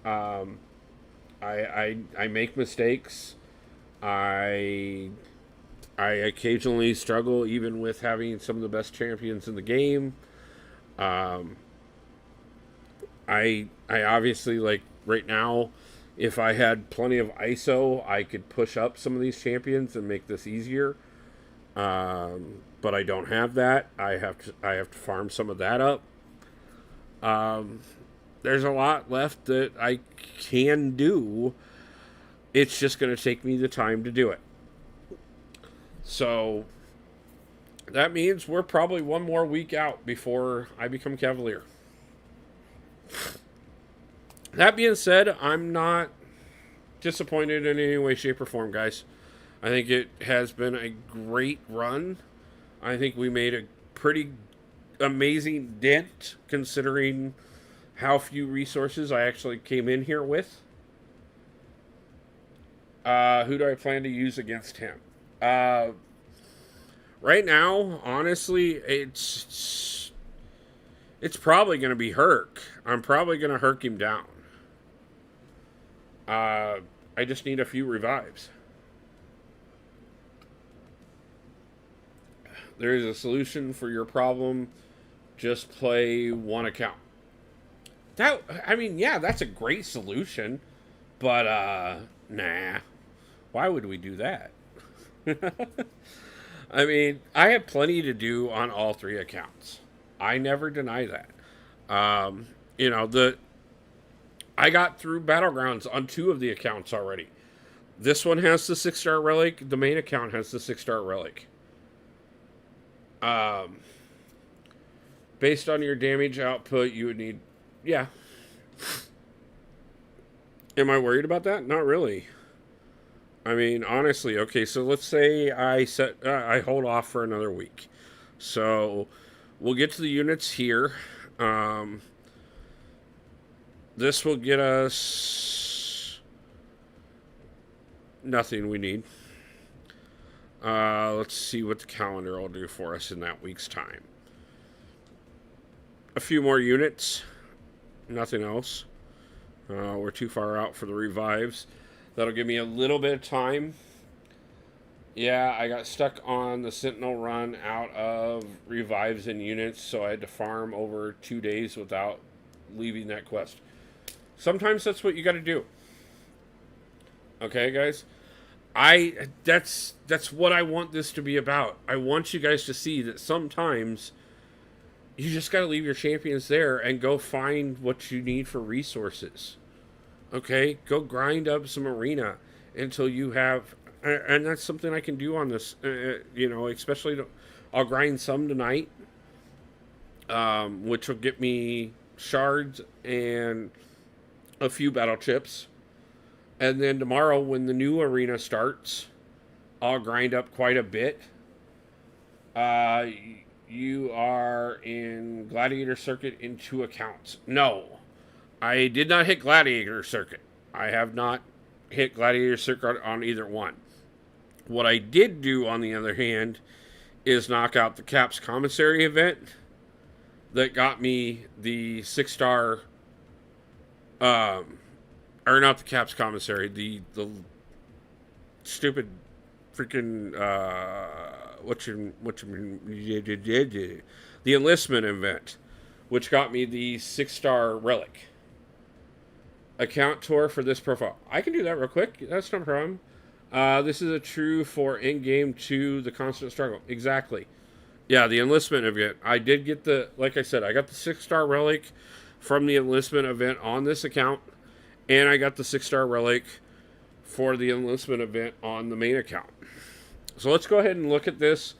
I make mistakes. I I occasionally struggle even with having some of the best champions in the game. Um, I obviously, like, right now, if I had plenty of ISO, I could push up some of these champions and make this easier. But I don't have that. I have to farm some of that up. Um, there's a lot left that I can do. It's just going to take me the time to do it. So that means we're probably one more week out before I become Cavalier. That being said, I'm not disappointed in any way, shape, or form, guys. I think it has been a great run. I think we made a pretty amazing dent considering how few resources I actually came in here with. Who do I plan to use against him? Right now, honestly, it's probably going to be Herc. I'm probably going to Herc him down. I just need a few revives. There is a solution for your problem. Just play one account. Yeah, that's a great solution. But, nah. Why would we do that? I mean, I have plenty to do on all 3 accounts. I never deny that. I got through Battlegrounds on 2 of the accounts already. This one has the 6-star relic. The main account has the 6-star relic. Based on your damage output, you would need... Yeah. Am I worried about that? Not really. I mean, honestly, okay, so let's say I hold off for another week. So we'll get to the units here. This will get us nothing we need. Let's see what the calendar will do for us in that week's time. A few more units. Nothing else. We're too far out for the revives. That'll give me a little bit of time. Yeah, I got stuck on the Sentinel run out of revives and units, so I had to farm over 2 days without leaving that quest. Sometimes that's what you got to do. Okay, guys? That's what I want this to be about. I want you guys to see that sometimes you just got to leave your champions there and go find what you need for resources. Okay? Go grind up some arena until you have... And that's something I can do on this, especially... I'll grind some tonight, which will get me shards and a few battle chips. And then tomorrow, when the new arena starts, I'll grind up quite a bit. You are in Gladiator Circuit in 2 accounts. No, I did not hit Gladiator Circuit. I have not hit Gladiator Circuit on either one. What I did do, on the other hand, is knock out the Caps Commissary event that got me the 6-star... or not the Caps Commissary, the stupid freaking the enlistment event, which got me the 6-star relic. Account tour for this profile. I can do that real quick. That's no problem. This is a true for in-game to the constant struggle. Exactly. Yeah, the enlistment event. I did get like I said, I got the 6-star relic from the enlistment event on this account. And I got the 6-star relic for the enlistment event on the main account. So let's go ahead and look at this.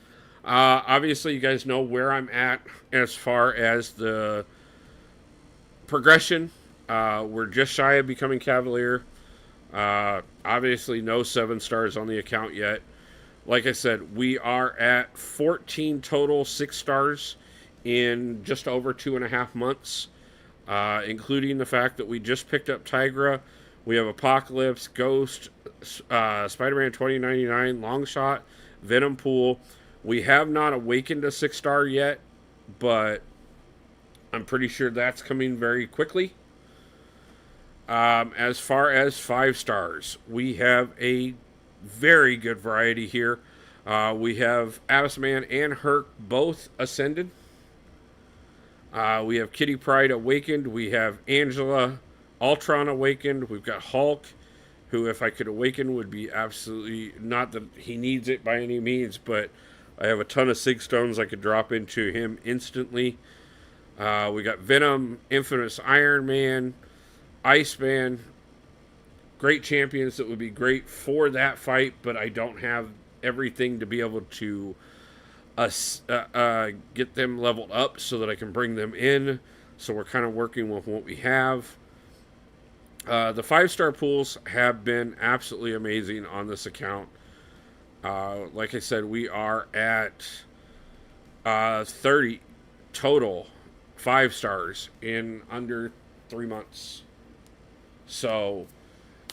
Obviously, you guys know where I'm at as far as the progression. We're just shy of becoming Cavalier. Obviously, no 7 stars on the account yet. Like I said, we are at 14 total 6 stars in just over 2.5 months. Including the fact that we just picked up Tigra. We have Apocalypse, Ghost, Spider-Man 2099, Longshot, Venom Pool. We have not awakened a 6-star yet, but I'm pretty sure that's coming very quickly. As far as 5 stars, we have a very good variety here. We have Abyssman and Herc both ascended. We have Kitty Pryde awakened. We have Angela Ultron awakened. We've got Hulk, who, if I could awaken, would be absolutely, not that he needs it by any means, but I have a ton of Sig Stones I could drop into him instantly. We got Venom, Infamous Iron Man, Iceman. Great champions that would be great for that fight, but I don't have everything to be able to get them leveled up so that I can bring them in. So we're kind of working with what we have. The 5-star pools have been absolutely amazing on this account. Like I said, we are at 30 total 5 stars in under 3 months. So,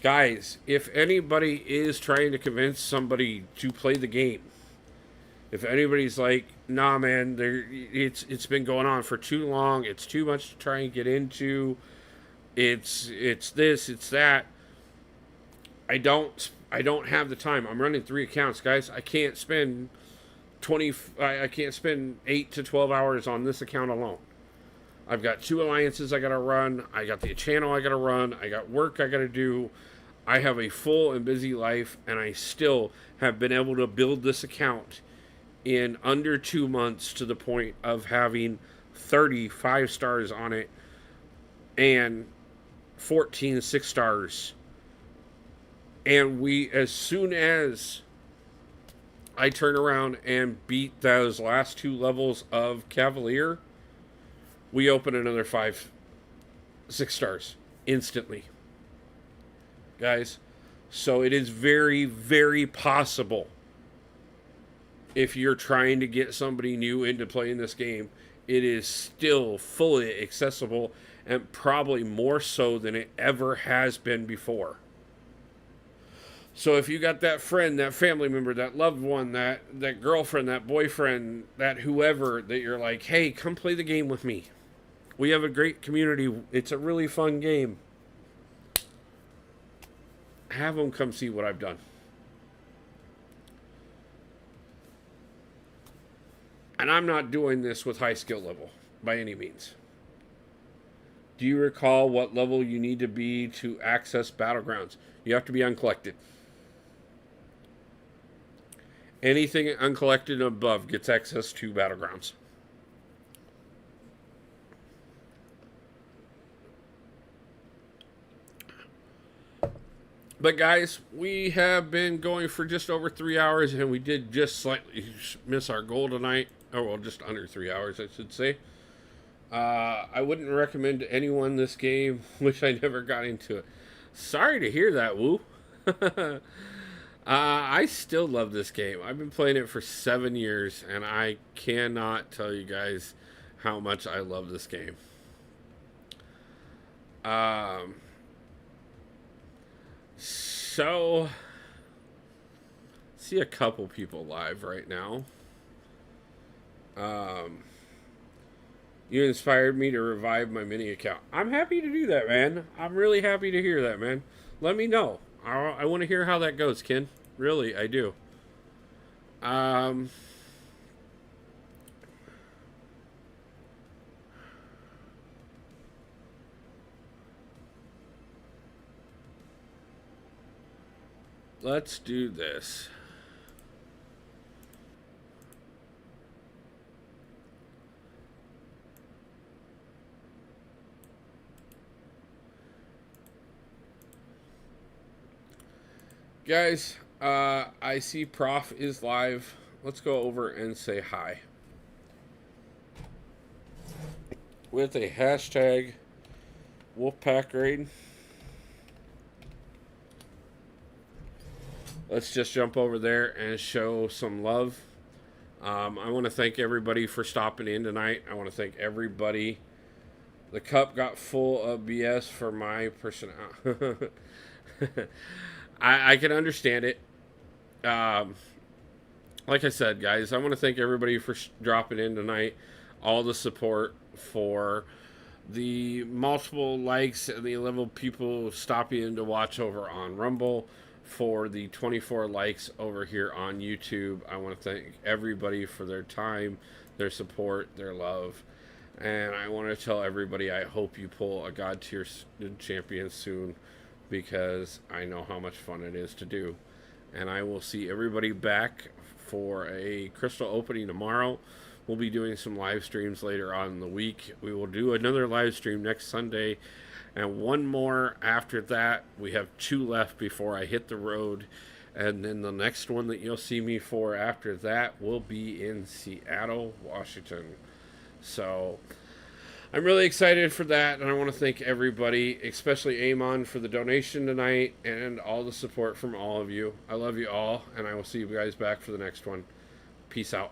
guys, if anybody is trying to convince somebody to play the game, if anybody's like, nah, man, it's been going on for too long, it's too much to try and get into, it's this, it's that, I don't have the time. I'm running 3 accounts, guys. I can't spend 8 to 12 hours on this account alone. I've got 2 alliances I gotta run. I got the channel I gotta run. I got work I gotta do. I have a full and busy life, and I still have been able to build this account in under 2 months to the point of having 35 stars on it and 14 6 stars. And as soon as I turn around and beat those last 2 levels of Cavalier, we open another 5 6 stars instantly, guys. So it is very, very possible, if you're trying to get somebody new into playing this game, it is still fully accessible, and probably more so than it ever has been before. So if you got that friend, that family member, that loved one, that girlfriend, that boyfriend, that whoever, that you're like, hey, come play the game with me. We have a great community. It's a really fun game. Have them come see what I've done. And I'm not doing this with high skill level by any means. Do you recall what level you need to be to access Battlegrounds? You have to be uncollected. Anything uncollected above gets access to Battlegrounds. But guys, we have been going for just over 3 hours, and we did just slightly miss our goal tonight. Oh, well, just under 3 hours, I should say. I wouldn't recommend to anyone this game. Wish I never got into it. Sorry to hear that, Woo. I still love this game. I've been playing it for 7 years, and I cannot tell you guys how much I love this game. So, see a couple people live right now. You inspired me to revive my mini account. I'm happy to do that, man. I'm really happy to hear that, man. Let me know. I want to hear how that goes, Ken. Really, I do. Let's do this. Guys, I see Prof is live. Let's go over and say hi. With a hashtag Wolfpack Raid. Let's just jump over there and show some love. I want to thank everybody for stopping in tonight. I want to thank everybody. The cup got full of BS for my personality. I can understand it. Like I said, guys, I want to thank everybody for dropping in tonight. All the support for the multiple likes and the level of people stopping in to watch over on Rumble. for the 24 likes over here on YouTube. I want to thank everybody for their time, their support, their love. And I want to tell everybody I hope you pull a God tier champion soon, because I know how much fun it is to do. And I will see everybody back for a crystal opening tomorrow. We'll be doing some live streams later on in the week. We will do another live stream next Sunday and one more after that. We have 2 left before I hit the road. And then the next one that you'll see me for after that will be in Seattle, Washington. So I'm really excited for that, and I want to thank everybody, especially Amon, for the donation tonight and all the support from all of you. I love you all, and I will see you guys back for the next one. Peace out.